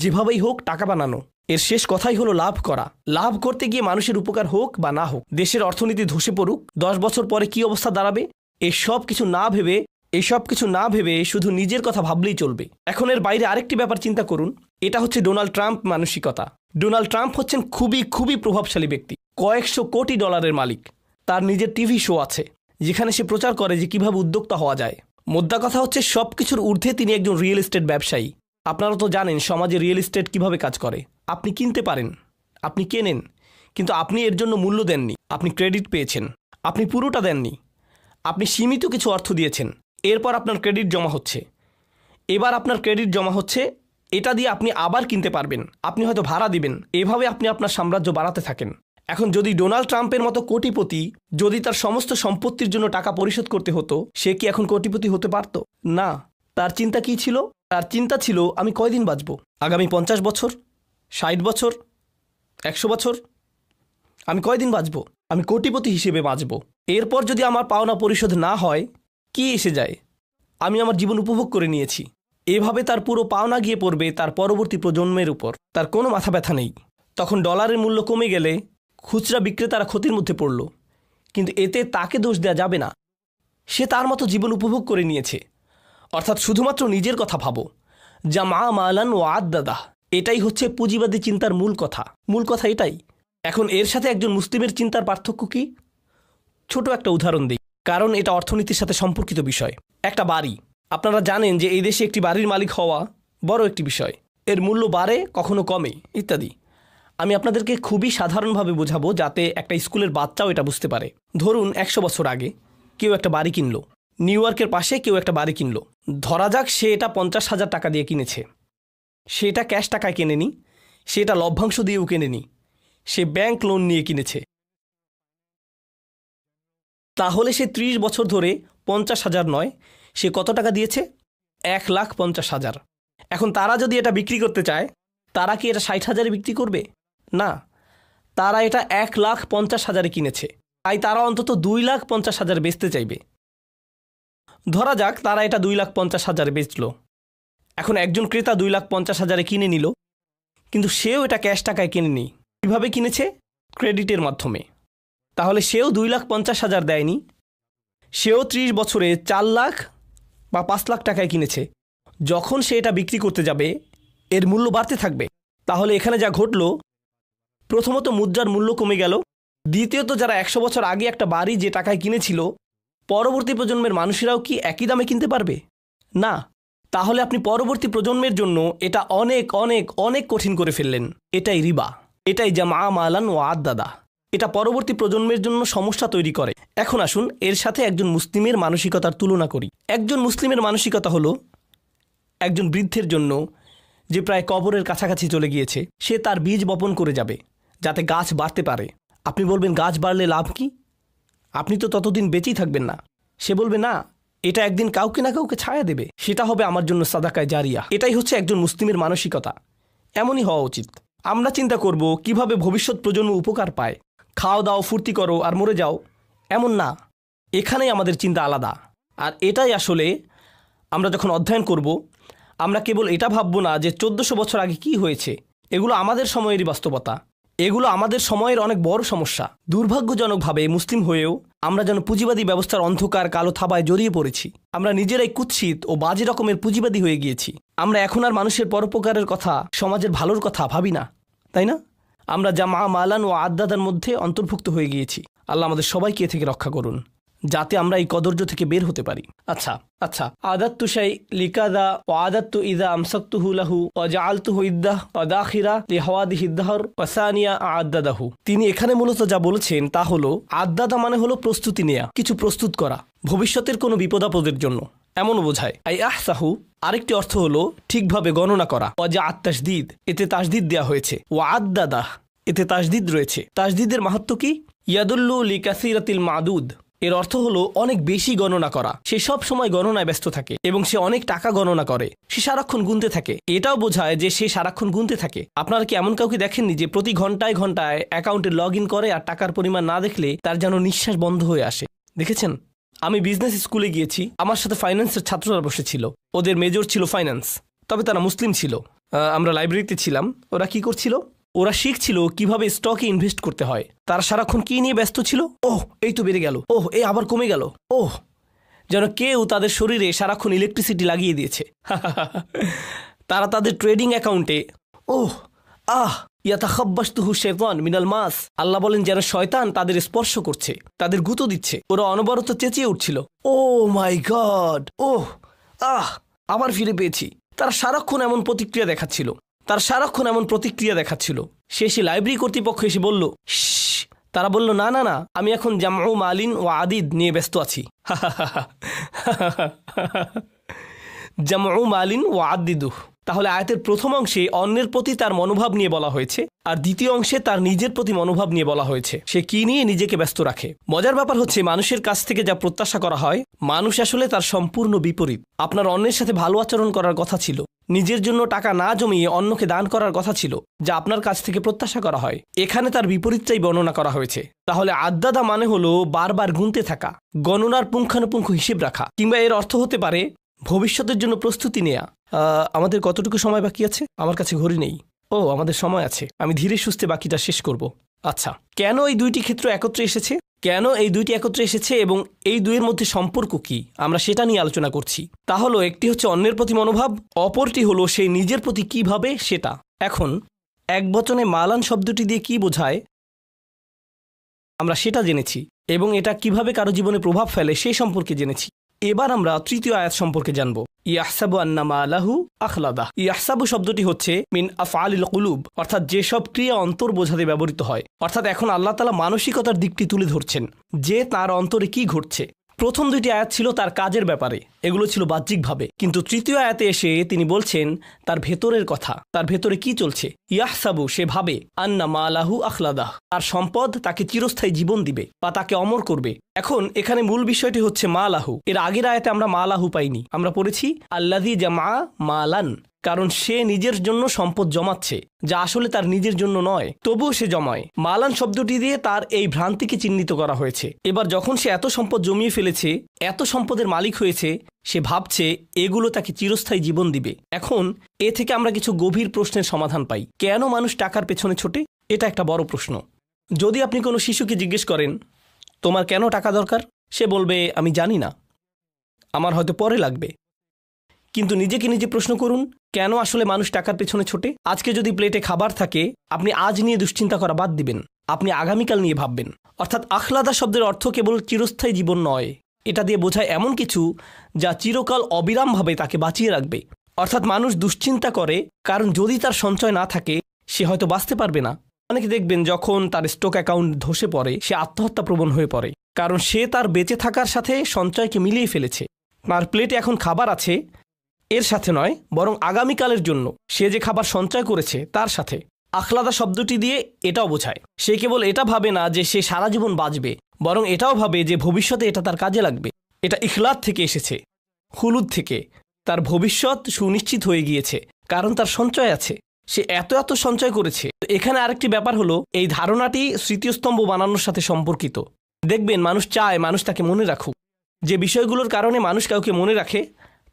যেভাবেই হোক টাকা বানানো। এর শেষ কথাই হলো লাভ করা। লাভ করতে গিয়ে মানুষের উপকার হোক বা না হোক, দেশের অর্থনীতি ধসে পড়ুক, 10 বছর পরে কি অবস্থা দাঁড়াবে, এসব কিছু না ভেবে শুধু নিজের কথা ভাবলেই চলবে। এখন এর বাইরে আরেকটি ব্যাপার চিন্তা করুন, এটা হচ্ছে ডোনাল্ড ট্রাম্প মানসিকতা। ডোনাল্ড ট্রাম্প হচ্ছেন খুবই প্রভাবশালী ব্যক্তি, কয়েকশো কোটি ডলারের মালিক। তার নিজের টিভি শো আছে যেখানে সে প্রচার করে যে কিভাবে উদ্যোক্তা হওয়া যায়। মোদ্দা কথা হচ্ছে সব কিছুর ঊর্ধ্বে তিনি একজন রিয়েল এস্টেট ব্যবসায়ী। আপনারা তো জানেন সমাজে রিয়েল এস্টেট কিভাবে কাজ করে। আপনি কিনতে পারেন, আপনি কেনেন, কিন্তু আপনি এর জন্য মূল্য দেননি। আপনি ক্রেডিট পেয়েছেন, আপনি পুরোটা দেননি, আপনি সীমিত কিছু অর্থ দিয়েছেন। এরপর আপনার ক্রেডিট জমা হচ্ছে, এবার আপনার ক্রেডিট জমা হচ্ছে, এটা দিয়ে আপনি আবার কিনতে পারবেন, আপনি হয়তো ভাড়া দিবেন। এভাবে আপনি আপনার সাম্রাজ্য বাড়াতে থাকেন। এখন যদি ডোনাল্ড ট্রাম্পের মতো কোটিপতি, যদি তার সমস্ত সম্পত্তির জন্য টাকা পরিশোধ করতে হতো, সে কি এখন কোটিপতি হতে পারত? না। তার চিন্তা কি ছিল? তার চিন্তা ছিল আমি কয়দিন বাঁচব, আগামী 50 বছর, 60 বছর, 100 বছর, আমি কয়দিন বাঁচব, আমি কোটিপতি হিসেবে বাঁচব। এরপর যদি আমার পাওনা পরিশোধ না হয়, কি এসে যায়, আমি আমার জীবন উপভোগ করে নিয়েছি। এভাবে তার পুরো পাওনা গিয়ে পড়বে তার পরবর্তী প্রজন্মের উপর। তার কোনো মাথা ব্যথা নেই। তখন ডলারের মূল্য কমে গেলে খুচরা বিক্রেতারা ক্ষতির মধ্যে পড়ল, কিন্তু এতে তাকে দোষ দেওয়া যাবে না। সে তার মতো জীবন উপভোগ করে নিয়েছে। অর্থাৎ শুধুমাত্র নিজের কথা ভাবো, যা মালান ও আদাদা। এটাই হচ্ছে পুঁজিবাদী চিন্তার মূল কথা এটাই। এখন এর সাথে একজন মুসলিমের চিন্তার পার্থক্য কি? ছোট একটা উদাহরণ দিই, কারণ এটা অর্থনীতির সাথে সম্পর্কিত বিষয়। একটা বাড়ি, আপনারা জানেন যে এই দেশে একটি বাড়ির মালিক হওয়া বড় একটি বিষয়। এর মূল্য বাড়ে, কখনো কমে, ইত্যাদি। আমি আপনাদেরকে খুবই সাধারণভাবে বোঝাবো যাতে একটা স্কুলের বাচ্চাও এটা বুঝতে পারে। ধরুন 100 বছর আগে কেউ একটা বাড়ি কিনলো, নিউ ইয়র্কের পাশে কেউ একটা বাড়ি কিনলো। ধরা যাক সে এটা 50,000 টাকা দিয়ে কিনেছে। সে এটা ক্যাশ টাকায় কেনেনি, সে এটা লভ্যাংশ দিয়েও কেনেনি, সে ব্যাংক লোন নিয়ে কিনেছে। তাহলে সে 30 বছর ধরে 50,000 নয়, সে কত টাকা দিয়েছে? 1,50,000। এখন তারা যদি এটা বিক্রি করতে চায়, তারা কি এটা 60,000-এ বিক্রি করবে? না, তারা এটা 1,50,000-এ কিনেছে, তাই তারা অন্তত 2,50,000 বেচতে চাইবে। ধরা যাক তারা এটা 2,50,000-এ বেচল। এখন একজন ক্রেতা 2,50,000-এ কিনে নিল, কিন্তু সেও এটা ক্যাশ টাকায় কিনেনি। কীভাবে কিনেছে? ক্রেডিটের মাধ্যমে। তাহলে সেও 2,50,000 দেয়নি, সেও 30 বছরে 4 লাখ বা 5 লাখ টাকায় কিনেছে। যখন সে এটা বিক্রি করতে যাবে, এর মূল্য বাড়তে থাকবে। তাহলে এখানে যা ঘটল, প্রথমত মুদ্রার মূল্য কমে গেল, দ্বিতীয়ত যারা 100 বছর আগে একটা বাড়ি যে টাকায় কিনেছিল, পরবর্তী প্রজন্মের মানুষেরাও কি একই দামে কিনতে পারবে? না। তাহলে আপনি পরবর্তী প্রজন্মের জন্য এটা অনেক অনেক অনেক কঠিন করে ফেললেন। এটাই রিবা, এটাই যা মালান ও আদাদা। এটা পরবর্তী প্রজন্মের জন্য সমস্যা তৈরি করে। এখন আসুন এর সাথে একজন মুসলিমের মানসিকতার তুলনা করি। একজন মুসলিমের মানসিকতা হলো একজন বৃদ্ধের জন্য যে প্রায় কবরের কাছাকাছি চলে গিয়েছে, সে তার বীজ বপন করে যাবে যাতে গাছ বাড়তে পারে। আপনি বলবেন গাছ বাড়লে লাভ কি? আপনি তো ততদিন বেঁচেই থাকবেন না। সে বলবে না, এটা একদিন কাউকে না কাউকে ছায়া দেবে, সেটা হবে আমার জন্য সাদাকায়ে জারিয়া। এটাই হচ্ছে একজন মুসলিমের মানসিকতা। এমনই হওয়া উচিত। আমরা চিন্তা করব কিভাবে ভবিষ্যৎ প্রজন্ম উপকার পায়। খাও দাও, ফুর্তি করো আর মরে যাও, এমন না। এখানেই আমাদের চিন্তা আলাদা। আর এটাই আসলে আমরা যখন অধ্যয়ন করব, আমরা কেবল এটা ভাববো না যে 1400 বছর আগে কি হয়েছে। এগুলো আমাদের সময়েরই বাস্তবতা, এগুলো আমাদের সময়ের অনেক বড় সমস্যা। দুর্ভাগ্যজনকভাবে মুসলিম হয়েও আমরা যেন পুঁজিবাদী ব্যবস্থার অন্ধকার কালো থাবায় জড়িয়ে পড়েছি। আমরা নিজেরাই কুৎসিত ও বাজে রকমের পুঁজিবাদী হয়ে গিয়েছি। আমরা এখন আর মানুষের পরোপকারের কথা, সমাজের ভালোর কথা ভাবি না, তাই না? আমরা যা মালান ও আদাদার মধ্যে অন্তর্ভুক্ত হয়ে গিয়েছি। আল্লাহ আমাদের সবাইকে এ থেকে রক্ষা করুন, যাতে আমরা এই কদর্য থেকে বের হতে পারি। আচ্ছা আদাত্তু শাই লিকাদা ও আদাত্তু ইদা আমসাকতুহু লাহু ওয়া জাআলতুহু ইদ্দাহ ওয়া দাখিরা লিহাওয়াদিহি দাহর ওয়া সানিয়া আদাদাহু। তিনি এখানে মূলত যা বলেছেন তা হলো, আদাদা মানে হলো প্রস্তুতি নেয়া, কিছু প্রস্তুত করা, ভবিষ্যতের কোনো বিপদাপদের জন্য, এমনও বোঝায়। আই আহসাহু আরেকটি অর্থ হলো ঠিকভাবে গণনা করা। ওয়া জাআত তাসদীদ, এতে তাসদীদ দেয়া হয়েছে। ওয়া আদাদাহ, এতে তাসদীদ রয়েছে। তাসদীদের মাহাত্ম্য কি? ইয়াদুল্লু লিকাসিরাতিল মাদুদ, এর অর্থ হলো অনেক বেশি গণনা করা। সে সব সময় গণনায় ব্যস্ত থাকে এবং সে অনেক টাকা গণনা করে। সে সারাক্ষণ গুনতে থাকে। এটাও বোঝায় যে সে সারাক্ষণ গুনতে থাকে। আপনারা কি এমন কাউকে দেখেননি যে প্রতি ঘন্টায় ঘন্টায় অ্যাকাউন্টে লগ ইন করে আর টাকার পরিমাণ না দেখলে তার যেন নিঃশ্বাস বন্ধ হয়ে আসে? দেখেছেন? আমি বিজনেস স্কুলে গিয়েছি, আমার সাথে ফাইন্যান্সের ছাত্ররা বসেছিল। ওদের মেজর ছিল ফাইন্যান্স, তবে তারা মুসলিম ছিল। আমরা লাইব্রেরিতে ছিলাম। ওরা কি করছিল? ওরা শিখছিল কিভাবে স্টকে ইনভেস্ট করতে হয়। তারা সারাক্ষণ কি নিয়ে ব্যস্ত ছিল? ওহ, এই তো বেড়ে গেল, ওহ এই আবার কমে গেল, ওহ যেন কেউ তাদের শরীরে সারাক্ষণ ইলেকট্রিসিটি লাগিয়ে দিয়েছে। তারা তাদের ট্রেডিং অ্যাকাউন্টে ওহ ইয়াতাখাব্বাসতুহু শাইতান মিনাল মাস, আল্লাহ বলেন যেন শয়তান তাদের স্পর্শ করছে, তাদের গুঁতো দিচ্ছে। ওরা অনবরত চেঁচিয়ে উঠছিল, ও মাই গড, ওহ আবার ফিরে পেয়েছি। তারা সারাক্ষণ এমন প্রতিক্রিয়া দেখাচ্ছিল। শেষে লাইব্রেরি কর্তৃপক্ষ এসে বলল, তারা বলল, না না না, আমি এখন জামউ মালিন ও আদিদ নিয়ে ব্যস্ত আছি। জামউ মালিন ও আদিদুহ। তাহলে আয়াতের প্রথম অংশে অন্যের প্রতি তার মনোভাব নিয়ে বলা হয়েছে, আর দ্বিতীয় অংশে তার নিজের প্রতি মনোভাব নিয়ে বলা হয়েছে, সে কি নিয়ে নিজেকে ব্যস্ত রাখে। মজার ব্যাপার হচ্ছে, মানুষের কাছ থেকে যা প্রত্যাশা করা হয়, মানুষ আসলে তার সম্পূর্ণ বিপরীত। আপনার অন্যের সাথে ভালো আচরণ করার কথা ছিল, নিজের জন্য টাকা না জমিয়ে অন্যকে দান করার কথা ছিল, যা আপনার কাছ থেকে প্রত্যাশা করা হয়। এখানে তার বিপরীতটাই বর্ণনা করা হয়েছে। তাহলে আদ্দাদা মানে হলো বারবার গুনতে থাকা, গণনার পুঙ্খানুপুঙ্খ হিসেব রাখা, কিংবা এর অর্থ হতে পারে ভবিষ্যতের জন্য প্রস্তুতি নেয়া। আমাদের কতটুকু সময় বাকি আছে? আমার কাছে ঘড়ি নেই। ও, আমাদের সময় আছে, আমি ধীরে সুস্থে বাকিটা শেষ করব। আচ্ছা, কেন এই দুইটি ক্ষেত্র একত্রে এসেছে এবং এই দুইয়ের মধ্যে সম্পর্ক কি, আমরা সেটা নিয়ে আলোচনা করছি। তা হলো, একটি হচ্ছে অন্যের প্রতি মনোভাব, অপরটি হলো সেই নিজের প্রতি কিভাবে সেটা। এখন একবচনে মালান শব্দটি দিয়ে কি বোঝায় আমরা সেটা জেনেছি, এবং এটা কিভাবে কারো জীবনে প্রভাব ফেলে সে সম্পর্কে জেনেছি। এবার আমরা তৃতীয় আয়াত সম্পর্কে জানব। ইয়াহসাবু আন্না মালাহু আখলাদা। ইয়াহসাবু শব্দটি হচ্ছে মিন আফআলিল কুলুব, অর্থাৎ যেসব ক্রিয়া অন্তর বোঝাতে ব্যবহৃত হয়। অর্থাৎ এখন আল্লাহ তাআলা মানসিকতার দিকটি তুলে ধরছেন, যে তার অন্তরে কি ঘটছে। প্রথম দুইটি আয়াত ছিল তার কাজের ব্যাপারে, এগুলো ছিল বাহ্যিকভাবে, কিন্তু তৃতীয় আয়াতে এসে তিনি বলছেন তার ভেতরের কথা, তার ভেতরে কি চলছে। ইয়াহসাবু, সে ভাবে, আন্না মালাহু আখলাদা, তার সম্পদ তাকে চিরস্থায়ী জীবন দিবে বা তাকে অমর করবে। এখন এখানে মূল বিষয়টি হচ্ছে মালাহু। এর আগের আয়াতে আমরা মালাহু পাইনি, আমরা পড়েছি আল্লাযী জামা মালান, কারণ সে নিজের জন্য সম্পদ জমাচ্ছে, যা আসলে তার নিজের জন্য নয়, তবুও সে জমায়। মালান শব্দটি দিয়ে তার এই ভ্রান্তিকে চিহ্নিত করা হয়েছে। এবার যখন সে এত সম্পদ জমিয়ে ফেলেছে, এত সম্পদের মালিক হয়েছে, সে ভাবছে এগুলো তাকে চিরস্থায়ী জীবন দিবে। এখন এ থেকে আমরা কিছু গভীর প্রশ্নের সমাধান পাই। কেন মানুষ টাকার পেছনে ছোটে? এটা একটা বড় প্রশ্ন। যদি আপনি কোনো শিশুকে জিজ্ঞেস করেন, তোমার কেন টাকা দরকার, সে বলবে, আমি জানি না, আমার হয়তো পরে লাগবে। কিন্তু নিজেকে নিজে প্রশ্ন করুন, কেন আসলে মানুষ টাকার পেছনে ছোটে? আজকে যদি প্লেটে খাবার থাকে, আপনি আজ নিয়ে দুশ্চিন্তা করা বাদ দিবেন, আপনি আগামীকাল নিয়ে ভাববেন। অর্থাৎ আখলাদা শব্দের অর্থ কেবল চিরস্থায়ী জীবন নয়, এটা দিয়ে বোঝায় এমন কিছু যা চিরকাল অবিরামভাবে তাকে বাঁচিয়ে রাখবে। অর্থাৎ মানুষ দুশ্চিন্তা করে কারণ যদি তার সঞ্চয় না থাকে, সে হয়তো বাঁচতে পারবে না। অনেকে দেখবেন যখন তার স্টক অ্যাকাউন্ট ধসে পড়ে, সে আত্মহত্যাপ্রবণ হয়ে পড়ে, কারণ সে তার বেঁচে থাকার সাথে সঞ্চয়কে মিলিয়ে ফেলেছে। তার প্লেটে এখন খাবার আছে, এর সাথে নয়, বরং আগামীকালের জন্য সে যে খাবার সঞ্চয় করেছে তার সাথে। আখলাদা শব্দটি দিয়ে এটাও বোঝায়, সে কেবল এটা ভাবে না যে সে সারা জীবন বাঁচবে, বরং এটাও ভাবে যে ভবিষ্যতে এটা তার কাজে লাগবে। এটা ইখলাদ থেকে এসেছে, খুলুদ থেকে। তার ভবিষ্যৎ সুনিশ্চিত হয়ে গিয়েছে, কারণ তার সঞ্চয় আছে, সে এত সঞ্চয় করেছে। এখানে আরেকটি ব্যাপার হলো, এই ধারণাটি স্মৃতিস্তম্ভ বানানোর সাথে সম্পর্কিত। দেখবেন মানুষ চায় মানুষ তাকে মনে রাখুক। যে বিষয়গুলোর কারণে মানুষ কাউকে মনে রাখে,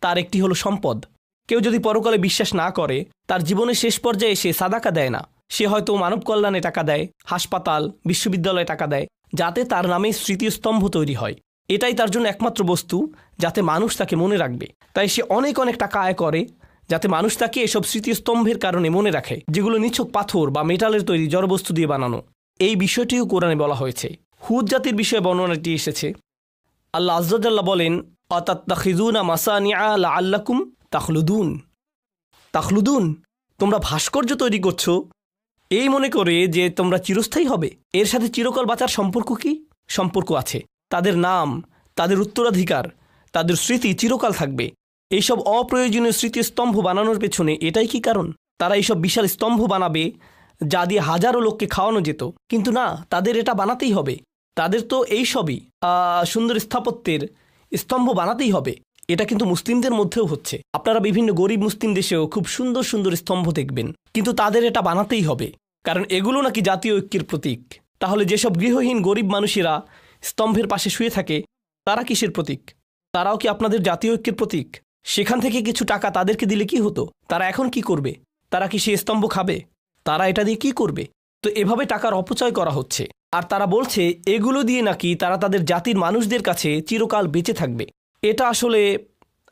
তার একটি হলো সম্পদ। কেউ যদি পরকালে বিশ্বাস না করে, তার জীবনের শেষ পর্যায়ে সে সাদাকা দেয় না, সে হয়তো মানব কল্যাণে টাকা দেয়, হাসপাতাল, বিশ্ববিদ্যালয়ে টাকা দেয়, যাতে তার নামে স্মৃতিস্তম্ভ তৈরি হয়। এটাই তার জন্য একমাত্র বস্তু যাতে মানুষ তাকে মনে রাখবে। তাই সে অনেক টাকা আয় করে, যাতে মানুষ তাকে এসব স্মৃতিস্তম্ভের কারণে মনে রাখে, যেগুলো নিছক পাথর বা মেটালের তৈরি জড়বস্তু দিয়ে বানানো। এই বিষয়টিও কোরআনে বলা হয়েছে। হুদ জাতির বিষয়ে বর্ণনাটি এসেছে। আল্লাহ আযজা ওয়াজাল্লা বলেন, আতাত্তাখিযুনা মাসানিআ লাআল্লাকুম তাখলুদুন, তোমরা ভাস্কর্য তৈরি করছো এই মনে করে যে তোমরা চিরস্থায়ী হবে। এর সাথে চিরকাল বাঁচার সম্পর্ক কি? সম্পর্ক আছে। তাদের নাম, তাদের উত্তরাধিকার, তাদের স্মৃতি চিরকাল থাকবে। এইসব অপ্রয়োজনীয় স্মৃতিস্তম্ভ বানানোর পেছনে এটাই কি কারণ? তারা এইসব বিশাল স্তম্ভ বানাবে যা দিয়ে হাজারো লোককে খাওয়ানো যেত, কিন্তু না, তাদের এটা বানাতেই হবে। তাদের তো এইসবই সুন্দর স্থাপত্যের স্তম্ভ বানাতেই হবে। এটা কিন্তু মুসলিমদের মধ্যেও হচ্ছে। আপনারা বিভিন্ন গরিব মুসলিম দেশেও খুব সুন্দর সুন্দর স্তম্ভ দেখবেন, কিন্তু তাদের এটা বানাতেই হবে, কারণ এগুলো নাকি জাতীয় ঐক্যের প্রতীক। তাহলে যেসব গৃহহীন গরিব মানুষেরা স্তম্ভের পাশে শুয়ে থাকে, তারা কিসের প্রতীক? তারাও কি আপনাদের জাতীয় ঐক্যের প্রতীক? সেখান থেকে কিছু টাকা তাদেরকে দিলে কি হতো? তারা এখন কি করবে? তারা কি সেই স্তম্ভ খাবে? তারা এটা দিয়ে কি করবে? তো এভাবে টাকার অপচয় করা হচ্ছে। আর তারা বলছে এগুলো দিয়ে নাকি তারা তাদের জাতির মানুষদের কাছে চিরকাল বেঁচে থাকবে। এটা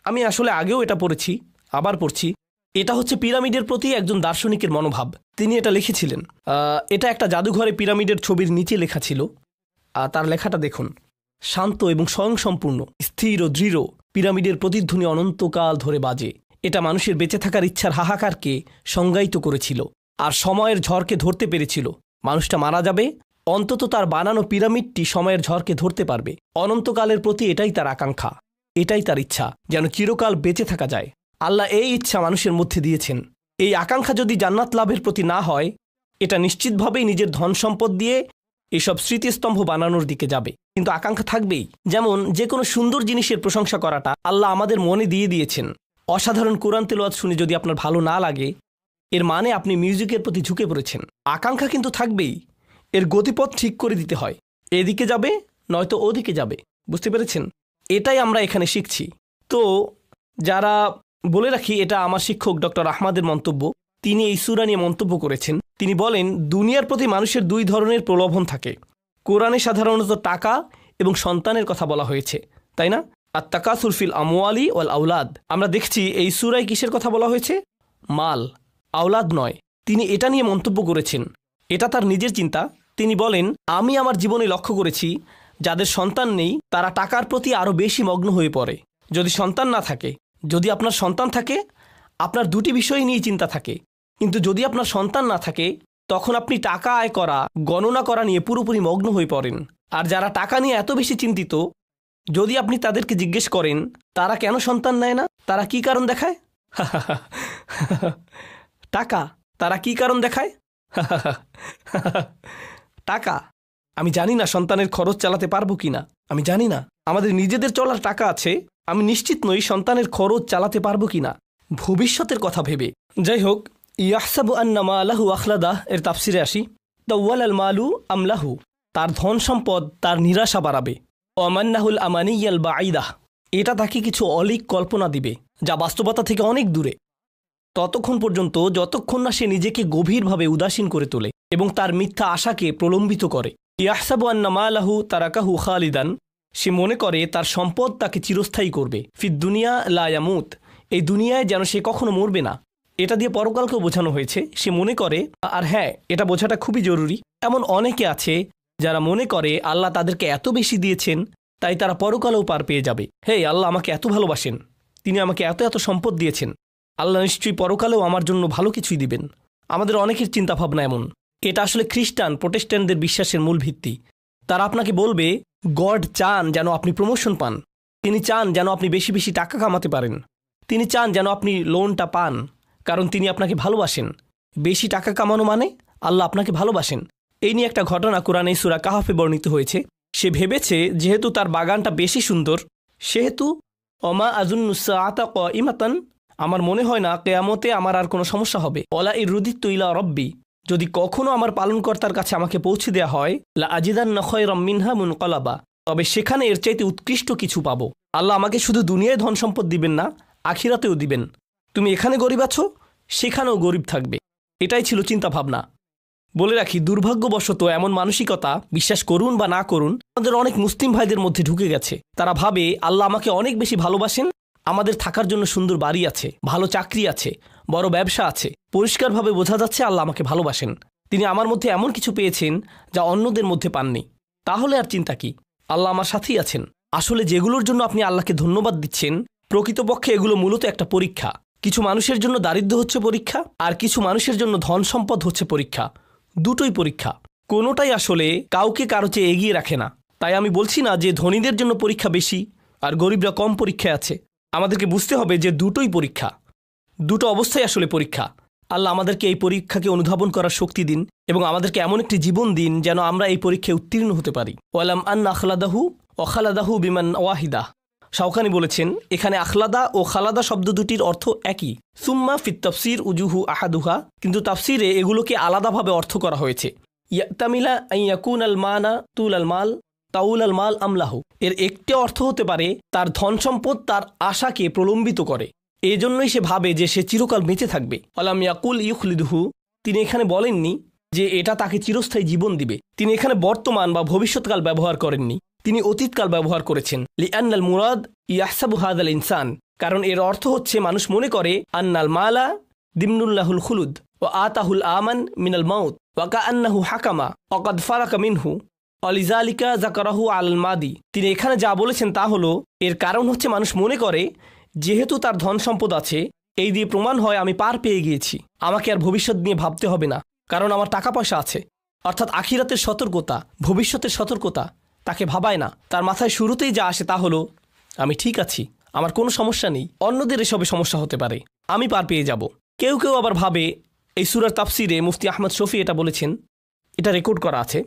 আমি আগেও এটা পড়েছি, আবার পড়ছি। এটা হচ্ছে পিরামিডের প্রতি একজন দার্শনিকের মনোভাব। তিনি এটা লিখেছিলেন। এটা একটা জাদুঘরে পিরামিডের ছবির নিচে লেখা ছিল। তার লেখাটা দেখুন, শান্ত এবং স্বয়ংসম্পূর্ণ, স্থির ও দৃঢ় পিরামিডের প্রতিধ্বনি অনন্তকাল ধরে বাজে। এটা মানুষের বেঁচে থাকার ইচ্ছার হাহাকারকে সংজ্ঞায়িত করেছিল আর সময়ের ঝড়কে ধরতে পেরেছিল। মানুষটা মারা যাবে, অন্তত তার বানানো পিরামিডটি সময়ের ঝড়কে ধরতে পারবে। অনন্তকালের প্রতি এটাই তার আকাঙ্ক্ষা, এটাই তার ইচ্ছা, যেন চিরকাল বেঁচে থাকা যায়। আল্লাহ এই ইচ্ছা মানুষের মধ্যে দিয়েছেন। এই আকাঙ্ক্ষা যদি জান্নাত লাভের প্রতি না হয়, এটা নিশ্চিতভাবেই নিজের ধন সম্পদ দিয়ে এসব স্মৃতিস্তম্ভ বানানোর দিকে যাবে। কিন্তু আকাঙ্ক্ষা থাকবেই। যেমন যে কোনো সুন্দর জিনিসের প্রশংসা করাটা আল্লাহ আমাদের মনে দিয়ে দিয়েছেন। অসাধারণ কোরআন তেলাওয়াত শুনে যদি আপনার ভালো না লাগে, এর মানে আপনি মিউজিকের প্রতি ঝুঁকে পড়েছেন। আকাঙ্ক্ষা কিন্তু থাকবেই, এর গতিপথ ঠিক করে দিতে হয়। এদিকে যাবে নয়তো ওদিকে যাবে। বুঝতে পেরেছেন? এটাই আমরা এখানে শিখছি। তো যারা, বলে রাখি, এটা আমার শিক্ষক ডক্টর আহমদের মন্তব্য। তিনি এই সূরা নিয়ে মন্তব্য করেছেন। তিনি বলেন, দুনিয়ার প্রতি মানুষের দুই ধরনের প্রলোভন থাকে। কোরআনে সাধারণত টাকা এবং সন্তানের কথা বলা হয়েছে, তাই না? আর তাকাসুর ফিল আমওয়ালি ওয়াল আউলাদ। আমরা দেখছি এই সূরায় কিসের কথা বলা হয়েছে? মাল, আওলাদ নয়। তিনি এটা নিয়ে মন্তব্য করেছেন। এটা তার নিজের চিন্তা। তিনি বলেন, আমি আমার জীবনে লক্ষ্য করেছি যাদের সন্তান নেই তারা টাকার প্রতি আরও বেশি মগ্ন হয়ে পড়ে। যদি সন্তান না থাকে, যদি আপনার সন্তান থাকে, আপনার দুটি বিষয় নিয়ে চিন্তা থাকে। কিন্তু যদি আপনার সন্তান না থাকে, তখন আপনি টাকা আয় করা, গণনা করা নিয়ে পুরোপুরি মগ্ন হয়ে পড়েন। আর যারা টাকা নিয়ে এত বেশি চিন্তিত, যদি আপনি তাদেরকে জিজ্ঞেস করেন তারা কেন সন্তান নেয় না, তারা কি কারণ দেখায়? টাকা। তারা কি কারণ দেখায়? টাকা। আমি জানি না সন্তানের খরচ চালাতে পারবো কিনা, আমি জানি না। আমাদের নিজেদের চলার টাকা আছে, আমি নিশ্চিত নই সন্তানের খরচ চালাতে পারবো কিনা, ভবিষ্যতের কথা ভেবে। যাই হোক, ইয়াহসাবু আন্না মালাহু আখলাদা এর তাফসিরে আসি। তাওয়াল আল মালু আমলাহু, তার ধন সম্পদ তার নিরাশা বাড়াবে। ওয়ামান্নাহুল আমানিয়াল বাঈদাহ, এটা তাকে কিছু অলীক কল্পনা দিবে যা বাস্তবতা থেকে অনেক দূরে, ততক্ষণ পর্যন্ত যতক্ষণ না সে নিজেকে গভীরভাবে উদাসীন করে তোলে এবং তার মিথ্যা আশাকে প্রলম্বিত করে। ইয়াহসাবু আন্না মালাহু তারাকাহু খালিদান, সে মনে করে তার সম্পদ তাকে চিরস্থায়ী করবে। ফিদ দুনিয়া লা ইয়ামুত, এই দুনিয়ায় যেন সে কখনো মরবে না। এটা দিয়ে পরকালকেও বোঝানো হয়েছে। সে মনে করে, আর হ্যাঁ, এটা বোঝাটা খুবই জরুরি, এমন অনেকে আছে যারা মনে করে আল্লাহ তাদেরকে এত বেশি দিয়েছেন তাই তারা পরকালেও পার পেয়ে যাবে। হে, আল্লাহ আমাকে এত ভালোবাসেন, তিনি আমাকে এত এত সম্পদ দিয়েছেন, আল্লাহ নিশ্চয়ই পরকালেও আমার জন্য ভালো কিছুই দিবেন। আমাদের অনেকের চিন্তাভাবনা এমন। এটা আসলে খ্রিস্টান প্রোটেস্ট্যান্টদের বিশ্বাসের মূল ভিত্তি। তারা আপনাকে বলবে গড চান যেন আপনি প্রমোশন পান, তিনি চান যেন আপনি বেশি বেশি টাকা কামাতে পারেন, তিনি চান যেন আপনি লোনটা পান, কারণ তিনি আপনাকে ভালোবাসেন। বেশি টাকা কামানো মানে আল্লাহ আপনাকে ভালোবাসেন। এই নিয়ে একটা ঘটনা কোরআনে সূরা কাহফে বর্ণিত হয়েছে। সে ভেবেছে যেহেতু তার বাগানটা বেশি সুন্দর, সেহেতু অমা আজুন্নুসাআতা কাইমাতান, আমার মনে হয় না কিয়ামতে আমার আর কোনো সমস্যা হবে। ওলা ইরুদিতু ইলা রব্বি, যদি কখনো আমার পালনকর্তার কাছে আমাকে পৌঁছে দেওয়া হয়, লা আজিদান্না খায়রাম মিনহা মুনকালাবা, তবে সেখানে এর চাইতে উৎকৃষ্ট কিছু পাবো। আল্লাহ আমাকে শুধু দুনিয়ায় ধন সম্পদ দিবেন না, আখিরাতেও দিবেন। তুমি এখানে গরিব আছো, সেখানেও গরিব থাকবে। এটাই ছিল চিন্তা ভাবনা। বলে রাখি, দুর্ভাগ্যবশত এমন মানসিকতা, বিশ্বাস করুন বা না করুন, আমাদের অনেক মুসলিম ভাইদের মধ্যে ঢুকে গেছে। তারা ভাবে আল্লাহ আমাকে অনেক বেশি ভালোবাসেন, আমাদের থাকার জন্য সুন্দর বাড়ি আছে, ভালো চাকরি আছে, বড় ব্যবসা আছে, পরিষ্কারভাবে বোঝা যাচ্ছে আল্লাহ আমাকে ভালোবাসেন, তিনি আমার মধ্যে এমন কিছু পেয়েছেন যা অন্যদের মধ্যে পাননি। তাহলে আর চিন্তা কি? আল্লাহ আমার সাথেই আছেন। আসলে যেগুলোর জন্য আপনি আল্লাহকে ধন্যবাদ দিচ্ছেন, প্রকৃতপক্ষে এগুলো মূলত একটা পরীক্ষা। কিছু মানুষের জন্য দারিদ্র্য হচ্ছে পরীক্ষা, আর কিছু মানুষের জন্য ধন সম্পদ হচ্ছে পরীক্ষা। দুটোই পরীক্ষা, কোনোটাই আসলে কাউকে কারো চেয়ে এগিয়ে রাখে না। তাই আমি বলছি না যে ধনীদের জন্য পরীক্ষা বেশি আর গরিবরা কম পরীক্ষায় আছে। আমাদেরকে বুঝতে হবে যে দুটোই পরীক্ষা, দুটো অবস্থায় আসলে পরীক্ষা। আল্লাহ আমাদেরকে এই পরীক্ষাকে অনুধাবন করার শক্তি দিন এবং আমাদেরকে এমন একটি জীবন দিন যেন আমরা এই পরীক্ষায় উত্তীর্ণ হতে পারি। ওয়ালাম আন্না আখলাদাহু অখালাদাহু বিমান ওয়াহিদা, শাওকানি বলেছেন এখানে আখলাদা ও খালাদা শব্দ দুটির অর্থ একই। সুম্মা ফিত তাফসির উজুহু আহাদুহা, কিন্তু তাফসিরে এগুলোকে আলাদাভাবে অর্থ করা হয়েছে। ইয়াতামিলা আইয়াকুন আল মানা তুল আল মাল তাউল আল মাল আমলাহু, এর একটি অর্থ হতে পারে তার ধন সম্পদ তার আশাকে প্রলম্বিত করে, এজন্যই সে ভাবে যে সে চিরকাল বেঁচে থাকবে। আলাম ইয়াকুল ইউখলিদুহু, তিনি এখানে বলেননি যে এটা তাকে চিরস্থায়ী জীবন দিবে। তিনি এখানে বর্তমান বা ভবিষ্যৎকাল ব্যবহার করেননি, তিনি অতীতকাল ব্যবহার করেছেন। লিআন্নাল মুরাদ ইয়াহসাবু হাদাল ইনসান, কারণ এর অর্থ হচ্ছে মানুষ মনে করে আন্নাল মালা দিমনুল্লাহুল খুলুদ ওয়া আতাহুল আমান মিনাল মাউত ওয়া কাআন্নাহু হাকামা ওয়া কাদ ফারাকা মিনহু অলিজালিকা জাকারাহু আল মাদি। তিনি এখানে যা বলেছেন তা হলো, এর কারণ হচ্ছে মানুষ মনে করে যেহেতু তার ধন সম্পদ আছে, এই দিয়ে প্রমাণ হয় আমি পার পেয়ে গিয়েছি, আমাকে আর ভবিষ্যৎ নিয়ে ভাবতে হবে না, কারণ আমার টাকা পয়সা আছে। অর্থাৎ আখিরাতের সতর্কতা, ভবিষ্যতের সতর্কতা তাকে ভাবায় না। তার মাথায় শুরুতেই যা আসে তা হলো আমি ঠিক আছি, আমার কোনো সমস্যা নেই, অন্যদের এসবে সমস্যা হতে পারে, আমি পার পেয়ে যাব। কেউ কেউ আবার ভাবে, এই সূরার তাফসিরে মুফতি আহমদ শফি এটা বলেছেন, এটা রেকর্ড করা আছে।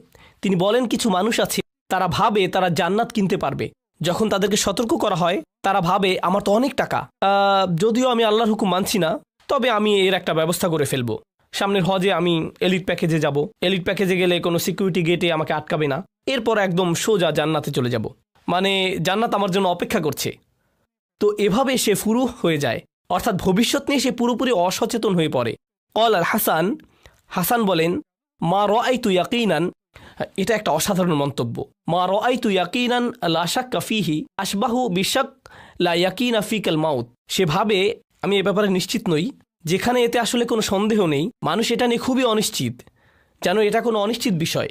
তিনি বলেন কিছু মানুষ আছে তারা ভাবে তারা জান্নাত কিনতে পারবে। যখন তাদেরকে সতর্ক করা হয় তারা ভাবে আমার তো অনেক টাকা, যদিও আমি আল্লাহর হুকুম মানছি না, তবে আমি এর একটা ব্যবস্থা করে ফেলবো। সামনের হজে আমি এলিট প্যাকেজে যাব, এলিট প্যাকেজে গেলে কোনো সিকিউরিটি গেটে আমাকে আটকাবে না, এরপর একদম সোজা জান্নাতে চলে যাব, মানে জান্নাত আমার জন্য অপেক্ষা করছে। তো এভাবে সে ফুরু হয়ে যায়, অর্থাৎ ভবিষ্যৎ নিয়ে সে পুরোপুরি অসচেতন হয়ে পড়ে। কল আল হাসান, হাসান বলেন মা রাআইতু ইয়াকিনান, এটা একটা অসাধারণ মন্তব্য। মা রাআইতু ইয়াকিনান লা শাক্কা ফীহি আশবাহু বিশাক লা ইয়াকিনা ফিকাল মাউত। সে ভাবে আমি এ ব্যাপারে নিশ্চিত নই, যেখানে এতে আসলে কোনো সন্দেহ নেই। মানুষ এটা নিয়ে খুবই অনিশ্চিত, যেন এটা কোনো অনিশ্চিত বিষয়।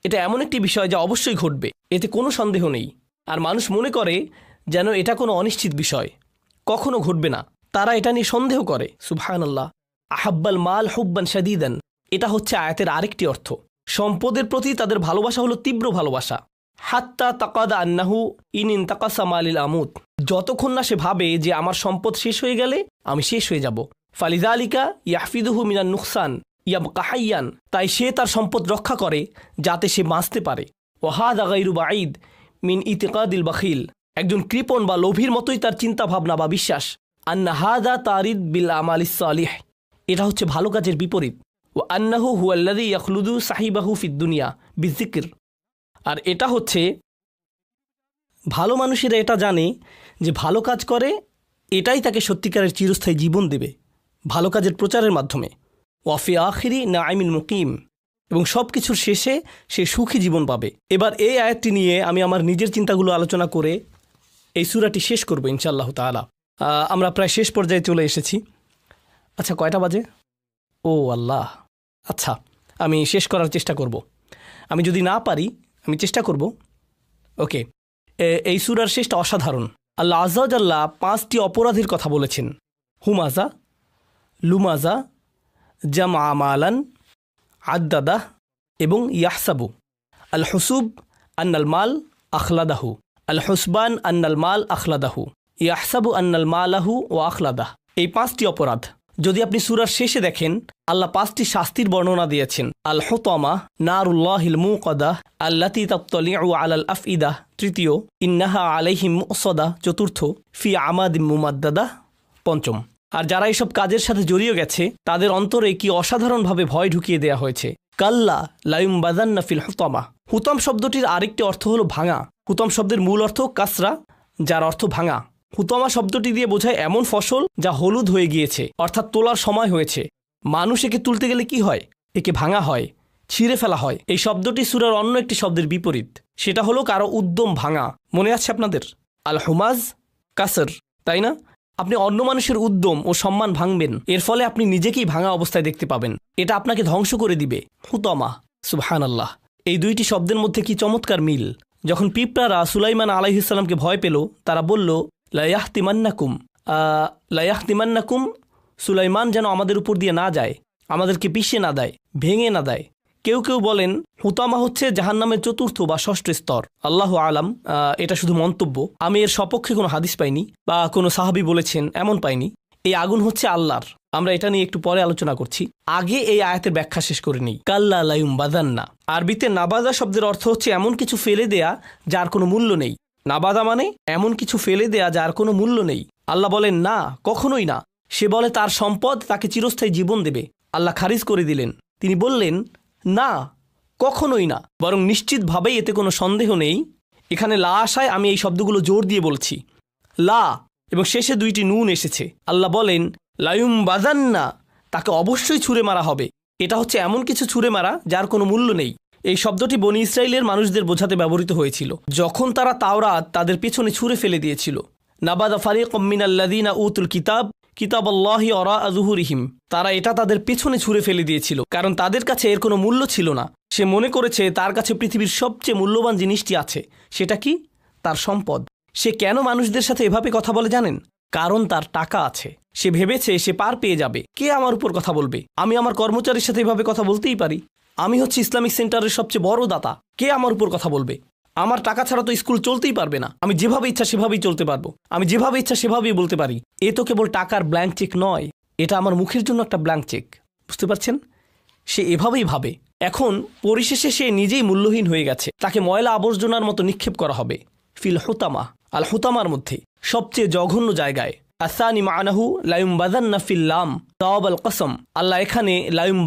এটা এমন একটি বিষয় যা অবশ্যই ঘটবে, এতে কোনো সন্দেহ নেই। আর মানুষ মনে করে যেন এটা কোনো অনিশ্চিত বিষয়, কখনো ঘটবে না, তারা এটা নিয়ে সন্দেহ করে। সুবহানাল্লাহ। আহাব্বাল মাল হুব্বান শাদীদান, এটা হচ্ছে আয়াতের আরেকটি অর্থ। সম্পদের প্রতি তাদের ভালোবাসা হলো তীব্র ভালোবাসা। হাত্তা তাকাদা আন্নাহু ইন ইনতাকাসা মালিল আমুত, যতক্ষণ না সে ভাবে যে আমার সম্পদ শেষ হয়ে গেলে আমি শেষ হয়ে যাব। ফালিযালিকা ইয়াহফিদুহু মিনান নুকসান ইয়াবকা হাইয়ান, তাই সে তার সম্পদ রক্ষা করে যাতে সে বাঁচতে পারে। ওয়া হাযা গায়রু বাঈদ মিন ইতিকাদিল বাখিল, একজন কৃপণ বা লোভীর মতোই তার চিন্তা ভাবনা বা বিশ্বাস। আন্না হাযা তারিদ বিল আমালিস সালিহ, এটা হচ্ছে ভালো কাজের বিপরীত। ও আন্নাহু হুয়াল্লাযী ইয়াখলুদু সাহিবাহু ফিদ দুনিয়া বিযিকর, আর এটা হচ্ছে ভালো মানুষেরা এটা জানে যে ভালো কাজ করে এটাই তাকে সত্যিকারের চিরস্থায়ী জীবন দেবে, ভালো কাজের প্রচারের মাধ্যমে। ওয়াফি আখিরি নাঈমিল মুকিম, এবং সব কিছুর শেষে সে সুখী জীবন পাবে। এবার এই আয়াতটি নিয়ে আমি আমার নিজের চিন্তাগুলো আলোচনা করে এই সূরাটি শেষ করব ইনশাআল্লাহ তাআলা। আমরা প্রায় শেষ পর্যায়ে চলে এসেছি। আচ্ছা, কয়টা বাজে? ও আল্লাহ, আচ্ছা আমি শেষ করার চেষ্টা করব। আমি যদি না পারি আমি চেষ্টা করব। ওকে, এই সূরার শেষটা অসাধারণ। আল্লাহ আযজা ওয়া জাল্লা 5টি অপরাধীর কথা বলেছেন। হুমাজা, লুমাজা, জামা মালান, আদ্দাদা এবং ইয়াহসাবু। আল হুসুব আন্নাল মাল আখলাদাহু, আল হুসবান আন্নাল মাল আখলাদাহু, ইয়াহসাবু আন্নাল মালাহু ও আখলাদাহ। এই 5টি অপরাধ যদি আপনি সূরার শেষে দেখেন, আল্লাহ 5টি শাস্তির বর্ণনা দিয়েছেন। আল হুতামা নারুল্লাহিল মুকাদা আল্লাতী তাত্তালিউ আলাল আফইদা, তৃতীয়। ইন্নাহা আলাইহিম মুসদা, চতুর্থ। ফি আমাদিম মুমাদ্দাদা, পঞ্চম। আর যারা এসব কাজের সাথে জড়িয়ে গেছে তাদের অন্তরে কি অসাধারণভাবে ভয় ঢুকিয়ে দেয়া হয়েছে। কাল্লা লায়ুমবাদান্না ফিল হুতামা, হুতাম শব্দটির আরেকটি অর্থ হলো ভাঙা। হুতাম শব্দের মূল অর্থ কাসরা, যার অর্থ ভাঙা। হুতামা শব্দটি দিয়ে বোঝায় এমন ফসল যা হলুদ হয়ে গিয়েছে, অর্থাৎ তোলার সময় হয়েছে। মানুষ একে তুলতে গেলে কি হয়? একে ভাঙা হয়, ছিঁড়ে ফেলা হয়। এই শব্দটি সূরার অন্য একটি শব্দের বিপরীত, সেটা হলো কারো উদ্যম ভাঙা। মনে আছে আপনাদের? আল হুমাজ কাসর, তাই না? আপনি অন্য মানুষের উদ্যম ও সম্মান ভাঙবেন, এর ফলে আপনি নিজেকেই ভাঙা অবস্থায় দেখতে পাবেন। এটা আপনাকে ধ্বংস করে দিবে। হুতামা, সুবহানাল্লাহ। এই দুইটি শব্দের মধ্যে কি চমৎকার মিল। যখন পিঁপড়ারা সুলাইমান আলাইহিস সালামকে ভয় পেল, তারা বলল লায়াহতিমান্নাকুম, সুলাইমান যেন আমাদের উপর দিয়ে না যায়, আমাদেরকে পিষে না দেয়, ভেঙে না দেয়। কেউ কেউ বলেন হুতামা হচ্ছে জাহান্নামের চতুর্থ বা ষষ্ঠ স্তর। আল্লাহু আলাম, এটা শুধু মন্তব্য। আমি এর সপক্ষে কোনো হাদিস পাইনি বা কোনো সাহাবী বলেছেন এমন পাইনি। এই আগুন হচ্ছে আল্লাহর। আমরা এটা নিয়ে একটু পরে আলোচনা করছি। আগে এই আয়াতের ব্যাখ্যা শেষ করে নিই। কাল্লা লায়ুমবাদান্না, আরবিতে নাবাদা শব্দের অর্থ হচ্ছে এমন কিছু ফেলে দেয়া যার কোনো মূল্য নেই। নাবাদা মানে এমন কিছু ফেলে দেয়া যার কোনো মূল্য নেই। আল্লাহ বলেন না, কখনোই না। সে বলে তার সম্পদ তাকে চিরস্থায়ী জীবন দেবে। আল্লাহ খারিজ করে দিলেন। তিনি বললেন না, কখনোই না, বরং নিশ্চিতভাবেই এতে কোনো সন্দেহ নেই। এখানে লা আশায় আমি এই শব্দগুলো জোর দিয়ে বলছি, লা, এবং শেষে দুইটি নুন এসেছে। আল্লাহ বলেন লায়ুমবাদান্না, তাকে অবশ্যই ছুঁড়ে মারা হবে। এটা হচ্ছে এমন কিছু ছুঁড়ে মারা যার কোনো মূল্য নেই। এই শব্দটি বনি ইসরাইলের মানুষদের বোঝাতে ব্যবহৃত হয়েছিল যখন তারা তাওরাত তাদের পেছনে ছুঁড়ে ফেলে দিয়েছিল। নাবাদা ফারিকুম মিনাল্লাযীনা উতুল কিতাবাল্লাহি ওয়ারা যুহুরিহিম, তারা এটা তাদের পেছনে ছুঁড়ে ফেলে দিয়েছিল কারণ তাদের কাছে এর কোনো মূল্য ছিল না। সে মনে করেছে তার কাছে পৃথিবীর সবচেয়ে মূল্যবান জিনিসটি আছে। সেটা কি? তার সম্পদ। সে কেন মানুষদের সাথে এভাবে কথা বলে জানেন? কারণ তার টাকা আছে। সে ভেবেছে সে পার পেয়ে যাবে। কে আমার উপর কথা বলবে? আমি আমার কর্মচারীর সাথে এভাবে কথা বলতেই পারি। আমি হচ্ছে ইসলামিক সেন্টারের সবচেয়ে বড় দাতা। কে আমার উপর কথা বলবে? আমার টাকা ছাড়া তো স্কুল চলতেই পারবে না। আমি যেভাবে ইচ্ছা সেভাবেই চলতে পারবো। আমি যেভাবে ইচ্ছা সেভাবেই বলতে পারি। এ তো কেবল টাকার ব্ল্যাঙ্ক চেক নয়, এটা আমার মুখের জন্য একটা ব্ল্যাঙ্ক চেক। বুঝতে পারছেন? সে এভাবেই ভাবে। এখন পরিশেষে সে নিজেই মূল্যহীন হয়ে গেছে। তাকে ময়লা আবর্জনার মতো নিক্ষেপ করা হবে ফিল হুতামা, আল হুতামার মধ্যে সবচেয়ে জঘন্য জায়গায়। আসানি মানাহু লায়ুম বাজান্না ফিল্লাম তাওয়াব আল কসম। আল্লাহ এখানে লায়ুম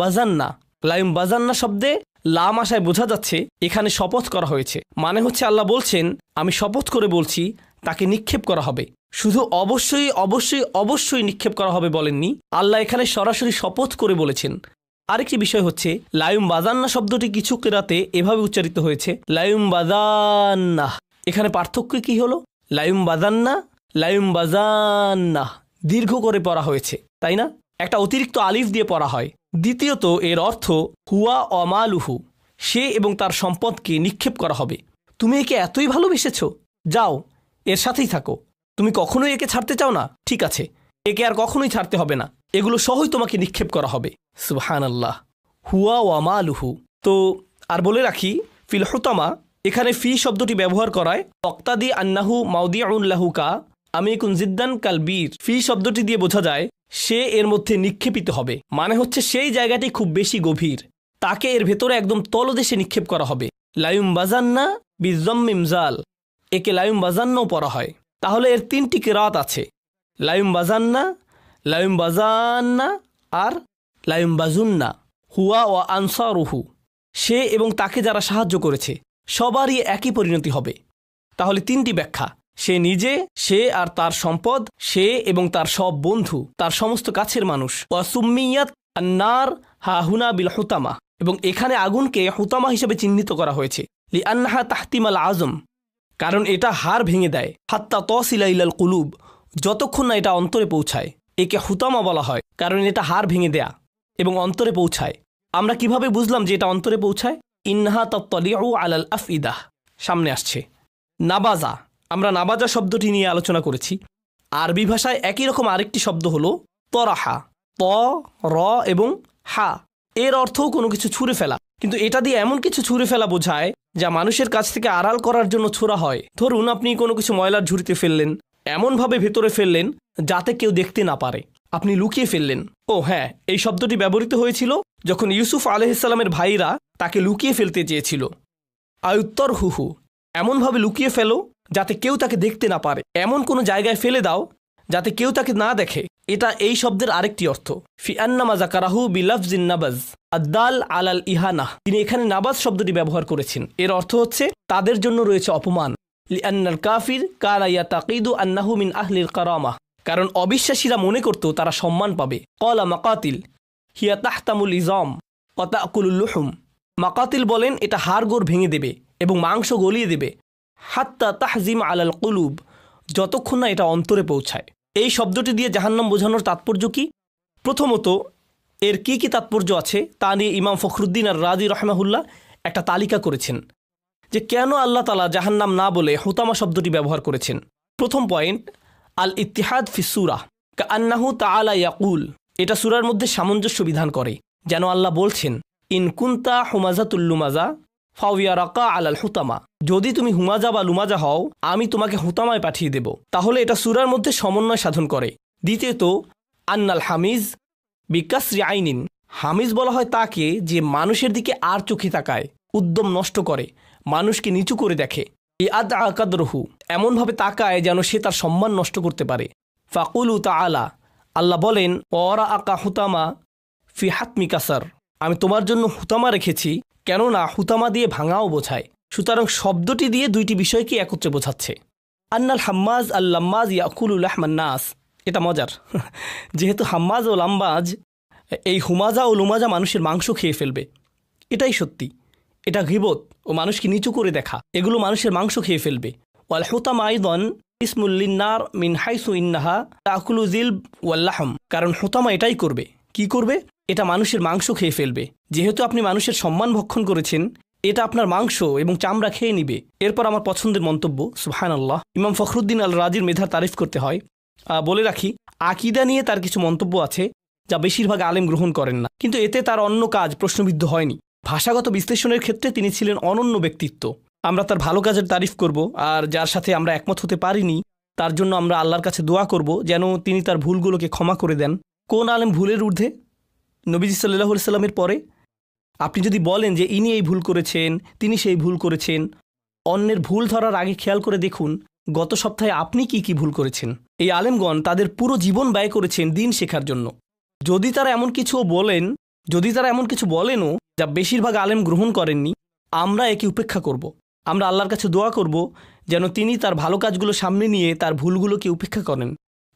বাজান্না শব্দে লাম আশায় বোঝা যাচ্ছে এখানে শপথ করা হয়েছে। মানে হচ্ছে আল্লাহ বলছেন আমি শপথ করে বলছি তাকে নিক্ষেপ করা হবে। শুধু অবশ্যই অবশ্যই অবশ্যই নিক্ষেপ করা হবে বলেননি, আল্লাহ এখানে সরাসরি শপথ করে বলেছেন। আরেকটি বিষয় হচ্ছে লায়ুম বাজান্না শব্দটি কিছু কেরাতে এভাবে উচ্চারিত হয়েছে লায়ুম বাজান্না। এখানে পার্থক্য কি হলো? লায়ুম বাজান্না দীর্ঘ করে পড়া হয়েছে, তাই না? একটা অতিরিক্ত আলিফ দিয়ে পড়া হয়। দ্বিতীয়ত এর অর্থ হুয়া অমালুহু, সে এবং তার সম্পদকে নিক্ষেপ করা হবে। তুমি একে এতই ভালোবেসেছ, যাও এর সাথেই থাকো। তুমি কখনোই একে ছাড়তে চাও না, ঠিক আছে, একে আর কখনোই ছাড়তে হবে না। এগুলো সহই তোমাকে নিক্ষেপ করা হবে। সুবহানাল্লাহ। হুয়া ওয়ামালুহু। তো আর বলে রাখি ফিল হুতামা এখানে ফি শব্দটি ব্যবহার করায় অক্তাদি আন্নাহু মাউদিউন লাহুকা আমিকুন জিদ্দান কালবীর। ফি শব্দটি দিয়ে বোঝা যায় সে এর মধ্যে নিক্ষেপিত হবে। মানে হচ্ছে সেই জায়গাটি খুব বেশি গভীর, তাকে এর ভেতরে একদম তলদেশে নিক্ষেপ করা হবে। লায়ুম বাজান্না বিজম্মিমজাল, একে লায়ুম বাজান্নাও পড়া হয়। তাহলে এর তিনটি কিরাত আছে, লায়ুম বাজান্না আর লায়ুম বাজুন্না। হুয়া ও আনসারুহু, সে এবং তাকে যারা সাহায্য করেছে সবারই একই পরিণতি হবে। তাহলে তিনটি ব্যাখ্যা, সে নিজে, সে আর তার সম্পদ, সে এবং তার সব বন্ধু, তার সমস্ত কাছের মানুষ। ওয়াসুম্মিয়াত আন্নার হাহুনা বিল হুতামা, এবং এখানে আগুনকে হুতামা হিসেবে চিহ্নিত করা হয়েছে লিআন্নাহা তাহতিমাল আজম, কারণ এটা হাড় ভেঙে দেয়। হাত্তা তসিলা ইলাল কুলুব, যতক্ষণ না এটা অন্তরে পৌঁছায়। একে হুতামা বলা হয় কারণ এটা হাড় ভেঙে দেয়া এবং অন্তরে পৌঁছায়। আমরা কিভাবে বুঝলাম যে এটা অন্তরে পৌঁছায়? ইন্নাহা তাত্তালিউ আলাল আফইদাহ সামনে আসছে। নাবাজা, আমরা নাবাজা শব্দটি নিয়ে আলোচনা করেছি। আরবি ভাষায় একই রকম আরেকটি শব্দ হলো তরাহা, ত র এবং হা। এর অর্থও কোনো কিছু ছুঁড়ে ফেলা, কিন্তু এটা দিয়ে এমন কিছু ছুঁড়ে ফেলা বোঝায় যা মানুষের কাছ থেকে আড়াল করার জন্য ছোড়া হয়। ধরুন আপনি কোনো কিছু ময়লার ঝুড়িতে ফেললেন, এমনভাবে ভেতরে ফেললেন যাতে কেউ দেখতে না পারে, আপনি লুকিয়ে ফেললেন। ও হ্যাঁ, এই শব্দটি ব্যবহৃত হয়েছিল যখন ইউসুফ আলাইহিসসালামের ভাইরা তাকে লুকিয়ে ফেলতে চেয়েছিল। আয়ুত্তর হুহু, এমনভাবে লুকিয়ে ফেলো যাতে কেউ তাকে দেখতে না পারে, এমন কোনো জায়গায় ফেলে দাও যাতে কেউ তাকে না দেখে। এটা এই শব্দের আরেকটি অর্থ। ফি আন্নামা যাকারাহু বিলাফজিন নাবাজ আদাল আলাল ইহানা, তিনি এখানে নাবাজ শব্দটি ব্যবহার করেছেন। এর অর্থ হচ্ছে তাদের জন্য রয়েছে অপমান। লিআন্নাল কাফির কানা ইয়াতাকিদু আন্নাহু মিন আহলিল কারামা, কারণ অবিশ্বাসীরা মনে করত তারা সম্মান পাবে। ক্বালা মাকাতিল হিয়া তাহতামুল ইজাম ওয়া তাকুলুল লুহুম, মাকাতিল বলেন এটা হাড়গোড় ভেঙে দেবে এবং মাংস গলিয়ে দেবে। হাত্তা তাহজিম আলাল কুলুব, যতক্ষণ না এটা অন্তরে পৌঁছায়। এই শব্দটি দিয়ে জাহান্নাম বোঝানোর তাৎপর্য কি? প্রথমত এর কি কি তাৎপর্য আছে তা নিয়ে ইমাম ফখরুদ্দিন আর রাজি রহমাহুল্লাহ একটা তালিকা করেছেন যে কেন আল্লাহ তাআলা জাহান্নাম না বলে হুতামা শব্দটি ব্যবহার করেছেন। প্রথম পয়েন্ট, আল ইত্তিহাদ ফি সূরা কাআন্নাহু তাআলা ইয়াকুল, এটা সূরার মধ্যে সামঞ্জস্য বিধান করে, যেন আল্লাহ বলছেন ইন কুনতা হুমাজাতুল লুমাজা ফাওয়ারাকা আলাল হুতামা, যদি তুমি হুমাজা বা লুমাজা হও আমি তোমাকে হুতামায় পাঠিয়ে দেব। তাহলে এটা সূরার মধ্যে সমন্বয় সাধন করে। দ্বিতীয়ত, আন্নাল হামিজ বিকাসরি আইনিন, হামিজ বলা হয় তাকে যে মানুষের দিকে আর চোখে তাকায়, উদ্যম নষ্ট করে, মানুষকে নিচু করে দেখে। ইয়াদ আকাদরহু, এমনভাবে তাকায় যেন সে তার সম্মান নষ্ট করতে পারে। ফাকুলু তাআলা, আল্লাহ বলেন ওরা আকা হুতামা ফি হাতমি কাসার, আমি তোমার জন্য হুতামা রেখেছি, কেননা হুতামা দিয়ে ভাঙাও বোঝায়। সুতরাং শব্দটি দিয়ে দুইটি বিষয়কে একত্রে বোঝাচ্ছে। আন্নাল হাম্মাজ আল লাম্মাজ ইয়াকুলু লাহমান নাস, এটা মজার যেহেতু হাম্মাজ ও লাম্বাজ এই হুমাজা ও লুমাজা মানুষের মাংস খেয়ে ফেলবে, এটাই সত্যি। এটা গীবত ও মানুষকে নিচু করে দেখা, এগুলো মানুষের মাংস খেয়ে ফেলবে। ওয়াল হুতামা আইদান ইসমুল লিন্নার মিন হাইসু ইন্নাহা তাকুলু যিলব ওয়াল লাহম। কারণ হুতামা এটাই করবে। কি করবে? এটা মানুষের মাংস খেয়ে ফেলবে। যেহেতু আপনি মানুষের সম্মান ভক্ষণ করেছেন, এটা আপনার মাংস এবং চামড়া খেয়ে নিবে। এরপর আমার পছন্দের মন্তব্য, সুবহানাল্লাহ, ইমাম ফখরুদ্দিন আল রাজির মেধার তারিফ করতে হয়। বলে রাখি, আকীদা নিয়ে তার কিছু মন্তব্য আছে যা বেশিরভাগ আলেম গ্রহণ করেন না, কিন্তু এতে তার অন্য কাজ প্রশ্নবিদ্ধ হয়নি। ভাষাগত বিশ্লেষণের ক্ষেত্রে তিনি ছিলেন অনন্য ব্যক্তিত্ব। আমরা তার ভালো কাজের তারিফ করব, আর যার সাথে আমরা একমত হতে পারিনি তার জন্য আমরা আল্লাহর কাছে দোয়া করব যেন তিনি তার ভুলগুলোকে ক্ষমা করে দেন। কোন আলেম ভুলের ঊর্ধ্বে? নবীজি সাল্লাল্লাহু আলাইহি সাল্লামের পরে? আপনি যদি বলেন যে ইনি এই ভুল করেছেন, তিনি সেই ভুল করেছেন, অন্যের ভুল ধরার আগে খেয়াল করে দেখুন গত সপ্তাহে আপনি কি ভুল করেছেন। এই আলেমগণ তাদের পুরো জীবন ব্যয় করেছেন দিন শেখার জন্য। যদি তারা এমন কিছু বলেনও যা বেশিরভাগ আলেম গ্রহণ করেননি, আমরা একে উপেক্ষা করব। আমরা আল্লাহর কাছে দোয়া করব যেন তিনি তার ভালো কাজগুলো সামনে নিয়ে তার ভুলগুলোকে উপেক্ষা করেন।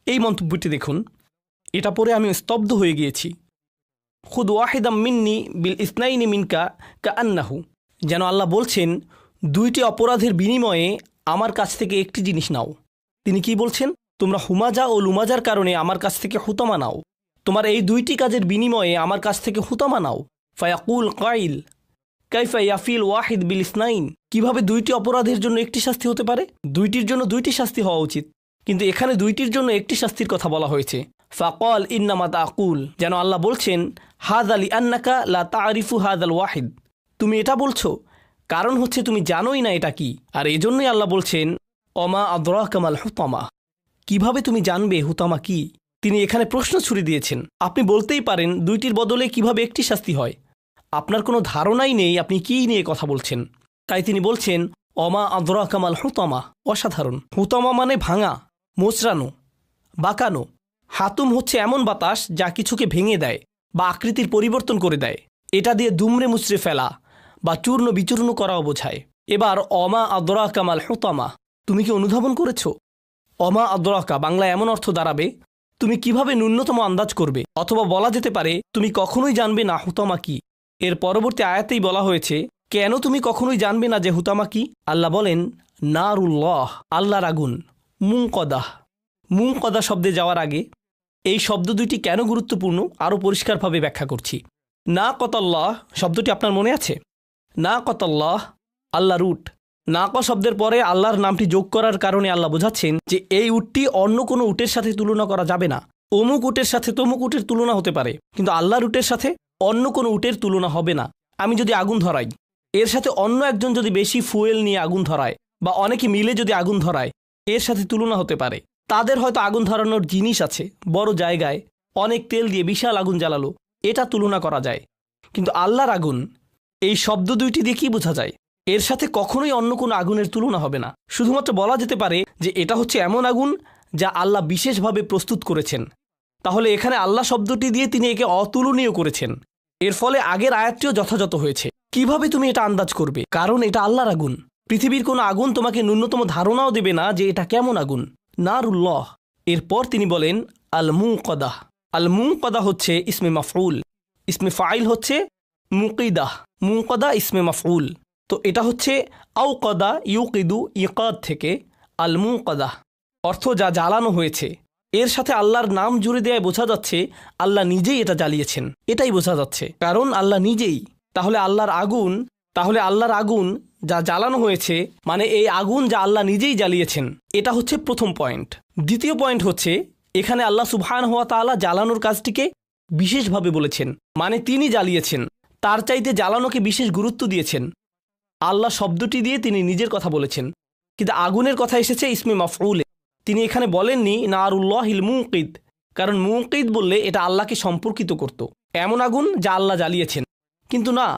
এই মন্তব্যটি দেখুন, এটা পরে আমি স্তব্ধ হয়ে গিয়েছি। খুদ ওয়াহিদাম মিন্নি বিল ইসনাইনি মিনকা কাআন্নাহু। যেন আল্লাহ বলছেন, দুইটি অপরাধের বিনিময়ে আমার কাছ থেকে একটি জিনিস নাও। তিনি কি বলছেন? তোমরা হুমাজা ও লুমাজার কারণে আমার কাছ থেকে হুতামা নাও। তোমার এই দুইটি কাজের বিনিময়ে আমার কাছ থেকে হুতামা নাও। ফায়াকুল কাইল কাইফা ইয়াফিল ওয়াহিদ বিল ইসনাইন। কিভাবে দুইটি অপরাধের জন্য একটি শাস্তি হতে পারে? দুইটির জন্য দুইটি শাস্তি হওয়া উচিত, কিন্তু এখানে দুইটির জন্য একটি শাস্তির কথা বলা হয়েছে। ফাকাল ইন্নামা তাকুল। যেন আল্লাহ বলছেন, হাযা লিআন্নাকা লা তা'রিফু হাযাল ওয়াহিদ। তুমি এটা বলছো, কারণ হচ্ছে তুমি জানোই না এটা কি। আর এজন্যই আল্লাহ বলছেন, অমা আদরাকা মাল হুতামা। কিভাবে তুমি জানবে হুতামা কি? তিনি এখানে প্রশ্ন ছুড়ে দিয়েছেন। আপনি বলতেই পারেন দুইটির বদলে কিভাবে একটি শাস্তি হয়। আপনার কোনো ধারণাই নেই আপনি কী নিয়ে কথা বলছেন। তাই তিনি বলছেন, অমা আদরাকা মাল হুতামা। অসাধারণ। হুতামা মানে ভাঙা, মোচড়ানো, বাঁকানো। হাতুম হচ্ছে এমন বাতাস যা কিছুকে ভেঙে দেয় বা আকৃতির পরিবর্তন করে দেয়। এটা দিয়ে দুমড়ে মুচড়ে ফেলা বা চূর্ণ বিচূর্ণ করাও বোঝায়। এবার অমা আদরাকা মাল হুতামা, তুমি কি অনুধাবন করেছ? অমা আদরাকা বাংলায় এমন অর্থ দাঁড়াবে, তুমি কিভাবে ন্যূনতম আন্দাজ করবে, অথবা বলা যেতে পারে তুমি কখনোই জানবে না হুতামা কি। এর পরবর্তী আয়াতেই বলা হয়েছে, কেন তুমি কখনোই জানবে না যে হুতামা কি? আল্লাহ বলেন, নারুল্লাহ, আল্লাহর আগুন। মুনকদা শব্দে যাওয়ার আগে এই শব্দ দুইটি কেন গুরুত্বপূর্ণ আরও পরিষ্কারভাবে ব্যাখ্যা করছি। না কতাল্লাহ শব্দটি আপনার মনে আছে? না কতাল্লাহ, আল্লাহ রুট। নাক শব্দের পরে আল্লাহর নামটি যোগ করার কারণে আল্লাহ বোঝাচ্ছেন যে এই উটটি অন্য কোনো উটের সাথে তুলনা করা যাবে না। অমুক উটের সাথে তমুক উটের তুলনা হতে পারে, কিন্তু আল্লাহর উটের সাথে অন্য কোনো উটের তুলনা হবে না। আমি যদি আগুন ধরাই, এর সাথে অন্য একজন যদি বেশি ফুয়েল নিয়ে আগুন ধরায় বা অনেকে মিলে যদি আগুন ধরায়, এর সাথে তুলনা হতে পারে। তাদের হয়তো আগুন ধরানোর জিনিস আছে, বড় জায়গায় অনেক তেল দিয়ে বিশাল আগুন জ্বালালো, এটা তুলনা করা যায়। কিন্তু আল্লাহর আগুন, এই শব্দ দুইটি দিয়ে কি বোঝা যায়? এর সাথে কখনোই অন্য কোনো আগুনের তুলনা হবে না। শুধুমাত্র বলা যেতে পারে যে এটা হচ্ছে এমন আগুন যা আল্লাহ বিশেষভাবে প্রস্তুত করেছেন। তাহলে এখানে আল্লাহ শব্দটি দিয়ে তিনি একে অতুলনীয় করেছেন। এর ফলে আগের আয়াতটিও যথাযথ হয়েছে। কিভাবে তুমি এটা আন্দাজ করবে? কারণ এটা আল্লাহর আগুন। পৃথিবীর কোনো আগুন তোমাকে ন্যূনতম ধারণাও দেবে না যে এটা কেমন আগুন। নারুল্লাহ। এরপর তিনি বলেন, আল মুনকদাহ। আল মুনকদাহ হচ্ছে ইসমে মাফউল, ইসমে ফাইল হচ্ছে মুকিদাহ। মুনকদা ইসমে মাফউল, তো এটা হচ্ছে আওকদা ইউকিদু ইকাদ থেকে আল মুনকদাহ, অর্থ যা জ্বালানো হয়েছে। এর সাথে আল্লাহর নাম জুড়ে দেওয়ায় বোঝা যাচ্ছে আল্লাহ নিজেই এটা জ্বালিয়েছেন, এটাই বোঝা যাচ্ছে, কারণ আল্লাহ নিজেই। তাহলে আল্লাহর আগুন যা জ্বালানো হয়েছে, মানে এই আগুন যা আল্লাহ নিজেই জ্বালিয়েছেন, এটা হচ্ছে প্রথম পয়েন্ট। দ্বিতীয় পয়েন্ট হচ্ছে এখানে আল্লাহ সুবহানাহু ওয়া তাআলা জ্বালানোর কাজটিকে বিশেষভাবে বলেছেন, মানে তিনি জ্বালিয়েছেন, তার চাইতে জ্বালানোকে বিশেষ গুরুত্ব দিয়েছেন। আল্লাহ শব্দটি দিয়ে তিনি নিজের কথা বলেছেন, কিন্তু আগুনের কথা এসেছে ইসমে মাফউলে। তিনি এখানে বলেননি নারুল্লাহিল মুকিদ, কারণ মুকিদ বললে এটা আল্লাহকে সম্পর্কিত করত, এমন আগুন যা আল্লাহ জ্বালিয়েছেন। কিন্তু না,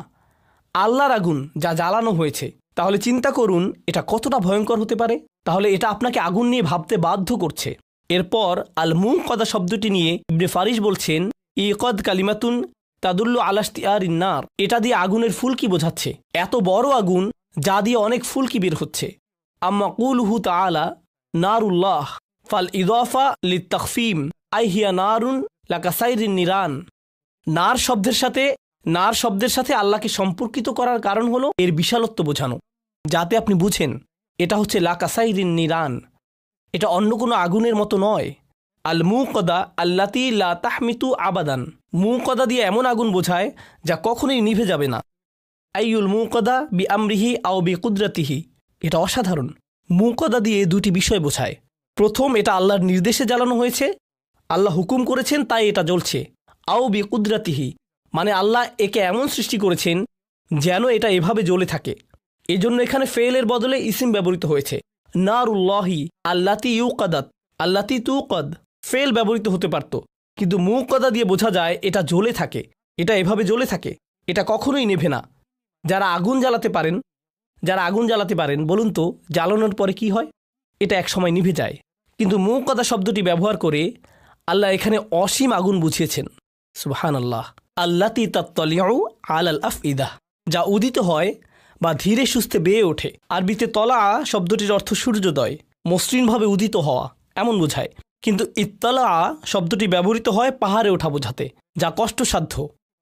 আল্লাহর আগুন যা জ্বালানো হয়েছে। তাহলে চিন্তা করুন এটা কতটা ভয়ঙ্কর হতে পারে। তাহলে এটা আপনাকে আগুন নিয়ে ভাবতে বাধ্য করছে। এরপর আল মুনকদা শব্দটি নিয়ে ইবনে ফারিস বলছেন, ইকদ কালিমাতুন তাদুল্লু আলা ইশতিয়ারিন নার। এটা দিয়ে আগুনের ফুলকি বোঝাচ্ছে, এত বড় আগুন যা দিয়ে অনেক ফুলকি বের হচ্ছে। আম্মা কুলহু তাআলা নারুল্লাহ ফাল ইদাফা লিত তাখফিম আই হিয়া নারুন লাকাসাইরিন নিরান। নার শব্দের সাথে আল্লাহকে সম্পর্কিত করার কারণ হলো এর বিশালত্ব বোঝানো, যাতে আপনি বুঝেন এটা হচ্ছে লাকাসাইরিন নিরান, এটা অন্য কোনো আগুনের মতো নয়। আল মুকদা আল্লাতি লা তাহমিতু আবাদান, মুকদা দিয়ে এমন আগুন বোঝায় যা কখনোই নিভে যাবে না। আইউল মুকদা বি আমরিহি আও বি কুদরতিহি, এটা অসাধারণ। মুকদা দিয়ে দুটি বিষয় বোঝায়। প্রথম, এটা আল্লাহর নির্দেশে জ্বালানো হয়েছে, আল্লাহ হুকুম করেছেন তাই এটা জ্বলছে। আও বি কুদরতিহি, মানে আল্লাহ একে এমন সৃষ্টি করেছেন যেন এটা এভাবে জ্বলে থাকে। এজন্য এখানে ফেলের বদলে ইসিম ব্যবহৃত হয়েছে। নারুল্লাহি আল্লাতি ইউকাদাত, আল্লাতি তুকদ ফেল ব্যবহৃত হতে পারত, কিন্তু মুকদা দিয়ে বোঝা যায় এটা জ্বলে থাকে, এটা এভাবে জ্বলে থাকে, এটা কখনোই নেভে না। যারা আগুন জ্বালাতে পারেন বলুন তো জ্বালানোর পরে কি হয়? এটা এক সময় নিভে যায়। কিন্তু মুকদা শব্দটি ব্যবহার করে আল্লাহ এখানে অসীম আগুন বুঝিয়েছেন। সুবহানাল্লাহ। আল্লাতি তাত্তালিউ আলাল আফইদা, যা উদিত হয় বা ধীরে সুস্থে বেয়ে ওঠে। আরবিতে তলা শব্দটির অর্থ সূর্যোদয়, মসৃণভাবে উদিত হওয়া এমন বোঝায়। কিন্তু ইত্তালা শব্দটি ব্যবহৃত হয় পাহাড়ে ওঠা বোঝাতে, যা কষ্টসাধ্য,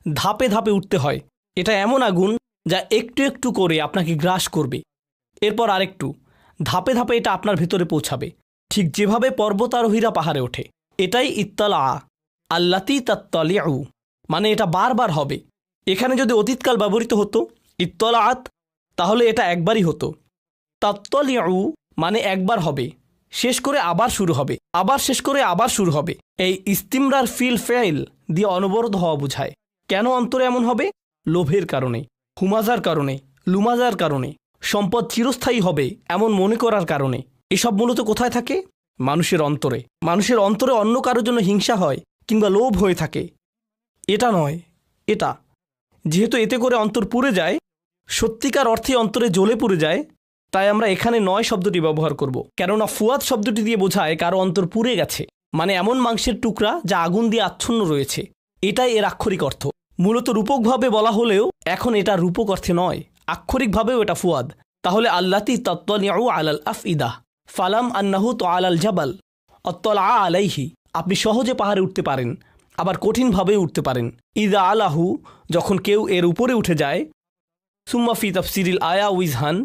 ধাপে ধাপে উঠতে হয়। এটা এমন আগুন যা একটু একটু করে আপনাকে গ্রাস করবে, এরপর আরেকটু, ধাপে ধাপে এটা আপনার ভেতরে পৌঁছাবে, ঠিক যেভাবে পর্বতারোহীরা পাহাড়ে ওঠে। এটাই ইত্তালা। আল্লাতি তাত্তালিউ মানে এটা বারবার হবে। এখানে যদি অতীতকাল ব্যবহৃত হতো ইত্তলাআত, তাহলে এটা একবারই হতো। তাত্তালিউ মানে একবার হবে, শেষ করে আবার শুরু হবে, আবার শেষ করে আবার শুরু হবে। এই ইস্তিমরার ফিল ফেইল দিয়ে অনবরত হওয়া বোঝায়। কেন অন্তরে এমন হবে? লোভের কারণে, হুমাজার কারণে, লুমাজার কারণে, সম্পদ চিরস্থায়ী হবে এমন মনে করার কারণে। এসব মূলত কোথায় থাকে? মানুষের অন্তরে। মানুষের অন্তরে অন্য কারোর জন্য হিংসা হয় কিংবা লোভ হয়ে থাকে। এটা নয়, এটা। যেহেতু এতে করে অন্তর পুড়ে যায়, সত্যিকার অর্থে অন্তরে জ্বলে পুড়ে যায়, তাই আমরা এখানে নয় শব্দটি ব্যবহার করব। কেননা ফুয়াদ শব্দটি দিয়ে বোঝায় কারো অন্তর পুড়ে গেছে, মানে এমন মাংসের টুকরা যা আগুন দিয়ে আচ্ছন্ন রয়েছে। এটাই এর আক্ষরিক অর্থ। মূলত রূপকভাবে বলা হলেও এখন এটা রূপক অর্থে নয়, আক্ষরিকভাবেও এটা ফুয়াদ। তাহলে আল্লাতি তাত্তালিউ আলাল আফইদা ফালাম আন্নাহু তাআলাল জাবাল আত্তালা আলাইহি, আপনি সহজে পাহাড়ে উঠতে পারেন, আবার কঠিনভাবে উঠতে পারেন। ইদা আলাহু, যখন কেউ এর উপরে উঠে যায়। সুম্মা ফি তাফসিরিল আয়া উইজহান,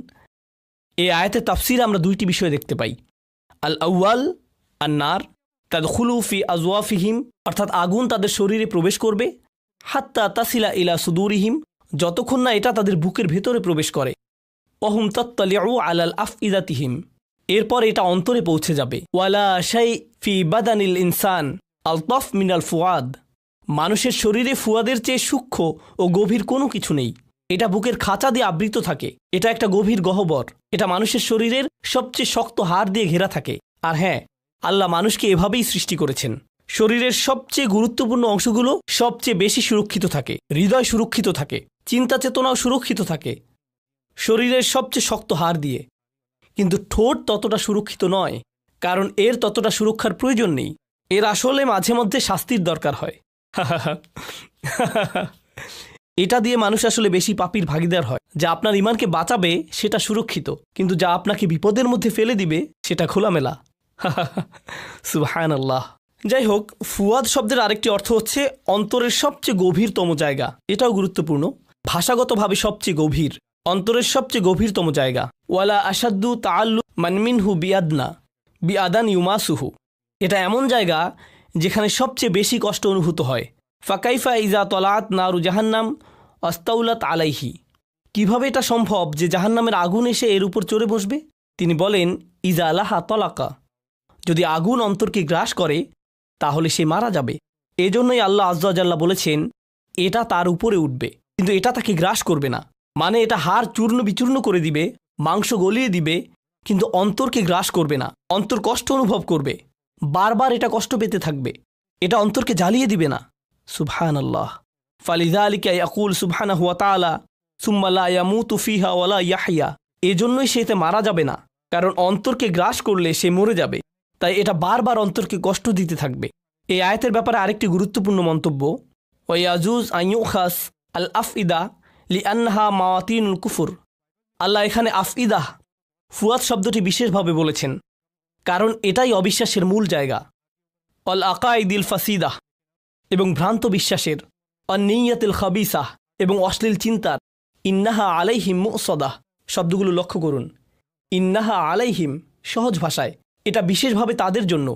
এই আয়াতে তাফসির আমরা দুইটি বিষয় দেখতে পাই। আল আউয়াল আন্নার তাদখুলু ফি আজওয়াফিহিম, অর্থাৎ আগুন তাদের শরীরে প্রবেশ করবে। হাত্তা তাসিলা ইলা সুদুরিহিম, যতক্ষণ না এটা তাদের বুকের ভেতরে প্রবেশ করে। ওহুম তাত্তালিউ আলাল আফইদাতিহিম, এরপর এটা অন্তরে পৌঁছে যাবে। ওয়ালা শাই ফি বাদানিল ইনসান আলতাফ মিনাল ফুয়াদ, মানুষের শরীরে ফুয়াদের চেয়ে সূক্ষ্ম ও গভীর কোনো কিছু নেই। এটা বুকের খাঁচা দিয়ে আবৃত থাকে, এটা একটা গভীর গহ্বর, এটা মানুষের শরীরের সবচেয়ে শক্ত হাড় দিয়ে ঘেরা থাকে। আর হ্যাঁ, আল্লাহ মানুষকে এভাবেই সৃষ্টি করেছেন। শরীরের সবচেয়ে গুরুত্বপূর্ণ অংশগুলো সবচেয়ে বেশি সুরক্ষিত থাকে। হৃদয় সুরক্ষিত থাকে, চিন্তা চেতনাও সুরক্ষিত থাকে শরীরের সবচেয়ে শক্ত হাড় দিয়ে। কিন্তু ঠোঁট ততটা সুরক্ষিত নয়, কারণ এর ততটা সুরক্ষার প্রয়োজন নেই। এর আসলে মাঝে মধ্যে শাস্তির দরকার হয়। এটা দিয়ে মানুষ আসলে বেশি পাপীর ভাগীদার হয়। যা আপনার ঈমানকে বাঁচাবে সেটা সুরক্ষিত, কিন্তু যা আপনাকে বিপদের মধ্যে ফেলে দিবে সেটা খোলামেলা। সুবহানাল্লাহ। যাই হোক, ফুয়াদ শব্দের আরেকটি অর্থ হচ্ছে অন্তরের সবচেয়ে গভীরতম জায়গা। এটাও গুরুত্বপূর্ণ, ভাষাগতভাবে সবচেয়ে গভীর, অন্তরের সবচেয়ে গভীরতম জায়গা। ওয়ালা আসাদ্দু তাআল্লু মানমিনহু বিআদান ইউমাসুহু, এটা এমন জায়গা যেখানে সবচেয়ে বেশি কষ্ট অনুভূত হয়। ফাকাইফা ইজা তলাত নারু জাহান্নাম আস্তাউলাত আলাইহি, কিভাবে এটা সম্ভব যে জাহান্নামের আগুন এসে এর উপর চড়ে বসবে? তিনি বলেন, ইজা আলাহা তলাকা, যদি আগুন অন্তরকে গ্রাস করে তাহলে সে মারা যাবে। এজন্যই আল্লাহ আযজা ওয়া জাল্লা বলেছেন এটা তার উপরে উঠবে, কিন্তু এটা তাকে গ্রাস করবে না। মানে এটা হাড় চূর্ণ বিচূর্ণ করে দিবে, মাংস গলিয়ে দিবে, কিন্তু অন্তরকে গ্রাস করবে না। অন্তর কষ্ট অনুভব করবে, বারবার এটা কষ্ট পেতে থাকবে, এটা অন্তরকে জ্বালিয়ে দিবে না। সুবহানাল্লাহ। ফালিযালিকা ইয়াকুল সুবহানাহু ওয়া তাআলা সুম্মা লা ইয়ামুতু ফিহা ওয়া লা ইয়াহইয়া, এজন্যই সে এতে মারা যাবে না, কারণ অন্তরকে গ্রাস করলে সে মরে যাবে, তাই এটা বারবার অন্তরকে কষ্ট দিতে থাকবে। এই আয়াতের ব্যাপারে আরেকটি গুরুত্বপূর্ণ মন্তব্য, ওয়া ইয়াজুজ আন ইউখাস আল আফইদা লিআন্নাহা মাওয়াতিনুল কুফর। আল্লাহ এখানে আফইদা ফুয়াদ শব্দটি বিশেষভাবে বলেছেন, কারণ এটাই অবিশ্বাসের মূল জায়গা। অল আকাইদিল ফাসিদা, এবং ভ্রান্ত বিশ্বাসের, অনিয়াতিল খাবিসাহ এবং অশ্লীল চিন্তার। ইন্নাহা আলাইহিম মুসাদাহ শব্দগুলো লক্ষ্য করুন। ইন্নাহা আলাইহিম সহজ ভাষায় এটা বিশেষভাবে তাদের জন্য।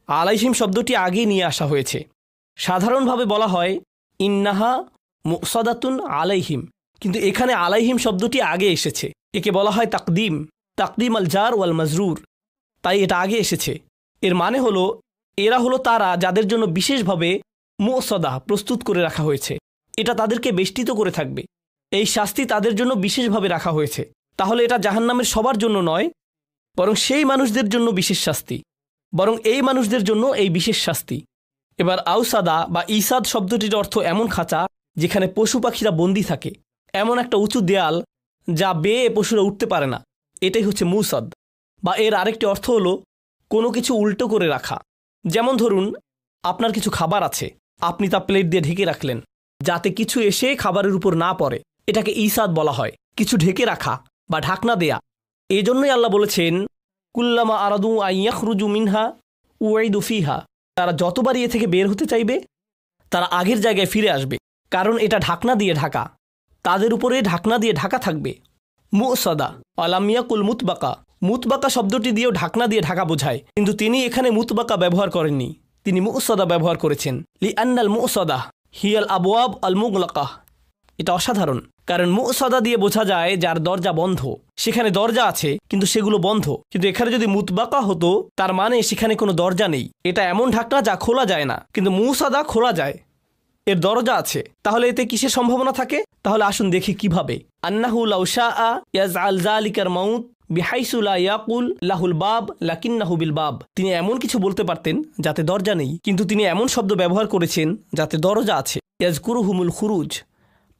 আলাইহিম শব্দটি আগে নিয়ে আসা হয়েছে। সাধারণভাবে বলা হয় ইন্নাহা মুসাদাতুন আলাইহিম, কিন্তু এখানে আলাইহিম শব্দটি আগে এসেছে। একে বলা হয় তাকদিম আল জার ওয়াল মাজরুর, তাই এটা আগে এসেছে। এর মানে হলো এরা হলো তারা যাদের জন্য বিশেষভাবে মুসাদা প্রস্তুত করে রাখা হয়েছে। এটা তাদেরকে বেষ্টিত করে থাকবে। এই শাস্তি তাদের জন্য বিশেষভাবে রাখা হয়েছে। তাহলে এটা জাহান্নামের সবার জন্য নয়, বরং সেই মানুষদের জন্য বিশেষ শাস্তি, বরং এই মানুষদের জন্য এই বিশেষ শাস্তি। এবার আউসাদা বা ইসাদ শব্দটির অর্থ এমন খাঁচা যেখানে পশু পাখিরা বন্দি থাকে, এমন একটা উঁচু দেয়াল যা বেয়ে পশুরা উঠতে পারে না, এটাই হচ্ছে মুসাদ। বা এর আরেকটি অর্থ হলো কোনো কিছু উল্টো করে রাখা। যেমন ধরুন আপনার কিছু খাবার আছে, আপনি তা প্লেট দিয়ে ঢেকে রাখলেন যাতে কিছু এসে খাবারের উপর না পড়ে, এটাকে ইসাদ বলা হয়। কিছু ঢেকে রাখা বা ঢাকনা দেয়া। এই জন্যই আল্লাহ বলেছেন কুল্লামা আরাদু আইয়াখরুজু মিনহা উইদু ফিহা, তারা যতবার এ থেকে বের হতে চাইবে তারা আগের জায়গায় ফিরে আসবে, কারণ এটা ঢাকনা দিয়ে ঢাকা, তাদের উপরে ঢাকনা দিয়ে ঢাকা থাকবে। মুসাদা আলামিয়াকুল মুতবাকা শব্দটি দিয়েও ঢাকনা দিয়ে ঢাকা বোঝায়, কিন্তু তিনি এখানে মুতবাকা ব্যবহার করেননি, তিনি মুসাদা ব্যবহার করেছেন। লিআন্নাল মুসাদা হিয়াল আবওয়াব আল মুগলাকা। এটা অসাধারণ, কারণ মুসাদা দিয়ে বোঝা যায় যার দরজা বন্ধ। সেখানে দরজা আছে কিন্তু সেগুলো বন্ধ, কিন্তু এখানে যদি মুতবাকা হতো তার মানে সেখানে কোনো দরজা নেই। এটা এমন ঢাকনা যা খোলা যায় না, কিন্তু মুসাদা খোলা যায়, এর দরজা আছে। তাহলে এতে কিসের সম্ভাবনা থাকে? তাহলে আসুন দেখি কিভাবে। আন্নাহু লাউ শাআ ইয়াজআল যালিকার মাউত বিহাইসু লা ইয়াকুল লাহুল বাব লাকিন্নাহু বিল বাব। তিনি এমন কিছু বলতে পারতেন যাতে দরজা নেই, কিন্তু তিনি এমন শব্দ ব্যবহার করেছেন যাতে দরজা আছে। ইয়াজকুরুহুমুল খুরুজ,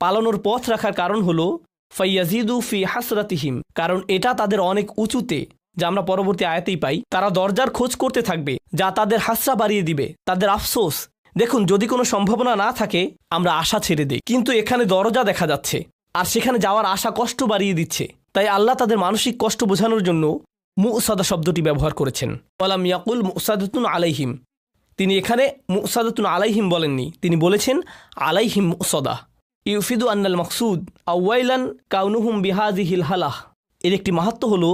পালানোর পথ রাখার কারণ হলো ফাইয়াজিদু ফি হাসরাতিহিম, কারণ এটা তাদের অনেক উঁচুতে, যা আমরা পরবর্তী আয়াতেই পাই। তারা দরজার খোঁজ করতে থাকবে যা তাদের হাসরা বাড়িয়ে দিবে, তাদের আফসোস। দেখুন, যদি কোনো সম্ভাবনা না থাকে আমরা আশা ছেড়ে দিই, কিন্তু এখানে দরজা দেখা যাচ্ছে আর সেখানে যাওয়ার আশা কষ্ট বাড়িয়ে দিচ্ছে। তাই আল্লাহ তাদের মানসিক কষ্ট বোঝানোর জন্য মুসাদা শব্দটি ব্যবহার করেছেন। ওয়ালাম ইয়াকুল মুসাদাতুন আলাইহিম, তিনি এখানে মুসাদাতুন আলাইহিম বলেননি, তিনি বলেছেন আলাইহিম মুসাদা। ইউফিদু আন্নাল মকসুদ আওয়াইলান কাউনুহুম বিহাযিহিল হালাহ। এর একটি মাহাত্ম্য হলো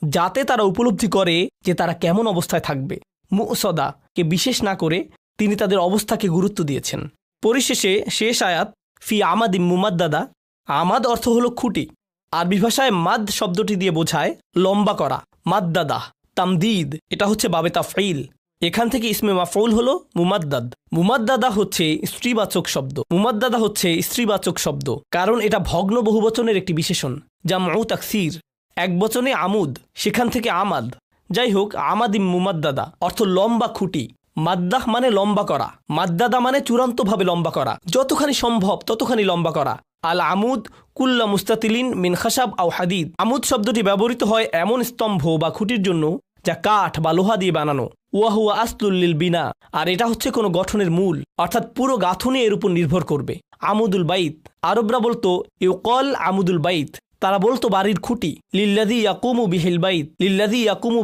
যাতে তারা উপলব্ধি করে যে তারা কেমন অবস্থায় থাকবে। মুসাদাকে বিশেষ না করে তিনি তাদের অবস্থাকে গুরুত্ব দিয়েছেন। পরিশেষে শেষ আয়াত ফি আমাদিম মুমাদ্দাদা। আমাদ অর্থ হলো খুঁটি। আরবি ভাষায় মাদ শব্দটি দিয়ে বোঝায় লম্বা করা। মাদ্দাদা তামদিদ, এটা হচ্ছে বাবে তাফঈল। এখান থেকে ইসমে মাফউল হলো মুমাদ্দাদ। মুমাদ্দাদা হচ্ছে স্ত্রীবাচক শব্দ, কারণ এটা ভগ্ন বহুবচনের একটি বিশেষণ। জামউ তাকসির, এক বচনে আমুদ, সেখান থেকে আমাদ। যাই হোক, আমাদিম মুমাদ্দাদা অর্থ লম্বা খুঁটি। মাদ্দাহ মানে লম্বা করা, মাদ্দাদা মানে চূড়ান্তভাবে লম্বা করা, যতখানি সম্ভব ততখানি লম্বা করা। আল আমুদ কুল্লা মুস্তাতিলিন মিন খাসাব আও হাদিদ। আমুদ শব্দটি ব্যবহৃত হয় এমন স্তম্ভ বা খুঁটির জন্য যা কাঠ বা লোহা দিয়ে বানানো। ওয়াহুয়া আসলুল বিনা, আর এটা হচ্ছে কোনো গঠনের মূল, অর্থাৎ পুরো গাঁথুনি এর উপর নির্ভর করবে। আমুদুল বাইত, আরবরা বলতো ইউকল আমুদুল বাইত, তারা বলতো বাড়ির খুঁটি। লিল্লাযী ইয়াকুমু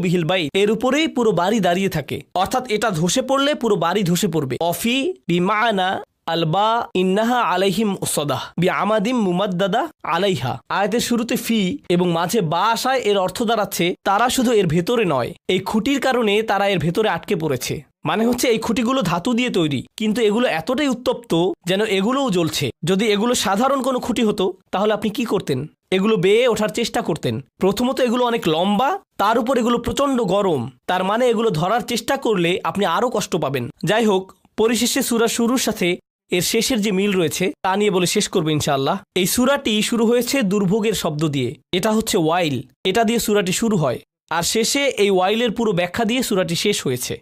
বিহিল বাইত, এর উপরেই পুরো বাড়ি দাঁড়িয়ে থাকে, অর্থাৎ এটা ধসে পড়লে পুরো বাড়ি ধসে পড়বে। অফি বিমানা আলবা ইন্নাহা আলাইহিম মুসাদাহ বিআমাদিম মুমাদ্দাদা আলাইহা। আয়াতের শুরুতে ফি এবং মাঝে বা আসায় এর অর্থ দাঁড়াচ্ছে তারা শুধু এর ভেতরে নয়, এই খুঁটির কারণে তারা এর ভেতরে আটকে পড়েছে। মানে হচ্ছে এই খুঁটিগুলো ধাতু দিয়ে তৈরি, কিন্তু এগুলো এতটাই উত্তপ্ত যেন এগুলোও জ্বলছে। যদি এগুলো সাধারণ কোনো খুঁটি হতো তাহলে আপনি কি করতেন? এগুলো বেয়ে ওঠার চেষ্টা করতেন। প্রথমত এগুলো অনেক লম্বা, তার উপর এগুলো প্রচণ্ড গরম, তার মানে এগুলো ধরার চেষ্টা করলে আপনি আরও কষ্ট পাবেন। যাই হোক, পরিশেষে সূরা শুরুর সাথে এর শেষের যে মিল রয়েছে তা নিয়ে বলে শেষ করবে ইনশাআল্লাহ। এই সূরাটি শুরু হয়েছে দুর্ভোগের শব্দ দিয়ে, এটা হচ্ছে ওয়াইল, এটা দিয়ে সূরাটি শুরু হয়, আর শেষে এই ওয়াইলের পুরো ব্যাখ্যা দিয়ে সূরাটি শেষ হয়েছে।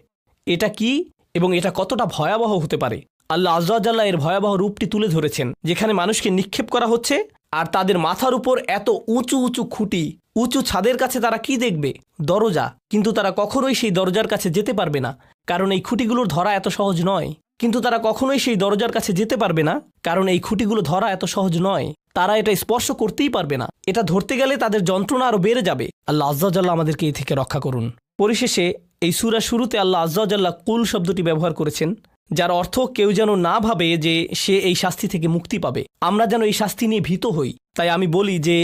এটা কি এবং এটা কতটা ভয়াবহ হতে পারে, আল্লাহ আযজা ওয়া জাল্লা এর ভয়াবহ রূপটি তুলে ধরেছেন, যেখানে মানুষকে নিক্ষেপ করা হচ্ছে আর তাদের মাথার উপর এত উঁচু উঁচু খুঁটি, উঁচু ছাদের কাছে তারা কি দেখবে? দরজা, কিন্তু তারা কখনোই সেই দরজার কাছে যেতে পারবে না, কারণ এই খুঁটিগুলোর ধরা এত সহজ নয়। তারা এটা স্পর্শ করতেই পারবে না, এটা ধরতে গেলে তাদের যন্ত্রণা আরো বেড়ে যাবে। আল্লাহ আযজা ওয়া জাল্লা আমাদেরকে এই থেকে রক্ষা করুন। পরিশেষে এই সূরা শুরুতে আল্লাহ আযজা ওয়া জাল্লা কুল শব্দটি ব্যবহার করেছেন, যার অর্থ কেউ যেন না ভাবে যে সে এই শাস্তি থেকে মুক্তি পাবে, আমরা যেন এই শাস্তি নিয়ে ভীত হই। তাই আমি বলি যে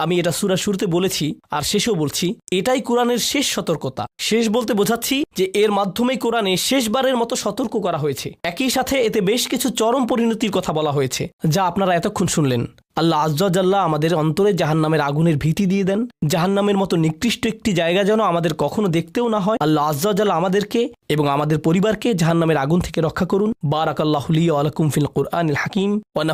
আমি এটা সূরা শুরুতে বলেছি আর শেষেও বলছি, এটাই কোরআনের শেষ সতর্কতা। শেষ বলতে বোঝাচ্ছি যে এর মাধ্যমে কোরআনে শেষবারের মতো সতর্ক করা হয়েছে। একই সাথে এতে বেশ কিছু চরম পরিণতির কথা বলা হয়েছে, যা আপনারা এতক্ষণ শুনলেন। আল্লাহ আজ্জা জাল্লা আমাদের অন্তরে জাহান্নামের আগুনের ভীতি দিয়ে দেন। জাহান্নামের মতো নিকৃষ্ট একটি জায়গা যেন আমাদের কখনো দেখতেও না হয়। আল্লাহ আজ্জা জাল্লা আমাদেরকে এবং আমাদের পরিবারকে জাহান্নামের আগুন থেকে রক্ষা করুন। বারাকাল্লাহু লি ওয়া লাকুম ফিল কুরআনিল হাকিম ওয়া